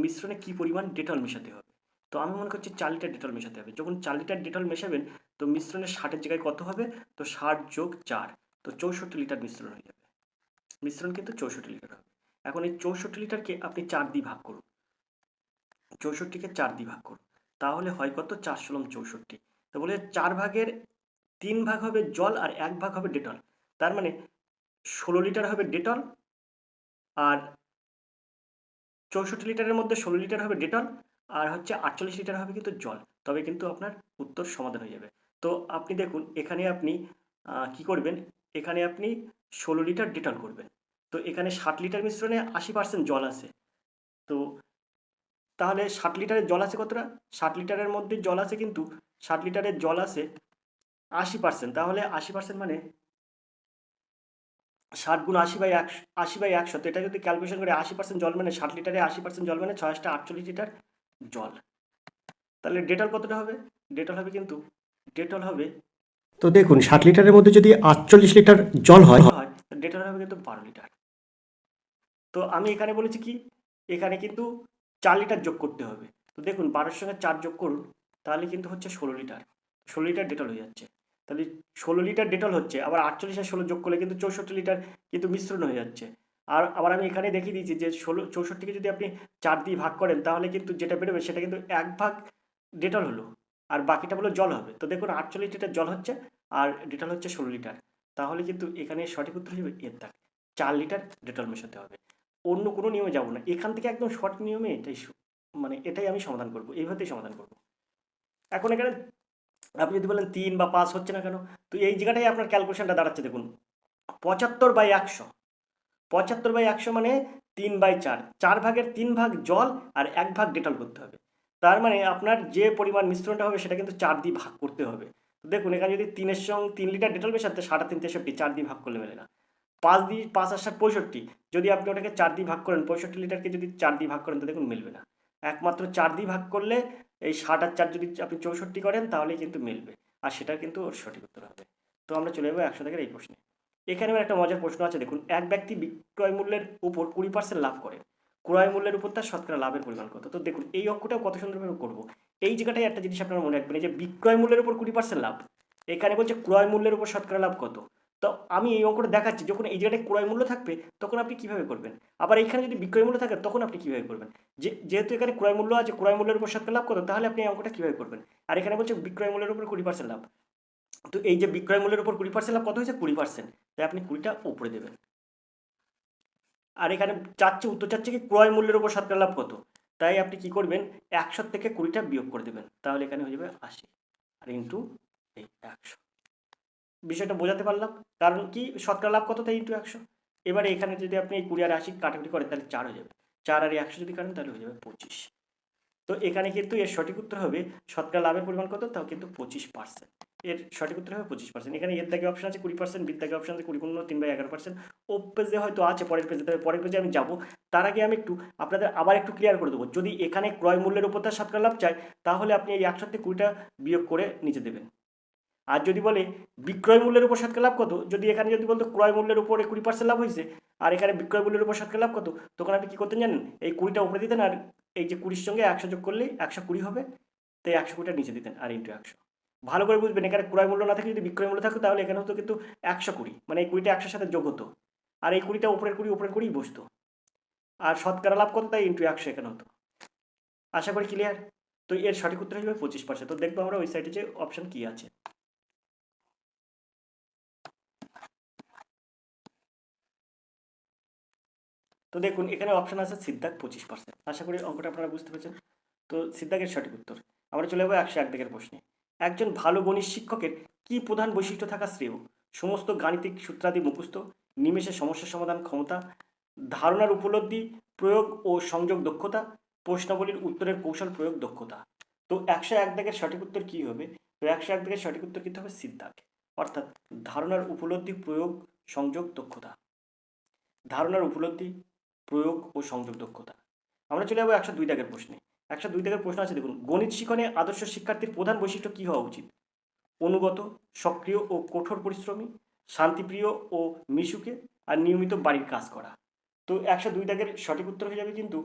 মিশ্রণে কি পরিমাণ ডেটল মেশাতে হবে, তো আমি মনে করছি 4 লিটার ডেটল মেশাতে হবে। যখন 4 লিটার ডেটল মেশাবেন তো মিশ্রণের 60-এর জায়গায় কত হবে? তো 60 যোগ 4, তো 64 লিটার মিশ্রণ হয়ে যাবে। মিশ্রণ কিন্তু 64 লিটার হবে। এখন এই 64 লিটারকে আপনি 4 দিয়ে ভাগ করুন, 64কে 4 দিয়ে ভাগ করুন, তাহলে হয় কত? 4 ষোলং 64। তো বলে 4 ভাগের 3 ভাগ হবে জল আর 1 ভাগ হবে ডেটল। তার মানে 16 লিটার হবে ডেটল আর 64 লিটারের মধ্যে 16 লিটার হবে ডেটল আর হচ্ছে 48 লিটার হবে কিন্তু জল। তবে কিন্তু আপনার উত্তর সমাধান হয়ে যাবে। তো আপনি দেখুন এখানে আপনি কি করবেন? এখানে আপনি 16 লিটার ডেটল করবেন। তো এখানে 60 লিটার মিশ্রণে 80% জল আছে। তো তাহলে 60 লিটারের জল আছে কতটা? 60 লিটারের মধ্যে জল আছে কিন্তু 60 লিটারের জল আছে 80%। তাহলে 80% মানে 60 গুণ 80/100, 80/100। তো এটা যদি ক্যালকুলেশন করে 80% জল মানে 60 লিটারে 80% জল মানে 6 48 লিটার জল। তাহলে ডেটল কতটা হবে? ডেটল হবে কিন্তু ডেটল হবে, তো দেখুন 60 লিটারের মধ্যে যদি 48 লিটার জল হয় ডেটল হবে কিন্তু 12 লিটার। তো আমি এখানে বলেছি কি এখানে কিন্তু 4 লিটার যোগ করতে হবে। তো দেখুন 12-এর সঙ্গে 4 যোগ করুন, তাহলে কিন্তু হচ্ছে 16 লিটার। 16 লিটার ডেটল হয়ে যাচ্ছে। তাহলে 16 লিটার ডেটল হচ্ছে, আবার 48 আর 16 যোগ করলে কিন্তু 64 লিটার কিন্তু মিশ্রণ হয়ে যাচ্ছে। আর আবার আমি এখানে দেখিয়ে দিয়েছি যে 64কে যদি আপনি 4 দিয়ে ভাগ করেন তাহলে কিন্তু যেটা বেরোবে সেটা কিন্তু 1 ভাগ ডেটল হলো আর বাকিটা হলো জল হবে। তো দেখুন 48 লিটার জল হচ্ছে আর ডেটল হচ্ছে 16 লিটার। তাহলে কিন্তু এখানে সঠিক উত্তর হিসেবে এর দাগ 4 লিটার ডেটল মেশাতে হবে। অন্য কোনো নিয়মে যাব না, এখান থেকে একদম শর্ট নিয়মে এটাই মানে এটাই আমি সমাধান করব, এইভাবেই সমাধান করব। এখন এখানে আপনি যদি বলেন 3 বা 5 হচ্ছে না কেন, তো এই জায়গাটাই আপনার ক্যালকুলেশনটা দাঁড়াচ্ছে। দেখুন 75/100, 75/100 মানে 3/4, 4 ভাগের 3 ভাগ জল আর 1 ভাগ ডেটল করতে হবে। তার মানে আপনার যে পরিমাণ মিশ্রণটা হবে সেটা কিন্তু 4 দিয়ে ভাগ করতে হবে। তো দেখুন এখানে যদি 3-এর সঙ্গে 3 লিটার ডেটল মেশাতে 3.5 63, 4 দিয়ে ভাগ করলে মেলে না। 5 দিয়ে 5 আর 7 65, যদি আপনি ওটাকে 4 দিয়ে ভাগ করেন 65 লিটারকে যদি 4 দিয়ে ভাগ করেন তো দেখুন মিলবে না। একমাত্র 4 দিয়ে ভাগ করলে এই 60 আর 4 যদি আপনি 64 করেন তাহলেই কিন্তু মিলবে, আর সেটা কিন্তু ওর সঠিক উত্তর হবে। তো আমরা চলে যাবো 100 দাগের এই প্রশ্নে। এখানে একটা মজার প্রশ্ন আছে দেখুন, এক ব্যক্তি বিক্রয় মূল্যের উপর 20% লাভ করে, ক্রয় মূল্যের উপর তার শতকরা লাভের পরিমাণ কত? তো দেখুন এই অঙ্কটাও কত সুন্দরভাবে করবো। এই জায়গাটায় একটা জিনিস আপনারা মনে রাখবেন, এই যে বিক্রয় মূল্যের উপর 20% লাভ, এখানে বলছে ক্রয় মূল্যের উপর শতকরা লাভ কত। তো আমি এই অঙ্কটা দেখাচ্ছি, যখন এই জায়গাটায় ক্রয় মূল্য থাকবে তখন আপনি কিভাবে করবেন, আবার এখানে যদি বিক্রয় মূল্য থাকে তখন আপনি কিভাবে করবেন। যেহেতু এখানে ক্রয় মূল্য আছে, ক্রয় মূল্যের উপর শতকরা লাভ কত, তাহলে আপনি এই অঙ্কটা কিভাবে করবেন। আর এখানে বলছে বিক্রয় মূল্যের উপর 20% লাভ, তো এই যে বিক্রয় মূল্যের উপর 20% লাভ কত হয়েছে? 20%, তাই আপনি 20টা উপরে দেবেন। আর এখানে উত্তর চাচ্ছে কি ক্রয় মূল্যের উপর শতকরা লাভ কত, তাই আপনি কি করবেন 100 থেকে 20টা বিয়োগ করে দেবেন, তাহলে এখানে হয়ে যাবে 80 আর ইন্টু এই 100। বিষয়টা বোঝাতে পারলাম, কারণ কি শতকরা লাভ কত তাই ইন্টু 100। এবারে এখানে যদি আপনি এই 20 আর 80 কাটাকুটি করেন তাহলে 4 হয়ে যাবে, 4 আর 100 যদি কাটেন তাহলে হয়ে যাবে 25। তো এখানে কিন্তু এর সঠিক উত্তর হবে শতকরা লাভের পরিমাণ কত, তাও কিন্তু 25%। এর সঠিক উত্তর হবে 25%। এখানে এর দাগে অপশন আছে 20%, বির দাগে অপশন আছে 20×3/11%। ও পেজে হয়তো আছে, পরের পেজে, তবে পরের পেজে আমি যাব। তার আগে আমি একটু আপনাদের আবার একটু ক্লিয়ার করে দেবো, যদি এখানে ক্রয় মূল্যের উপর তার শতকরা লাভ চাই তাহলে আপনি এই 100 থেকে 20টা বিয়োগ করে নিচে দেবেন। আর যদি বলে বিক্রয় মূল্যের উপর শতকরা লাভ কত, যদি এখানে যদি বলতো ক্রয় মূল্যের উপরে 20% লাভ হয়েছে আর এখানে বিক্রয় মূল্যের উপর শতকরা লাভ কত, তখন আপনি কী করতেন জানেন, এই 20টা উপরে দিতেন আর এই যে 20-র সঙ্গে 100 যোগ করলে 120 হবে, তাই 120টা নিচে দিতেন আর ইন্টু 100। ভালো করে বুঝবেন, এখানে ক্রয় মূল্য না থাকে যদি বিক্রয় মূল্য থাকতো তাহলে এখানে হতো কিন্তু 120, মানে এই 20টা 100-র সাথে যোগ হতো আর এই 20টা উপরের 20 বসতো আর শতকরা লাভ কত, তাই ইন্টু 100 এখানে হতো। আশা করি ক্লিয়ার। তো এর সঠিক উত্তর হিসেবে 25%। তো দেখবো আমরা ওই সাইডে যে অপশন কি আছে। তো দেখুন এখানে অপশন আছে সিদ্ধার্থ 25%। আশা করি অঙ্কটা আপনারা বুঝতে পেরেছেন। তো সিদ্ধার্থের সঠিক উত্তর। আমরা চলে যাবো 101 দাগের প্রশ্নে। একজন ভালো গণিত শিক্ষকের কি প্রধান বৈশিষ্ট্য থাকা শ্রেয়? সমস্ত গাণিতিক সূত্রাদি মুখস্থ, নিমেষে সমস্যা সমাধান ক্ষমতা, ধারণার উপলব্ধি প্রয়োগ ও সংযোগ দক্ষতা, প্রশ্নাবলীর উত্তরের কৌশল প্রয়োগ দক্ষতা। তো 101 দাগের সঠিক উত্তর কী হবে? তো 101 দাগের সঠিক উত্তর কিন্তু হবে সিদ্ধার্থ, অর্থাৎ ধারণার উপলব্ধি প্রয়োগ সংযোগ দক্ষতা। ধারণার উপলব্ধি প্রয়োগ ও সংযোগ দক্ষতা। আমরা চলে যাবো 102 দাগের প্রশ্নে। 102 দাগের প্রশ্ন আছে দেখুন, গণিত শিখনে আদর্শ শিক্ষার্থীর প্রধান বৈশিষ্ট্য কী হওয়া উচিত? অনুগত, সক্রিয় ও কঠোর পরিশ্রমী, শান্তিপ্রিয় ও মিশুকে, আর নিয়মিত বাড়ির কাজ করা। তো 102 দাগের সঠিক উত্তর হয়ে যাবে কিন্তু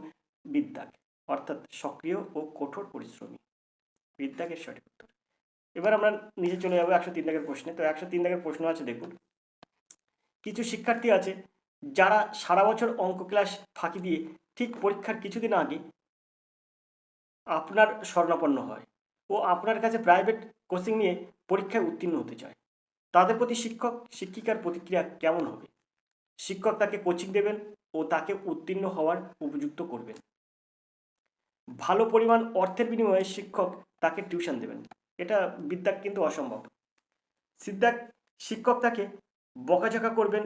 বিদ্যাগ, অর্থাৎ সক্রিয় ও কঠোর পরিশ্রমী। বিদ্যাগের সঠিক উত্তর। এবার আমরা নিচে চলে যাবো 103 দাগের প্রশ্নে। তো 103 দাগের প্রশ্ন আছে দেখুন, কিছু শিক্ষার্থী আছে যারা সারা বছর অঙ্ক ক্লাস ফাঁকি দিয়ে ঠিক পরীক্ষার কিছুদিন আগে আপনার শরণাপন্ন হয় ও আপনার কাছে প্রাইভেট কোচিং নিয়ে পরীক্ষায় উত্তীর্ণ হতে চায়। তাদের প্রতি শিক্ষক শিক্ষিকার প্রতিক্রিয়া কেমন হবে? শিক্ষক তাকে কোচিং দেবেন ও তাকে উত্তীর্ণ হওয়ার উপযুক্ত করবেন। ভালো পরিমাণ অর্থের বিনিময়ে শিক্ষক তাকে টিউশন দেবেন। এটা বিদ্যাক কিন্তু অসম্ভব। সিদ্ধাক শিক্ষক তাকে বকাঝকা করবেন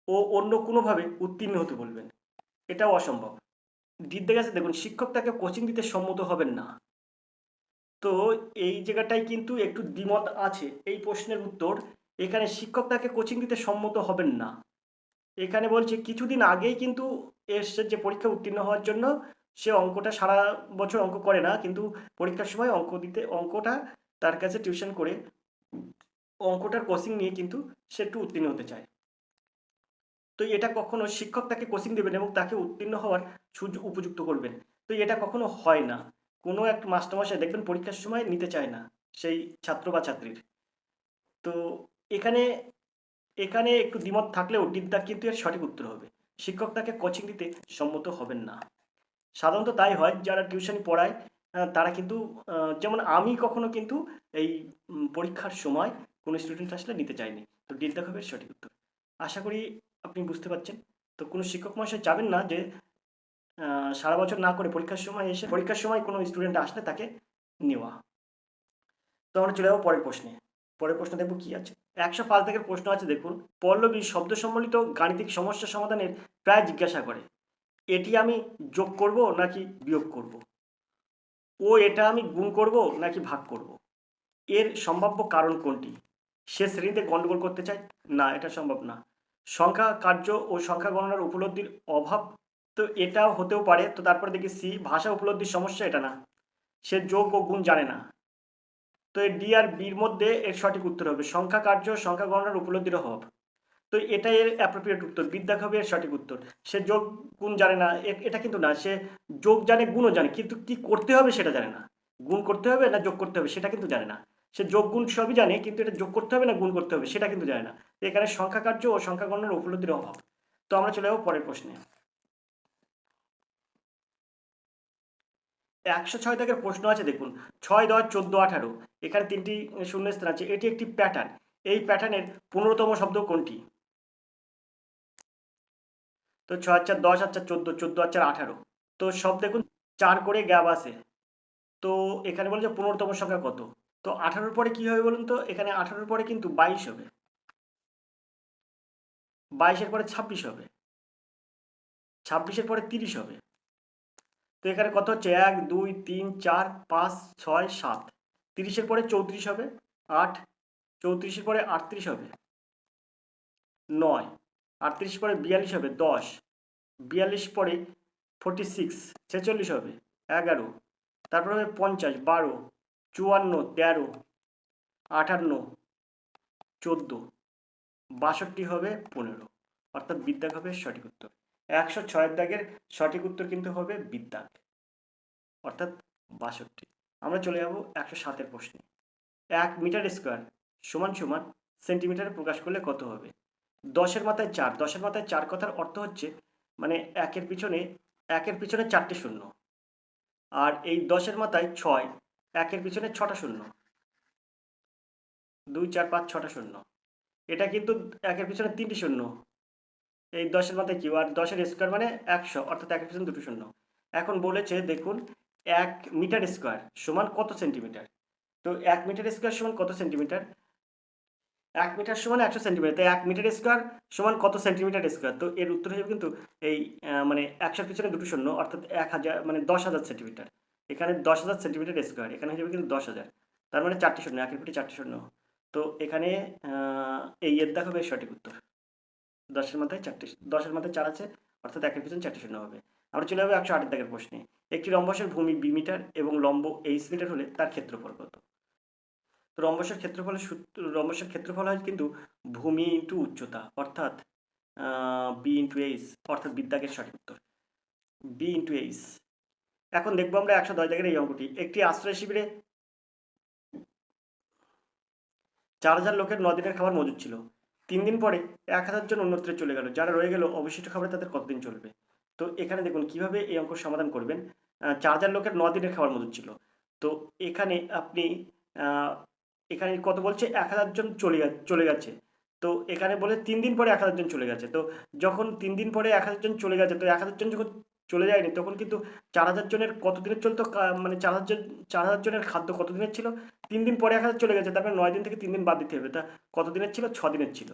ও অন্য কোনোভাবে উত্তীর্ণ হতে বলবেন। এটাও অসম্ভব। দিতে গেছে দেখুন, শিক্ষক তাকে কোচিং দিতে সম্মত হবেন না। তো এই জায়গাটায় কিন্তু একটু দ্বিমত আছে এই প্রশ্নের উত্তর। এখানে শিক্ষক তাকে কোচিং দিতে সম্মত হবেন না, এখানে বলছে কিছুদিন আগেই কিন্তু এসছে যে পরীক্ষা উত্তীর্ণ হওয়ার জন্য সে অঙ্কটা সারা বছর অঙ্ক করে না, কিন্তু পরীক্ষার সময় অঙ্কটা তার কাছে টিউশন করে অঙ্কটার কোচিং নিয়ে কিন্তু সে একটু উত্তীর্ণ হতে চায়। তো এটা কখনো শিক্ষক তাকে কোচিং দেবেন এবং তাকে উত্তীর্ণ হওয়ার উপযুক্ত করবেন, তো এটা কখনো হয় না। কোনো একটা মাস্টারমশাই দেখবেন পরীক্ষার সময় নিতে চায় না সেই ছাত্র বা ছাত্রীর। তো এখানে এখানে একটু দ্বিমত থাকলেও ডিদ্দার কিন্তু এর সঠিক উত্তর হবে। শিক্ষক তাকে কোচিং দিতে সম্মত হবেন না। সাধারণত তাই হয়, যারা টিউশনি পড়ায় তারা কিন্তু যেমন আমি কখনো কিন্তু এই পরীক্ষার সময় কোনো স্টুডেন্ট আসলে নিতে চাইনি। তো ডিদ্দার হবে সঠিক উত্তর। আশা করি আপনি বুঝতে পারছেন। তো কোনো শিক্ষক মহাশয় চাবেন না যে সারা বছর না করে পরীক্ষার সময় এসে পরীক্ষার সময় কোনো স্টুডেন্ট আসলে তাকে নেওয়া। তো আমরা চলে যাবো পরের প্রশ্নে। পরের প্রশ্ন দেখবো কি আছে। 105 থেকে প্রশ্ন আছে দেখুন, পল্লবী শব্দ সম্বলিত গাণিতিক সমস্যা সমাধানের প্রায় জিজ্ঞাসা করে, এটি আমি যোগ করব নাকি বিয়োগ করব, ও এটা আমি গুণ করব নাকি ভাগ করব, এর সম্ভাব্য কারণ কোনটি? সে শ্রেণীতে গণ্ডগোল করতে চায়? না, এটা সম্ভব না। সংখ্যা কার্য ও সংখ্যা গণনার উপলব্ধির অভাব? তো এটাও হতেও পারে। তো তারপরে দেখি সি, ভাষা উপলব্ধির সমস্যা? এটা না। সে যোগ ও গুণ জানে না। তো এই ডি আর বির মধ্যে এর সঠিক উত্তর হবে সংখ্যা কার্য সংখ্যা গণনার উপলব্ধির অভাব। তো এটাই এর অ্যাপ্রোপ্রিয়েট উত্তর, বিদ্যা হবে এর সঠিক উত্তর। সে যোগ গুণ জানে না, এটা কিন্তু না। সে যোগ জানে গুণও জানে, কিন্তু কি করতে হবে সেটা জানে না। গুণ করতে হবে না যোগ করতে হবে সেটা কিন্তু জানে না। সে যোগ গুণ সবই জানে, কিন্তু এটা যোগ করতে হবে না গুণ করতে হবে সেটা কিন্তু জানে না। এখানে সংখ্যা কার্য ও সংখ্যা গণনার উপলব্ধির অভাব। তো আমরা চলে যাবো পরের প্রশ্নে। 106 দাগের প্রশ্ন আছে দেখুন, 6, 10, 14, 18, এখানে 3টি শূন্যস্থান আছে। এটি একটি প্যাটার্ন। এই প্যাটার্নের 15তম শব্দ কোনটি? তো 6 আর 4 10 আর 4 14, 14 আর 4 18। তো সব দেখুন 4 করে গ্যাপ আছে। তো এখানে বলছে 15তম সংখ্যা কত? তো 18-র পরে কি হবে বলুন তো? এখানে 18-র পরে কিন্তু 22 হবে, 22-এর পরে 26 হবে, 26-এর পরে 30 হবে। তো এখানে কত হচ্ছে? 1 2 3 4 5 6 7, 30-এর পরে 34 হবে, 8, 34-এর পরে 38 হবে, 9, 38 পরে 42 হবে, 10, 42 পরে 46 46 হবে, 11, তারপরে হবে 50, 12, 54, 13, 58, 14, 62 হবে 15, অর্থাৎ বিদ্যাগ হবে সঠিক উত্তর। 106 দাগের সঠিক উত্তর কিন্তু হবে বিদ্যাগ, অর্থাৎ 62। আমরা চলে যাব 107-এর প্রশ্নে। 1 মিটার স্কোয়ার সমান সমান সেন্টিমিটারে প্রকাশ করলে কত হবে? 10-এর মাথায় 4, 10-এর মাথায় 4 কথার অর্থ হচ্ছে মানে একের পিছনে 4টে শূন্য, আর এই 10-এর মাথায় 6, একের পিছনে 6টা শূন্য, 2, 4, 5, 6টা শূন্য। এটা কিন্তু একের পিছনে 3টি শূন্য, এই 10-এর মাথায় কিউ, আর 10-এর স্কোয়ার মানে 100, অর্থাৎ একের পিছনে 2টো শূন্য। এখন বলেছে দেখুন 1 মিটার স্কোয়ার সমান কত সেন্টিমিটার। তো 1 মিটার স্কোয়ার সমান কত সেন্টিমিটার? 1 মিটার সমান 100 সেন্টিমিটার, তাই 1 মিটার স্কোয়ার সমান কত সেন্টিমিটার স্কোয়ার। তো এর উত্তর হবে কিন্তু এই মানে 100-এর পিছনে 2টো শূন্য, অর্থাৎ 1000 মানে 10,000 সেন্টিমিটার। এখানে 10,000 সেন্টিমিটার স্কোয়ার, এখানে হয়ে যাবে কিন্তু 10,000, তার মানে 4টি শূন্য, একের পিঠে 4টি শূন্য। তো এখানে এই এর দেখা হবে সঠিক উত্তর। 10-এর মাথায় 4টি, 10-এর মাথায় 4 আছে, অর্থাৎ একের পিছনে 4টি শূন্য হবে। আমরা চলে যাবো 108 দাগের প্রশ্নে। একটি রম্বসের ভূমি বি মিটার এবং লম্ব এইচ মিটার হলে তার ক্ষেত্রফল কত? তো রম্বসের ক্ষেত্রফল হয় কিন্তু ভূমি ইন্টু উচ্চতা, অর্থাৎ বি ইন্টু এইচ, অর্থাৎ বিদ্যাগের সঠিক উত্তর বি ইন্টু এইচ। এখন দেখবো আমরা 110 দাগের এই অঙ্কটি। একটি আশ্রয় শিবিরে 4,000 লোকের 9 দিনের খাবার মজুদ ছিল। 3 দিন পরে 1,000 জন অন্যত্রে চলে গেল। যারা রয়ে গেল অবশিষ্ট খাবার তাদের কতদিন চলবে? তো এখানে দেখুন কিভাবে এই অঙ্ক সমাধান করবেন। 4,000 লোকের 9 দিনের খাবার মজুদ ছিল। তো এখানে আপনি এখানে কত বলছে? 1,000 জন চলে গেছে। তো এখানে বলে 3 দিন পরে 1,000 জন চলে গেছে। তো যখন 3 দিন পরে 1,000 জন চলে গেছে, তো 1,000 জন যখন চলে যায়নি তখন কিন্তু 4,000 জনের কত দিনের চলতো, মানে 4,000 জনের খাদ্য কত দিনের ছিল? 3 দিন পরে 1,000 চলে গেছে, তারপরে 9 দিন থেকে 3 দিন বাদ দিতে হবে। তা কত দিনের ছিল? 6 দিনের ছিল।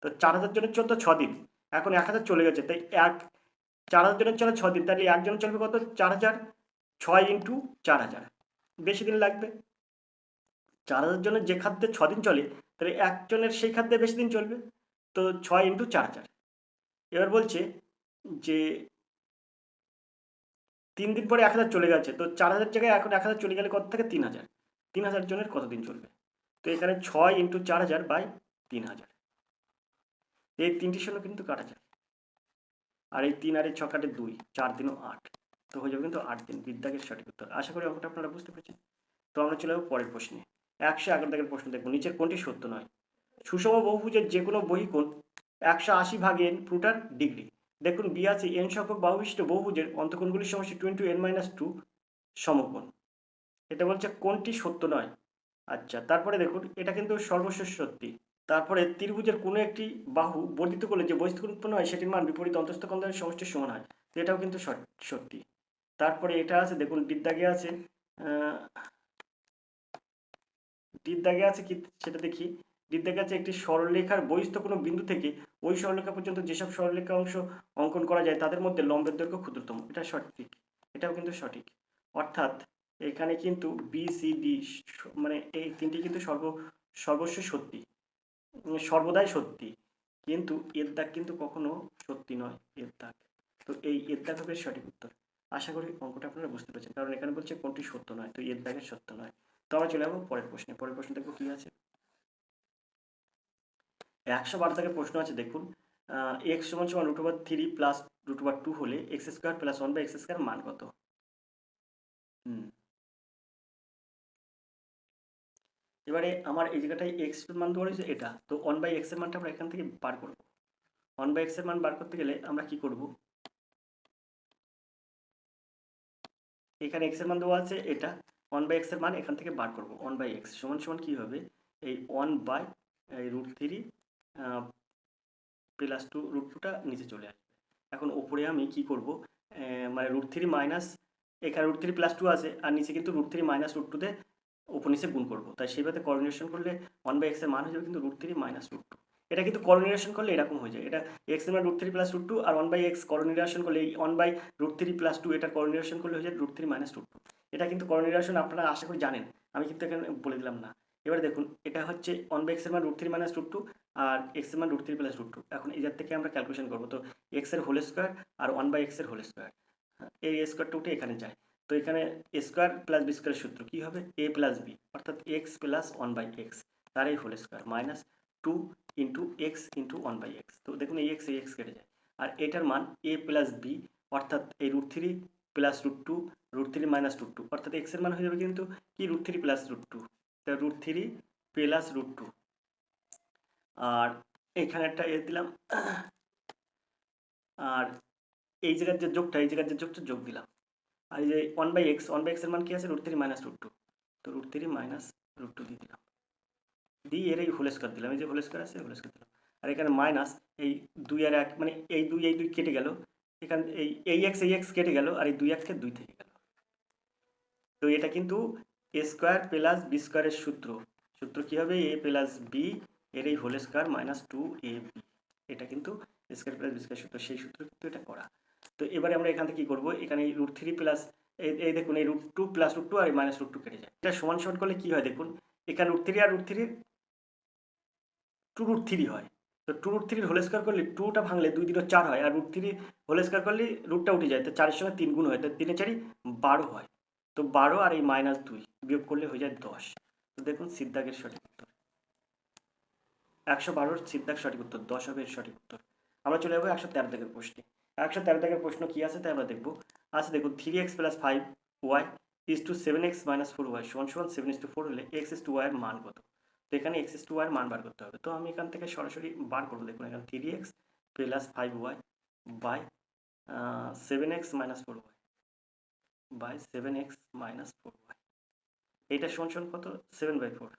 তো 4,000 জনের চলতো 6 দিন, এখন 1,000 চলে গেছে, তাই 4,000 জনের চলে 6 দিন, তাহলে একজনের চলবে কত? 4,000, 6 ইন্টু 4,000, বেশি দিন লাগবে। 4,000 জনের যে খাদ্যে 6 দিন চলে, তাহলে একজনের সেই খাদ্যে বেশি দিন চলবে। তো 6 ইন্টু 4,000। এবার বলছে যে 3 দিন পরে 1,000 চলে গেছে, তো 4,000 জায়গায় এখন 1,000 চলে গেলে কত থাকে? 3,000, 3,000 জনের কতদিন চলবে? তো এখানে 6 ইন্টু 4,000 বাই 3,000, এই 3টি শূন্য কিন্তু কাটা যায়, আর এই 3 আর এই 6 কাটে 2, 4 দিনও 8, তো হয়ে যাবে কিন্তু 8 দিন। বিদ্যাগের সঠিক উত্তর। আশা করি অঙ্কটা আপনারা বুঝতে পেরেছেন। তো আমরা চলে যাবো পরের প্রশ্নে। 111 দাগের প্রশ্ন দেখুন, নিচের কোনটি সত্য নয়? সুষম বহুভুজের যে কোনো বহিকোণ 180 ভাগ n পুরোটার ডিগ্রি। দেখুন বি আছে n সংখ্যক বাহুবিশিষ্ট বহুভুজের অন্তঃকোণগুলির সমষ্টি 2 × n-2 সমকোণ। এটা বলছে কোনটি সত্য নয়। আচ্ছা, তারপরে দেখুন এটা কিন্তু সর্বশেষ সত্যি। তারপরে ত্রিভুজের কোনো একটি বাহু বর্ধিত করলে যে বহিঃস্থির উৎপন্ন হয় সেটির মান বিপরীত অন্তঃস্থ কোণের সমষ্টির সমান হয়। তো এটাও কিন্তু সত্যি। তারপরে এটা আছে দেখুন ডিদ্দাগে আছে, ডিদ্দাগে আছে কি সেটা দেখি। ডিদ্দাগে আছে একটি সরলরেখার বহিঃস্থ কোনো বিন্দু থেকে ওই সরলরেখা পর্যন্ত যেসব সরলরেখা অংশ অঙ্কন করা যায় তাদের মধ্যে লম্বের দৈর্ঘ্য ক্ষুদ্রতম। এটা সঠিক, এটাও কিন্তু সঠিক। অর্থাৎ এখানে কিন্তু বি সি ডি মানে এই তিনটি কিন্তু সর্বস্ব সত্যি, সর্বদাই সত্যি, কিন্তু এর দাগ কিন্তু কখনো সত্যি নয়, এর দাগ। তো এই এর দাগ হবে সঠিক উত্তর। আশা করি অঙ্কটা আপনারা বুঝতে পেরেছেন, কারণ এখানে বলছে কোনটি সত্য নয়, তো এর দাগের সত্য নয়। তো আমরা চলে যাবো পরের প্রশ্নে। পরের প্রশ্ন দেখবো কি আছে। 112 দাগের প্রশ্ন আছে দেখুন, এক্স সমান সমান √3 প্লাস √2 হলে x square plus 1/x square মান কত? এবারে আমার এই জায়গাটায় এক্স এর মান দেওয়া হয়েছে এটা, তো 1/x এর মানটা আমরা এখান থেকে বার করব। 1/x এর মান বার করতে গেলে আমরা কি করব? এখানে x এর মান দেওয়া আছে এটা, 1/x এর মান এখান থেকে বার করব। 1/x সমান সমান কি হবে? এই 1/√3 প্লাস 2√2টা নিচে চলে আসবে। এখন উপরে আমি কি করব? মানে √3 মাইনাস, এখানে √3 প্লাস 2 আছে, আর নিচে কিন্তু √3 মাইনাস √2 তে উপর নিচে গুণ করব। তাই সেইভাবে কোঅর্ডিনেশন করলে 1/x এর মান হয়ে যাবে কিন্তু √3 মাইনাস √2। এটা কিন্তু কোঅর্ডিনেশন করলে এরকম হয়ে যায়, এটা x এর মান √3 প্লাস √2, আর 1/x কোঅর্ডিনেশন করলে এই 1/√3 প্লাস 2 এটা কোঅর্ডিনেশন করলে হয়ে যায় √3 মাইনাস √2। এটা কিন্তু কোঅর্ডিনেশন আপনারা আশা করি জানেন, আমি কিন্তু এখানে বলে দিলাম না। এবার দেখুন এটা হচ্ছে 1/x এর মান √3 মাইনাস √2 আর x এর মান √3 প্লাস √2। এখন এটার থেকে আমরা ক্যালকুলেশন করব। তো x এর হোল স্কোয়ার আর 1/x এর হোল স্কোয়ার, এই স্কোয়ারটা উঠে এখানে যায়। তো এখানে এ স্কোয়ার প্লাস বি স্কোয়ারের সূত্র কী হবে, এ প্লাস বি অর্থাৎ x plus one by x তার এই whole square minus two into x into one by x. তো দেখুন এই এক্স কেটে যায়, আর এটার মান এ প্লাস বি অর্থাৎ এই root three plus root three minus root two অর্থাৎ এক্সের মান হয়ে যাবে কিন্তু কি root three plus root two, তা root three plus root two, আর এখানে একটা এ দিলাম, আর এই জায়গার যে যোগটা এই জায়গার যে যোগটা যোগ দিলাম, আর এই যে ওয়ান বাই এক্স এর মান কি আছে root three minus root two, তো root three minus root two দিয়ে দিলাম, দিয়ে এর এই হোল স্কোয়ার দিলাম, এই যে হোল স্কোয়ার আছে হোল স্কোয়ার দিলাম, আর এখানে মাইনাস এই দুই আর এক মানে এই দুই কেটে গেল, এখানে এই এক্স কেটে গেল, আর এই দুই এককে দুই থেকে গেল। তো এটা কিন্তু এ স্কোয়ার প্লাস বি স্কোয়ারের সূত্র কী হবে, এ প্লাস বি এর এই whole square minus two A B, এটা কিন্তু এ স্কোয়ার প্লাস বি স্কোয়ার সূত্র, সেই সূত্র কিন্তু এটা করা। তো এবারে আমরা এখান থেকে কী করবো, এখানে এই রুট থ্রি প্লাস এই দেখুন এই root two plus root two আর মাইনাস রুট টু কেটে যায়, এটা সমান সমান করলে কী হয় দেখুন, এখানে রুট থ্রি আর রুট থ্রির টু রুট থ্রি হয়, তো টু রুট থ্রির হোল স্কোয়ার করলে টুটা ভাঙলে দুই দিনও চার হয়, আর রুট থ্রি হোল স্কোয়ার করলে রুটটা উঠে যায়, তো চারের সঙ্গে তিন গুণ হয়, তো তিনে চারি 12 হয়, তো 12 আর এই মাইনাস দুই বিয়োগ করলে হয়ে যায় 10। তো দেখুন সিদ্ধাগের সঠিক উত্তর 112, সিদ্ধাগ সঠিক উত্তর 10 হবে এর সঠিক উত্তর। আমরা চলে যাবো 113 দাগের প্রশ্নে। 113 দাগের প্রশ্ন কি আছে তাই আমরা দেখবো। আচ্ছা দেখুন 3x plus 5y is two 7x minus 4y সমান সমান 7:4 হলে x ইজ টু y এর মান কত। তো এখানে x ইজ টু y এর মান বার করতে হবে, তো আমি এখান থেকে সরাসরি বার করবো। দেখুন এখানে 3x plus 5y by 7x minus 4y by 7x minus 4y, এইটা সমান সমান কত 7/4।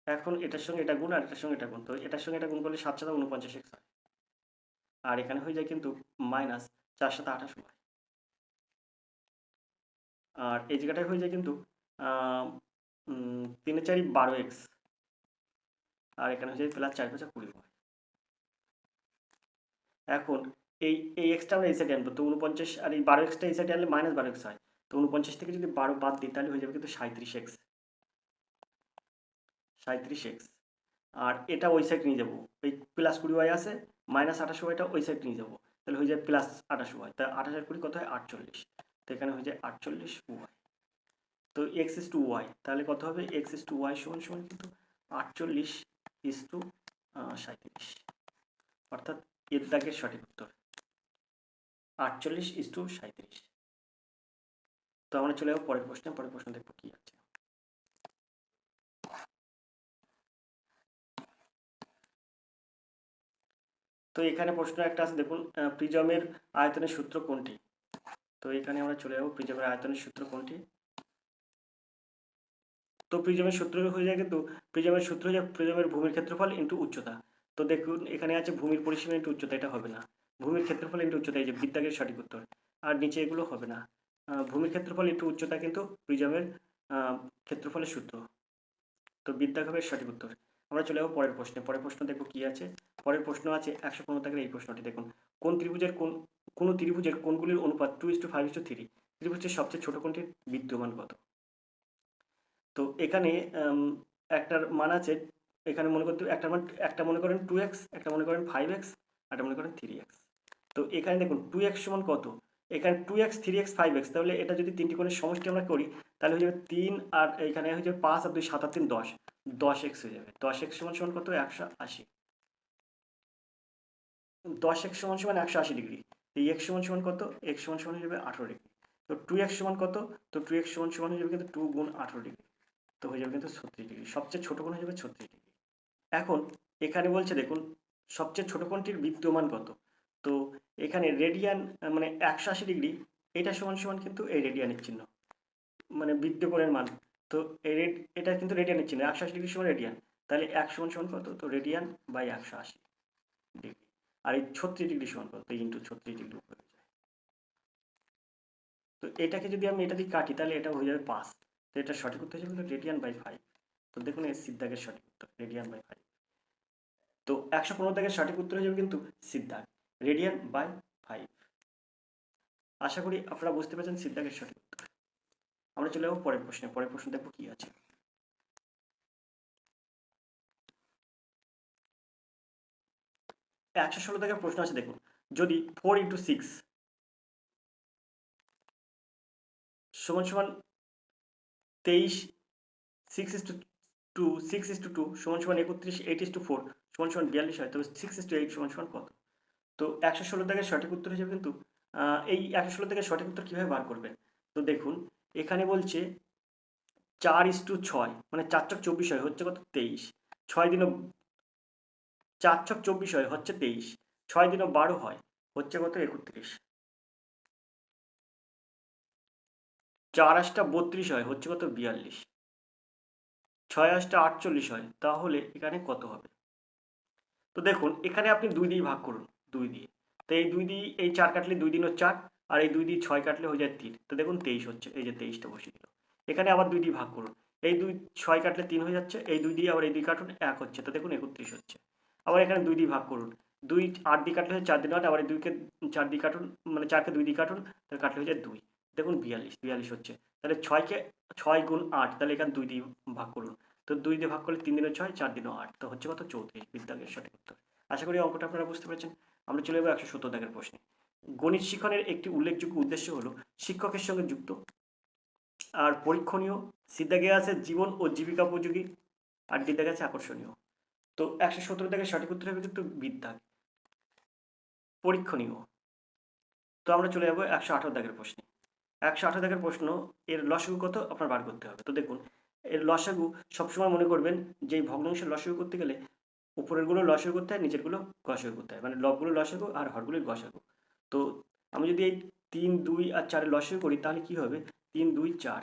এখন এটার সঙ্গে এটা গুণ আর এটার সঙ্গে এটা গুণ, তো এটার সঙ্গে এটা গুণ করলে 7 7 49x হয়, আর এখানে হয়ে যায় কিন্তু মাইনাস 4 7 28 হয়, আর এই জায়গাটায় হয়ে যায় কিন্তু 3 4 12x, আর এখানে হয়ে যায় প্লাস 4 5 20 হয়। এখন এই এক্সটা আমরা এই সাইডে আনবো, তো 49 আর এই 12xটা এই সাইডে আনলে মাইনাস 12x হয়, তো 49 থেকে যদি 12 বাদ দিই তাহলে হয়ে যাবে কিন্তু 37x, আর এটা ওই সাইড নিয়ে যাবো, ওই প্লাস 20y আছে মাইনাস 28yটা ওই সাইড নিয়ে যাবো, তাহলে হয়ে যায় প্লাস 28y, তাই 28 আর 20 কত হয় 48, তো এখানে হয়ে যায় 48y। তো এক্স ইস টু ওয়াই তাহলে কত হবে, এক্স ইস টু ওয়াই সমান সমান কিন্তু 48 ইস টু 37, অর্থাৎ এর দাগের সঠিক উত্তর 48 ইস টু 37। তো আমরা চলে যাবো পরের প্রশ্ন দেখবো কি আছে। তো এখানে প্রশ্ন একটা আছে দেখুন, প্রিজমের আয়তনের সূত্র কোনটি। তো এখানে আমরা চলে যাবো প্রিজমের আয়তনের সূত্র কোনটি। তো প্রিজমের সূত্র হয়ে যায় কিন্তু প্রিজমের সূত্র হয়ে যায় প্রিজমের ভূমির ক্ষেত্রফল ইন্টু উচ্চতা। তো দেখুন এখানে আছে ভূমির পরিসীমা ইন্টু উচ্চতা, এটা হবে না। ভূমির ক্ষেত্রফল ইন্টু উচ্চতা, এই যে বিদ্যাগের সঠিক উত্তর, আর নিচে এগুলো হবে না। ভূমির ক্ষেত্রফল ইন্টু উচ্চতা কিন্তু প্রিজমের ক্ষেত্রফলের সূত্র, তো বিদ্যাগ হবে সঠিক উত্তর। আমরা চলে যাবো পরের প্রশ্ন দেখবো কি আছে। পরের প্রশ্ন আছে 115 দাগের এই প্রশ্নটি দেখুন, কোন ত্রিভুজের কোন ত্রিভুজের কোণগুলির অনুপাত 2:5:3, ত্রিভুজের সবচেয়ে ছোট কোণটির বিদ্যমান কত। তো এখানে একটার মান আছে, এখানে মনে করতে একটা মনে করেন 2x, একটা মনে করেন 5x, একটা মনে করেন 3x। তো এখানে দেখুন 2x সমান কত, এখানে 2x 3x 5x, তাহলে এটা যদি তিনটি কোণের সমষ্টি আমরা করি তাহলে হয়ে যাবে 3, আর এখানে হয়ে যাবে 5 আর 2 7 আর 3 10, 10x হয়ে যাবে। 10x সমান সমান কত 180, 10x সমান সমান 180 ডিগ্রি। এই x সমান সমান কত, x সমান সমান হয়ে যাবে 18 ডিগ্রি। তো 2x সমান কত, তো 2x সমান সমান হয়ে যাবে কিন্তু 2 গুণ 18 ডিগ্রি, তো হয়ে যাবে কিন্তু 36 ডিগ্রি। সবচেয়ে ছোট কোণ হয়ে যাবে 36 ডিগ্রি। এখন এখানে বলছে দেখুন সবচেয়ে ছোট কোণটির বিদ্যমান কত। তো এখানে রেডিয়ান মানে 180 ডিগ্রি, এটা সমান সমান কিন্তু এই রেডিয়ানের চিহ্ন মানে বিদ্যমানের মান। তো এটা কিন্তু রেডিয়ানের চিহ্ন, 180 ডিগ্রি সমান রেডিয়ান, তাহলে 1 সমান সমান কত, তো রেডিয়ান বাই 180 ডিগ্রি, আর এই 36 ডিগ্রি সমান কত, ইন্টু 36 ডিগ্রি উপরে যায়। তো এটাকে যদি আমি এটা দিয়ে কাটি তাহলে এটা হয়ে যাবে 5, তো এটা সঠিক উত্তর হয়ে যাবে রেডিয়ান বাই 5। তো দেখুন এই সিদ্ধাগের সঠিক উত্তর রেডিয়ান বাই 5। তো 115 দাগের সঠিক উত্তর হয়ে যাবে কিন্তু সিদ্ধাগ রেডিয়ান বাই 5। আশা করি আপনারা বুঝতে পেরেছেন সিদ্ধাগের সঠিক উত্তর। আমরা চলে যাবো পরের প্রশ্ন দেখবো কি আছে। 116 দাগের প্রশ্ন আছে দেখুন, যদি 4 × 6 সমান সমান 23, 6:2, 6:2 সমান সমান 31, 8:4 সমান সমান 42 হয়, তবে 6:8 সমান সমান কত? তো 116 দাগের সঠিক উত্তর হিসেবে কিন্তু এই 116 দাগের সঠিক উত্তর কীভাবে বার করবেন? তো দেখুন এখানে বলছে 4:6 মানে 4 ছক 24 হয়, হচ্ছে কত? 23। 6 দিনও 4 ছক 24 হয়, হচ্ছে 23। 6 দিনও 12 হয়, হচ্ছে কত? 31। 4 8টা 32 হয়, হচ্ছে কত? 42। 6 8টা 48 হয়, তাহলে এখানে কত হবে? তো দেখুন এখানে আপনি 2 দিয়ে ভাগ করুন, 2 দিয়ে। তো এই 2 দিয়ে এই 4 কাটলে 2 দিনও 4, আর এই 2 দিয়ে 6 কাটলে হয়ে যায় 3। তো দেখুন 23 হচ্ছে, এই যে 23টা বসিয়ে দিল। এখানে আবার 2 দিয়ে ভাগ করুন, এই 2 6 কাটলে 3 হয়ে যাচ্ছে, এই 2 দিয়ে আবার এই 2 কাটুন 1 হচ্ছে, তো দেখুন 31 হচ্ছে। আবার এখানে 2 দিয়ে ভাগ করুন, 2 8 দিয়ে কাটলে হয় 4 দিন 8, আবার এই 2কে 4 দিয়ে কাটুন, মানে 4কে 2 দিয়ে কাটুন, তাহলে কাটলে হয়ে যায় 2। দেখুন 42 হচ্ছে। তাহলে 6কে 6 গুণ 8, তাহলে এখানে 2 দিয়ে ভাগ করুন। তো 2 দিয়ে ভাগ করলে 3 দিনও 6, 4 দিনও 8, তো হচ্ছে কত? 34। বিদ্যাগের সঠিক উত্তর। আশা করি অঙ্কটা আপনারা বুঝতে পেরেছেন। আমরা চলে যাবো 170 দাগের প্রশ্নে। গণিত শিক্ষণের একটি উল্লেখযোগ্য উদ্দেশ্য হলো শিক্ষকের সঙ্গে যুক্ত আর পরীক্ষণীয়, সিদ্ধাগে আছে জীবন ও জীবিকা উপযোগী, আর দ্বিধাগে আছে আকর্ষণীয়। তো 117 দাগের সঠিক উত্তর হবে কিন্তু বিদ্যা, পরীক্ষণীয়। তো আমরা চলে যাবো 118 দাগের প্রশ্নে। 118 দাগের প্রশ্ন, এর লসাগু কত আপনার বার করতে হবে। তো দেখুন এর লসাগু সবসময় মনে করবেন যে ভগ্নাংশের লসাগু করতে গেলে উপরেরগুলো লসাগু করতে হয়, নিচেরগুলো গসাগু করতে হয়, মানে লবগুলো লসাগু আর হরগুলোই গসাগু। তো আমি যদি এই 3 2 আর 4 এর লসাগু করি তাহলে কি হবে? 3 2 4।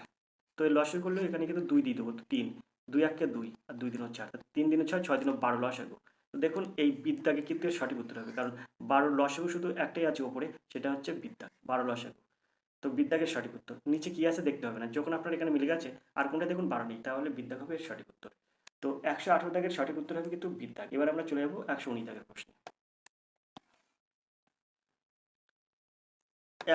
তো এই লসাগু করলে এখানে কিন্তু 2 দিয়ে দেবো, তো 3 2 1 কে 2 আর 2 দিনও 4, 3 দিনও 6, 6 দিনও 12 লসাগু। তো দেখুন এই বিদ্যাকে কিন্তু এর সঠিক উত্তর হবে, কারণ 12 লসাগু শুধু একটাই আছে উপরে, সেটা হচ্ছে বিদ্যা, 12 লসাগু। তো বিদ্যাকের সঠিক উত্তর নিচে কি আছে দেখতে হবে না, যখন আপনার এখানে মিলে গেছে আর কোনটা দেখুন 12 নেই, তাহলে বিদ্যা হবে এর সঠিক উত্তর। তো 118 দাগের সঠিক উত্তর হবে কিন্তু বিদ্যা। এবার আমরা চলে যাবো 119 দাগের প্রশ্নে।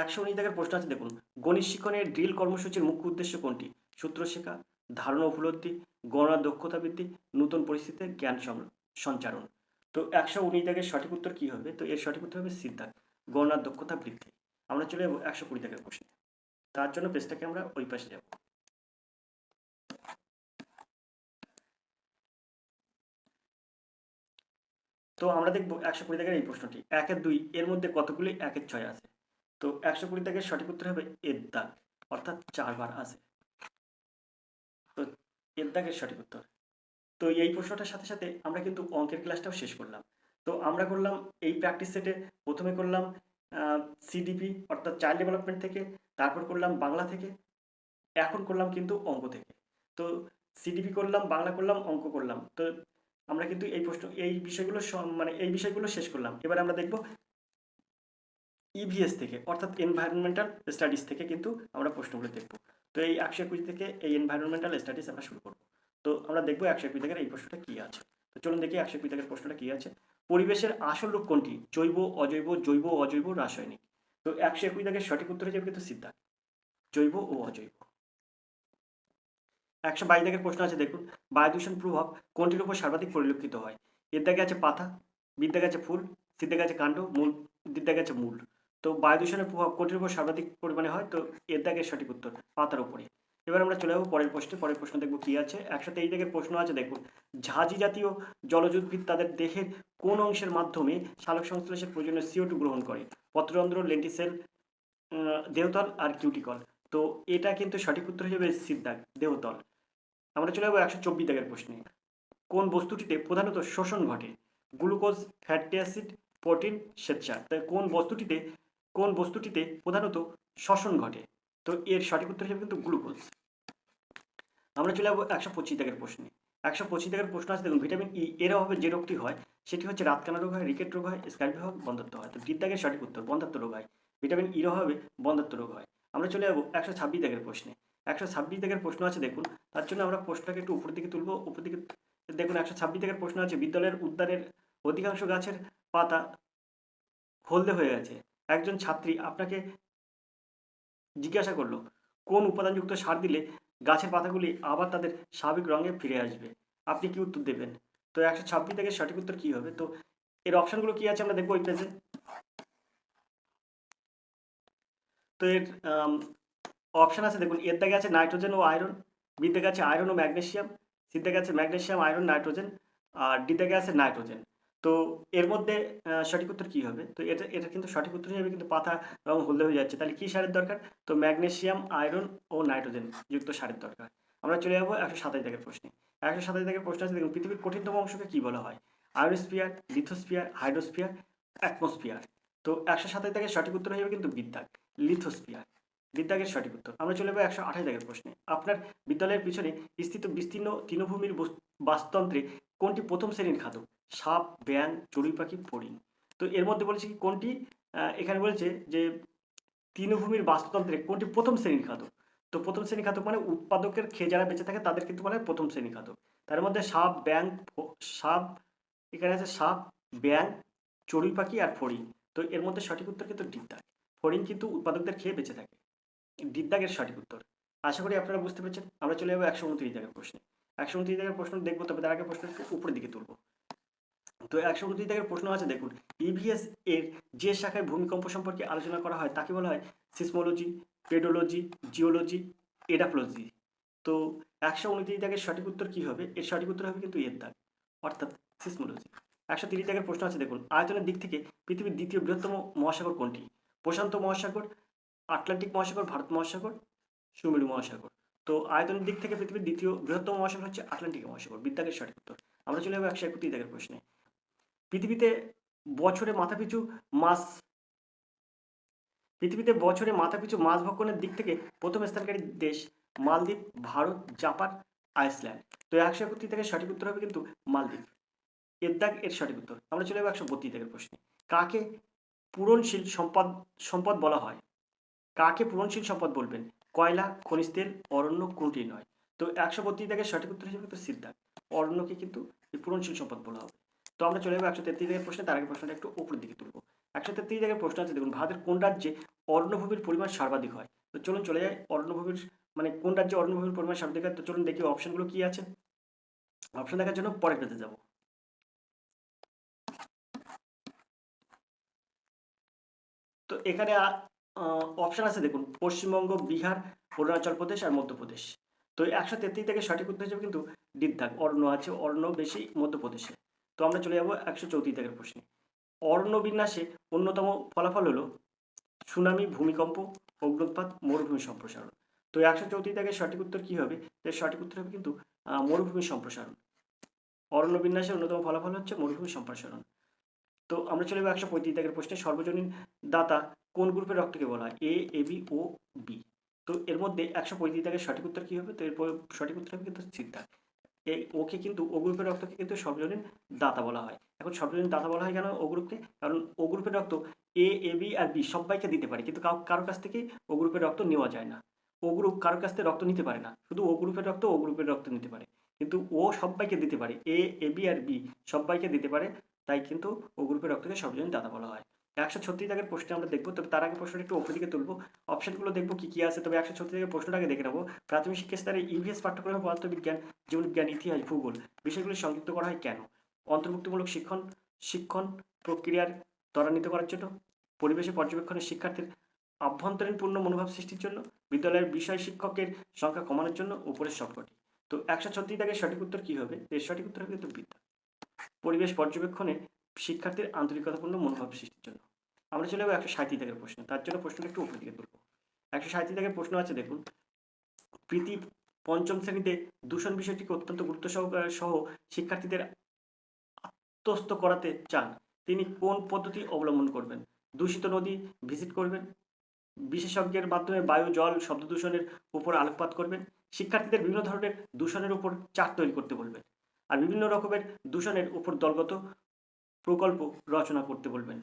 119 দাগের প্রশ্ন আছে দেখুন, গণিত শিক্ষণের ড্রিল কর্মসূচির মুখ্য উদ্দেশ্য কোনটি? সূত্র শেখা, ধারণা উপলব্ধি, গণনার দক্ষতা বৃদ্ধি, নতুন পরিস্থিতিতে জ্ঞান সঞ্চারণ। তো 119 দাগের সঠিক উত্তর কি হবে? তো এর সঠিক উত্তর হবে সিদ্ধার্থ, গণনার দক্ষতা বৃদ্ধি। আমরা চলে যাবো 120 দাগের প্রশ্নে। তার জন্য পেজটাকে আমরা ওই পাশে যাব। তো আমরা দেখবো 120 দাগের এই প্রশ্নটি, 1 এর 2 এর মধ্যে কতগুলি 1 এর 6 আছে? তো 120 দাগের সঠিক উত্তর হবে এর দাগ, অর্থাৎ 4 বার আছে। তো এর দাগের সঠিক উত্তর। তো এই প্রশ্নটার সাথে সাথে আমরা কিন্তু অঙ্কের ক্লাসটাও শেষ করলাম। তো আমরা করলাম এই প্র্যাকটিস সেটে, প্রথমে করলাম সিডিপি অর্থাৎ চাইল্ড ডেভেলপমেন্ট থেকে, তারপর করলাম বাংলা থেকে, এখন করলাম কিন্তু অঙ্ক থেকে। তো সিডিপি করলাম, বাংলা করলাম, অঙ্ক করলাম। তো আমরা কিন্তু এই প্রশ্ন এই বিষয়গুলো মানে এই বিষয়গুলো শেষ করলাম। এবার আমরা দেখব ইভিএস থেকে, অর্থাৎ এনভায়রনমেন্টাল স্টাডিজ থেকে কিন্তু আমরা প্রশ্নগুলো দেখব। তো এই 121 থেকে এই এনভায়রনমেন্টাল স্টাডিজ আমরা শুরু করব। তো আমরা দেখব 121 থেকে এই প্রশ্নটা কি আছে। তো চলুন দেখি 121 থেকে প্রশ্নটা কি আছে। পরিবেশের আসল রূপ কোনটি? জৈব, অজৈব, জৈব, অজৈব, রাসায়নিক। তো 121 থেকে সঠিক উত্তর হয়ে যাবে কিন্তু সিদ্ধার্থ, জৈব ও অজৈব। 122 দাগের প্রশ্ন আছে দেখুন, বায়ু দূষণ প্রভাব কোনটির উপর সর্বাধিক পরিলক্ষিত হয়? এর দাগে আছে পাতা, বির দাগে আছে ফুল, সির দাগে আছে কাণ্ড, মূল দির দাগে আছে মূল। তো বায়ু দূষণের প্রভাব কোনটির উপর সর্বাধিক পরিমাণে হয়? তো এর দাগের সঠিক উত্তর পাতার উপরে। এবার আমরা চলে যাবো পরের প্রশ্নে। পরের প্রশ্ন দেখবো কি আছে। 123 দাগের প্রশ্ন আছে দেখুন, ঝাঁঝি জাতীয় জলজ উদ্ভিদ তাদের দেহের কোন অংশের মাধ্যমে সালোক সংশ্লেষের প্রয়োজনীয় CO2 গ্রহণ করে? পত্ররন্ধ্র, লেন্টিসেল, দেহতল আর কিউটিকল। তো এটা কিন্তু সঠিক উত্তর হিসেবে সির দাগ, দেহতল। আমরা চলে যাবো 124 দাগের প্রশ্নে। কোন বস্তুটিতে প্রধানত শোষণ ঘটে? গ্লুকোজ, ফ্যাটি অ্যাসিড, প্রোটিন, শ্বেতসার। তাই কোন বস্তুটিতে প্রধানত শ্বসন ঘটে? তো এর সঠিক উত্তর হিসেবে কিন্তু গ্লুকোজ। আমরা চলে যাবো 125 দাগের প্রশ্নে। 125 দাগের প্রশ্ন আছে দেখুন, ভিটামিন ই এর অভাবে যে রোগটি হয় সেটি হচ্ছে রাতকানা রোগ হয়, রিকেট রোগ হয়, স্কার্বি হয়, বন্ধ্যাত্ব হয়। তো ডি দাগের সঠিক উত্তর বন্ধ্যাত্ব রোগ হয়। ভিটামিন ইর অভাবে বন্ধ্যাত্ব রোগ হয়। আমরা চলে যাবো 126 দাগের প্রশ্নে। 126 দাগের প্রশ্ন আছে দেখুন, তার জন্য আমরা প্রশ্নটাকে একটু উপর দিকে তুলবো। উপর দিকে দেখুন 126 দাগের প্রশ্ন আছে, বিদ্যালয়ের উদ্যানের অধিকাংশ গাছের পাতা হলদে হয়ে গেছে। একজন ছাত্রী আপনাকে জিজ্ঞাসা করলো কোন উপাদানযুক্ত সার দিলে গাছের পাতাগুলি আবার তাদের স্বাভাবিক রঙে ফিরে আসবে? আপনি কি উত্তর দেবেন? তো 126 থেকে সঠিক উত্তর কি হবে? তো এর অপশনগুলো কি আছে আমরা দেখবো ওই পেজে। তো এর অপশান আছে দেখুন, এর দাগে আছে নাইট্রোজেন ও আয়রন, বির দাগে আছে আয়রন ও ম্যাগনেসিয়াম, সির দাগে আছে ম্যাগনেসিয়াম, আয়রন, নাইট্রোজেন, আর ডি দাগে আছে নাইট্রোজেন। তো এর মধ্যে সঠিক উত্তর কী হবে? তো এটা কিন্তু সঠিক উত্তর হবে, কিন্তু পাতা রং হলদে হয়ে যাচ্ছে। তাহলে কী সারের দরকার? তো ম্যাগনেসিয়াম, আয়রন ও নাইট্রোজেন যুক্ত সারের দরকার। আমরা চলে যাবো 127 দাগের প্রশ্নে। 127 দাগের প্রশ্ন আছে দেখুন, পৃথিবীর কঠিনতম অংশকে কী বলা হয়? Ionosphere, lithosphere, hydrosphere, atmosphere. তো 127 দাগের সঠিক উত্তর হয়ে যাবে কিন্তু বিদ্যাগ, লিথোস্ফিয়ার। বিদ্যাগের সঠিক উত্তর। আমরা চলে যাবো 128 দাগের প্রশ্নে। আপনার বিদ্যালয়ের পিছনে স্থিত বিস্তীর্ণ তৃণভূমির বাস্তুতন্ত্রে কোনটি প্রথম শ্রেণীর খাদক? সাপ, ব্যাঙ, চড়ুই পাখি, ফড়িং। তো এর মধ্যে বলেছে কি কোনটি? এখানে বলেছে যে তৃণভূমির বাস্তুতন্ত্রে কোনটি প্রথম শ্রেণীর খাদক? তো প্রথম শ্রেণীর খাদক মানে উৎপাদকের খেয়ে যারা বেঁচে থাকে তাদের কিন্তু বলা হয় প্রথম শ্রেণীর খাদক। তার মধ্যে সাপ, ব্যাঙ, সাপ, এখানে আছে সাপ, ব্যাঙ, চড়ুই পাখি আর ফড়িং। তো এর মধ্যে সঠিক উত্তর কিন্তু ডিদ্দাগ। ফড়িং কিন্তু উৎপাদকদের খেয়ে বেঁচে থাকে। ডিদ্দাগের সঠিক উত্তর। আশা করি আপনারা বুঝতে পেরেছেন। আমরা চলে যাবো 129 দাগের প্রশ্নে। 129 দাগের প্রশ্ন দেখবো, তবে তার আগে প্রশ্ন একটু উপরের দিকে তুলবো। তো 129 দাগের প্রশ্ন আছে দেখুন, ইভিএস এর যে শাখায় ভূমিকম্প সম্পর্কে আলোচনা করা হয় তাকে বলা হয় সিসমোলজি, পেডোলজি, জিওলজি, এডাফোলজি। তো 129 দাগের সঠিক উত্তর কি হবে? এর সঠিক উত্তর হবে কিন্তু এর দাগ, অর্থাৎ সিসমোলজি। 130 দাগের প্রশ্ন আছে দেখুন, আয়তনের দিক থেকে পৃথিবীর দ্বিতীয় বৃহত্তম মহাসাগর কোনটি? প্রশান্ত মহাসাগর, আটলান্টিক মহাসাগর, ভারত মহাসাগর, সুমেরু মহাসাগর। তো আয়তনের দিক থেকে পৃথিবীর দ্বিতীয় বৃহত্তম মহাসাগর হচ্ছে আটলান্টিক মহাসাগর। বিদ্যাগের সঠিক উত্তর। আমরা চলে যাবো 131 দাগের প্রশ্নে। পৃথিবীতে বছরে মাথাপিছু মাছ পৃথিবীতে বছরে মাথাপিছু মাছ ভক্ষণের দিক থেকে প্রথম স্থানকারী দেশ মালদ্বীপ, ভারত, জাপান, আইসল্যান্ড। তো 131 থেকে সঠিক উত্তর হবে কিন্তু মালদ্বীপ। এর দাগ এর সঠিক উত্তর। আমরা চলে যাবো 132 দাগের প্রশ্নে। কাকে পূরণশীল সম্পদ বলা হয়? কাকে পূরণশীল সম্পদ বলবেন? কয়লা, খনিজ তেল, অরণ্য, কোনটি নয়? তো 132 দাগের সঠিক উত্তর হিসেবে কিন্তু সিদ্ধার্থ, অরণ্যকে কিন্তু এই পূরণশীল সম্পদ বলা হবে। তো আমরা চলে যাবো 133 দাগের প্রশ্নে। তার আগে প্রশ্নটা একটু উপরের দিকে তুলবো। 133 দাগের প্রশ্ন আছে দেখুন, ভারতের কোন রাজ্যে অরণ্যভূমির পরিমাণ সর্বাধিক হয়? তো চলুন চলে যাই অরণ্যভূমির, মানে কোন রাজ্যে অরণ্যভূমির পরিমাণ সর্বাধিক হয়। তো চলুন দেখি অপশনগুলো কি আছে। অপশন দেখার জন্য পরের পেজে যাব। তো এখানে অপশন আছে দেখুন, পশ্চিমবঙ্গ, বিহার, অরুণাচল প্রদেশ আর মধ্যপ্রদেশ। তো 133 থেকে সঠিক উত্তর হিসেবে কিন্তু ডিদ্দাগ, অরণ্য আছে, অরণ্য বেশি মধ্যপ্রদেশে। তো আমরা চলে যাবো 134 দাগের প্রশ্নে। অরণ্য বিন্যাসে অন্যতম ফলাফল হলো সুনামি, ভূমিকম্প, অগ্নুৎপাত, মরুভূমি সম্প্রসারণ। তো 134 দাগের সঠিক উত্তর কি হবে? এর সঠিক উত্তর হবে কিন্তু মরুভূমি সম্প্রসারণ। অরণ্য বিন্যাসের অন্যতম ফলাফল হচ্ছে মরুভূমি সম্প্রসারণ। তো আমরা চলে যাবো 135 দাগের প্রশ্নে। সর্বজনীন দাতা কোন গ্রুপের রক্তকে বলা হয়? এ, এবি, ও, বি। তো এর মধ্যে 135 দাগের সঠিক উত্তর কি হবে? তো এর সঠিক উত্তর হবে কিন্তু সিদ্ধার্থ। এই ওকে কিন্তু ও গ্রুপের রক্তকে কিন্তু সর্বজনীন দাতা বলা হয়। এখন সর্বজনীন দাতা বলা হয় কেন ও গ্রুপকে? কারণ ও গ্রুপের রক্ত এ, এবি আর বি সবাইকে দিতে পারে, কিন্তু কারোর কাছ থেকে ও গ্রুপের রক্ত নেওয়া যায় না। ও গ্রুপ কারোর কাছ থেকে রক্ত নিতে পারে না, শুধু ও গ্রুপের রক্ত ও গ্রুপের রক্ত নিতে পারে, কিন্তু ও সবাইকে দিতে পারে, এ, এবি আর বি সবাইকে দিতে পারে। তাই কিন্তু ও গ্রুপের রক্তকে সর্বজনীন দাতা বলা হয়। 136 দাগের প্রশ্নে আমরা দেখবো, তবে তার আগে প্রশ্নটা একটু উপর দিকে তুলবো। অপশনগুলো দেখবো কি কি আছে। তবে 136 দাগের প্রশ্নটাকে দেখে নেবো। প্রাথমিক শিক্ষা স্তরে ইভিএস পাঠ্যক্রমে পদার্থবিজ্ঞান, জীববিজ্ঞান, ইতিহাস, ভূগোল বিষয়গুলি সংযুক্ত করা হয় কেন? অন্তর্ভুক্তিমূলক শিক্ষণ প্রক্রিয়ার ত্বরান্বিত করার জন্য, পরিবেশে পর্যবেক্ষণের শিক্ষার্থীর আভ্যন্তরীণ পূর্ণ মনোভাব সৃষ্টির জন্য, বিদ্যালয়ের বিষয় শিক্ষকের সংখ্যা কমানোর জন্য, উপরের সবকটি। তো 136 দাগের সঠিক উত্তর কি হবে? এর সঠিক উত্তর হবে কিন্তু বিদ্যা, পরিবেশ পর্যবেক্ষণে শিক্ষার্থীর আন্তরিকতাপূর্ণ মনোভাব সৃষ্টির জন্য। আমরা চলে যাবো 137 দাগের প্রশ্ন। তার জন্য প্রশ্নটা একটু উপর দিকে তুলবো। 137 দাগের প্রশ্ন আছে দেখুন, প্রীতি পঞ্চম শ্রেণীতে দূষণ বিষয়টিকে অত্যন্ত গুরুত্ব সহ শিক্ষার্থীদের আত্মস্থ করাতে চান, তিনি কোন পদ্ধতি অবলম্বন করবেন? দূষিত নদী ভিজিট করবেন, বিশেষজ্ঞের মাধ্যমে বায়ু, জল, শব্দ দূষণের উপর আলোকপাত করবেন, শিক্ষার্থীদের বিভিন্ন ধরনের দূষণের উপর চার্ট তৈরি করতে বলবেন, আর বিভিন্ন রকমের দূষণের উপর দলগত প্রকল্প রচনা করতে বলবেন।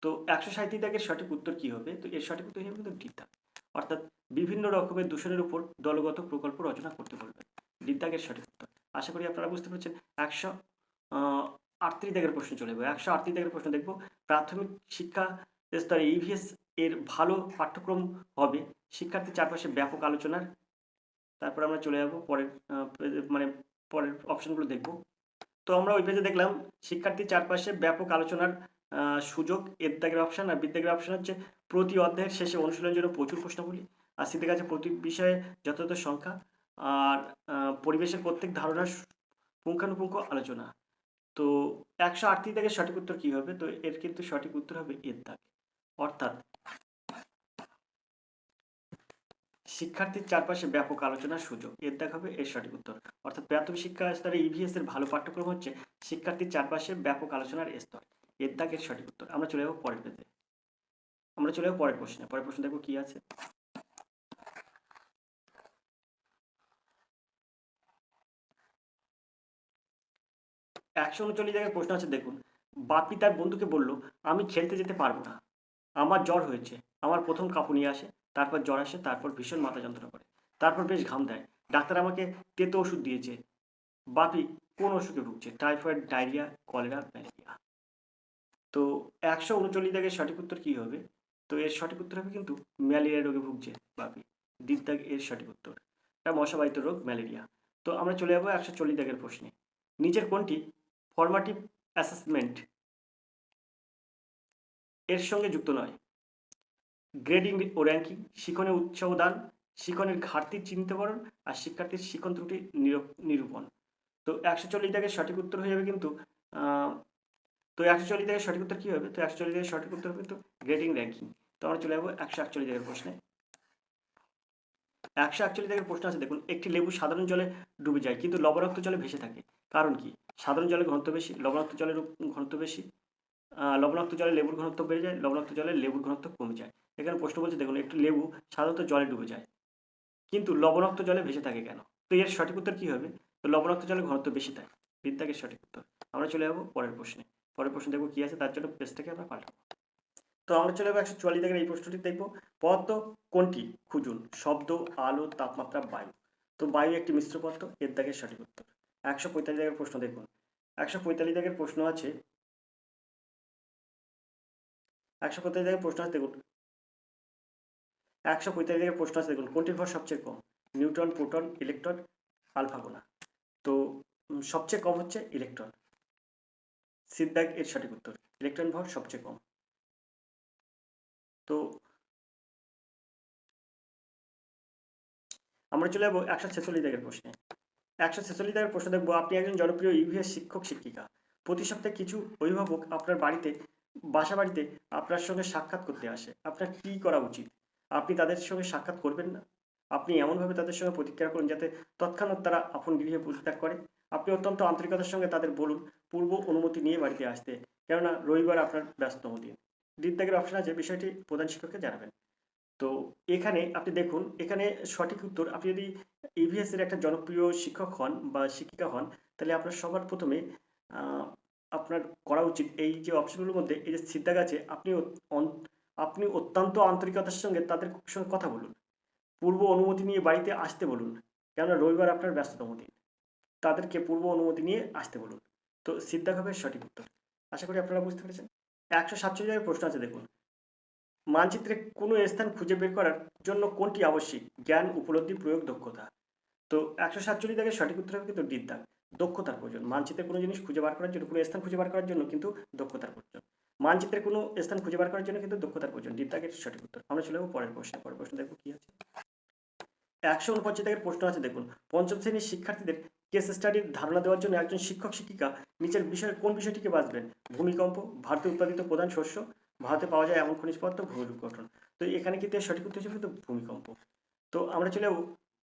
তো 137 দাগের সঠিক উত্তর কি হবে? তো এর সঠিক উত্তর হবে কিন্তু ডিদ্দাগ, অর্থাৎ বিভিন্ন রকমের দূষণের উপর দলগত প্রকল্প রচনা করতে বলবেন। ডিদ্দাগের সঠিক উত্তর। আশা করি আপনারা বুঝতে পেরেছেন। 138 দাগের প্রশ্ন চলে যাবো। 138 দাগের প্রশ্ন দেখবো, প্রাথমিক শিক্ষা স্তরে ইভিএস এর ভালো পাঠ্যক্রম হবে শিক্ষার্থীর চারপাশে ব্যাপক আলোচনার। তারপর আমরা চলে যাবো পরের মানে পরের অপশনগুলো দেখবো। তো আমরা ওই পেজে দেখলাম শিক্ষার্থীর চারপাশে ব্যাপক আলোচনার সুযোগ, এর দাগের অপশন। আর বিদ্যাগের অপশন হচ্ছে প্রতি অধ্যায়ের শেষে অনুশীলনের জন্য প্রচুর প্রশ্নাবলী। আর সি দাগে আছে প্রতি বিষয়ে যথাযথ সংখ্যা আর পরিবেশের প্রত্যেক ধারণার পুঙ্খানুপুঙ্খ আলোচনা। তো 138 দাগের সঠিক উত্তর কি হবে? তো এর কিন্তু সঠিক উত্তর হবে এর দাগ, অর্থাৎ শিক্ষার্থীর চারপাশে ব্যাপক আলোচনার সুযোগ, এর দাগ হবে এর সঠিক উত্তর। অর্থাৎ প্রাথমিক শিক্ষা স্তরে ইভিএস এর ভালো পাঠ্যক্রম হচ্ছে শিক্ষার্থীর চারপাশে ব্যাপক আলোচনার স্তর, এর দাগ এর সঠিক উত্তর। আমরা চলে যাবো পরের পেজে, আমরা চলে যাবো পরের প্রশ্নে। পরের প্রশ্ন দেখবো কি আছে। 139 জায়গায় প্রশ্ন আছে দেখুন। বাপি তার বন্ধুকে বলল, আমি খেলতে যেতে পারবো না, আমার জ্বর হয়েছে। আমার প্রথম কাঁপুনি আসে, তারপর জ্বর আসে, তারপর ভীষণ মাথা যন্ত্রণা করে, তারপর বেশ ঘাম দেয়। ডাক্তার আমাকে তেতো ওষুধ দিয়েছে। বাপি কোন অসুখে ভুগছে? Typhoid, diarrhoea, cholera, malaria. তো 139 দাগের সঠিক উত্তর কি হবে? তো এর সঠিক উত্তর হবে কিন্তু ম্যালেরিয়া রোগে ভুগছে বাপি। দ্বিত দাগ এর সঠিক উত্তর। এটা মশাবাহিত রোগ ম্যালেরিয়া। তো আমরা চলে যাবো 140 দাগের প্রশ্নে। নিচের কোনটি ফরমাটিভ অ্যাসেসমেন্ট এর সঙ্গে যুক্ত নয়? গ্রেডিং ও র্যাঙ্কিং, শিক্ষণের উৎসাহ দান, শিক্ষণের ঘাটতির চিহ্নিতকরণ, আর শিক্ষার্থীর শিক্ষণ ত্রুটি নিরূপণ। তো 140 দাগের সঠিক উত্তর হয়ে যাবে কিন্তু তো 140 দাগের সঠিক উত্তর কী হবে? তো 140 দাগের সঠিক উত্তর হবে কিন্তু গ্রেডিং র্যাঙ্কিং। তো আমরা চলে যাবো 141 দাগের প্রশ্নে। 141 দাগের প্রশ্ন আছে দেখুন। একটি লেবু সাধারণ জলে ডুবে যায় কিন্তু লবণাক্ত জলে ভেসে থাকে, কারণ কি? সাধারণ জলে ঘনত্ব বেশি, লবণাক্ত জলের ঘনত্ব বেশি, লবণাক্ত জলে লেবুর ঘনত্ব বেড়ে যায়, লবণাক্ত জলে লেবুর ঘনত্ব কমে যায়। এখানে প্রশ্ন বলছে দেখুন, একটি লেবু সাধারণত জলে ডুবে যায় কিন্তু লবণাক্ত জলে ভেসে থাকে কেন? তো এর সঠিক উত্তর কী হবে? তো লবণাক্ত জলে ঘনত্ব বেশি থাকে, বিদ্যাকের সঠিক উত্তর। আমরা চলে যাবো পরের প্রশ্নে। পরের প্রশ্ন দেখবো কী আছে, তার জন্য পেজটাকে আমরা পাল্টাবো। তো আমরা চলে যাবো 144 দাগের এই প্রশ্নটি দেখবো। পদার্থ কোনটি খুঁজুন? শব্দ, আলো, তাপমাত্রা, বায়ু। তো বায়ু একটি মিশ্র পদার্থ, এর দাগের সঠিক উত্তর। 145 দাগের প্রশ্ন দেখুন। 145 দাগের প্রশ্ন আছে 145 দাগের প্রশ্ন আছে দেখুন। 145 দাগের প্রশ্ন আছে দেখুন, কোনটির ভর সবচেয়ে কম? নিউট্রন, প্রোটন, ইলেকট্রন, আলফা কণা। তো সবচেয়ে কম হচ্ছে ইলেকট্রন, সি দাগ এর সঠিক উত্তর। ইলেকট্রন ভর সবচেয়ে কম। তো আমরা চলে যাবো 146 দাগের প্রশ্নে। 146 দাগের প্রশ্ন দেখবো। আপনি একজন জনপ্রিয় ইভিএস শিক্ষক শিক্ষিকা। প্রতি সপ্তাহে কিছু অভিভাবক আপনার বাসা বাড়িতে আপনার সঙ্গে সাক্ষাৎ করতে আসে। আপনার কী করা উচিত? আপনি তাদের সঙ্গে সাক্ষাৎ করবেন না। আপনি এমনভাবে তাদের সঙ্গে প্রতিক্রিয়া করুন যাতে তৎক্ষণাৎ তারা আপন গৃহে পরিত্যাগ করে। আপনি অত্যন্ত আন্তরিকতার সঙ্গে তাদের বলুন পূর্ব অনুমতি নিয়ে বাড়িতে আসতে, কেননা রবিবার আপনার ব্যস্ততম দিন। দ্বিতীয় দাগের অপশন আছে, বিষয়টি প্রধান শিক্ষককে জানাবেন। তো এখানে আপনি দেখুন, এখানে সঠিক উত্তর, আপনি যদি ইভিএস এর একটা জনপ্রিয় শিক্ষক হন বা শিক্ষিকা হন, তাহলে আপনার সবার প্রথমে আপনার করা উচিত এই যে অপশনগুলোর মধ্যে এই যে সিদ্ধাগ আছে, আপনি অত্যন্ত আন্তরিকতার সঙ্গে তাদের সঙ্গে কথা বলুন, পূর্ব অনুমতি নিয়ে বাড়িতে আসতে বলুন, কেননা রবিবার আপনার ব্যস্ততম দিন। তাদেরকে পূর্ব অনুমতি নিয়ে আসতে বলুন। তো সিদ্ধাগ হবে সঠিক উত্তর। আশা করি আপনারা বুঝতে পেরেছেন। 147 প্রশ্ন আছে দেখুন। মানচিত্রে কোনো স্থান খুঁজে বের করার জন্য কোনটি আবশ্যিক? জ্ঞান, উপলব্ধি, প্রয়োগ, দক্ষতা। তো 147 দাগের সঠিক উত্তর হবে কিন্তু ডির দাগ, দক্ষতার প্রয়োজন। মানচিত্রে কোনো জিনিস খুঁজে বার করার জন্য, কোনো স্থান খুঁজে বার করার জন্য কিন্তু দক্ষতার প্রয়োজন। মানচিত্রে কোনো স্থান খুঁজে বার করার জন্য কিন্তু দক্ষতার প্রয়োজন, ডির দাগের সঠিক উত্তর। আমরা চলে যাবো পরের প্রশ্নে। পরের প্রশ্ন দেখবো কি আছে। 149 দাগের প্রশ্ন আছে দেখুন। পঞ্চম শ্রেণীর শিক্ষার্থীদের কেস স্টাডির ধারণা দেওয়ার জন্য একজন শিক্ষক শিক্ষিকা নিচের বিষয়ে কোন বিষয়টিকে বাছবেন? ভূমিকম্প, ভারতে উৎপাদিত প্রধান শস্য, ভারতে পাওয়া যায় এমন খনিজ পদার্থ, ভূমিরূপ গঠন। তো এখানে কিন্তু এর সঠিক উত্তর হিসেবে কিন্তু ভূমিকম্প। তো আমরা চলে যাবো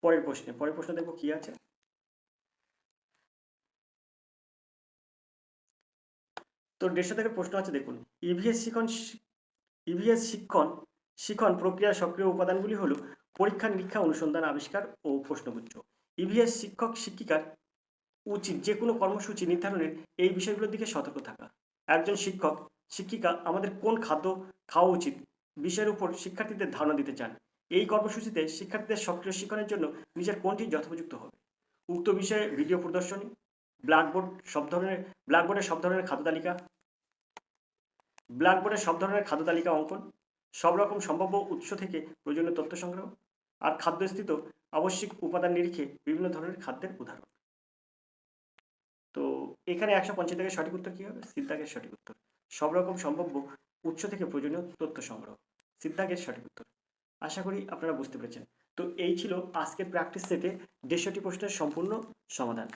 পরের প্রশ্নে। পরের প্রশ্ন দেখবো কি আছে। তো 150 দাগের প্রশ্ন আছে দেখুন। ইভিএস শিক্ষণ প্রক্রিয়ার সক্রিয় উপাদানগুলি হলো পরীক্ষা, নিরীক্ষা, অনুসন্ধান, আবিষ্কার ও প্রশ্নগুচ্ছ। ইভিএস শিক্ষক শিক্ষিকার উচিত যে কোনো কর্মসূচি নির্ধারণের এই বিষয়গুলোর দিকে সতর্ক থাকা। একজন শিক্ষক শিক্ষিকা আমাদের কোন খাদ্য খাওয়া উচিত বিষয়ের উপর শিক্ষার্থীদের ধারণা দিতে চান। এই কর্মসূচিতে শিক্ষার্থীদের সক্রিয় শিক্ষণের জন্য নিজের কোনটি যথোপযুক্ত হবে? উক্ত বিষয়ে ভিডিও প্রদর্শনী, ব্ল্যাকবোর্ডের সব ধরনের খাদ্য তালিকা অঙ্কন, সব রকম সম্ভাব্য উৎস থেকে প্রয়োজনীয় তথ্য সংগ্রহ, আর খাদ্যস্থিত আবশ্যিক উপাদান নিরিখে বিভিন্ন ধরনের খাদ্যের উদাহরণ। তো এখানে 150 দাগের সঠিক উত্তর কী হবে? সিদ্ধাগের সঠিক উত্তর। সব রকম সম্ভাব্য উৎস থেকে প্রয়োজনীয় তথ্য সংগ্রহ, সিদ্ধাগের সঠিক উত্তর। আশা করি আপনারা বুঝতে পেরেছেন। তো এই ছিল আজকের প্র্যাকটিস সেটে 150টি প্রশ্নের সম্পূর্ণ সমাধান।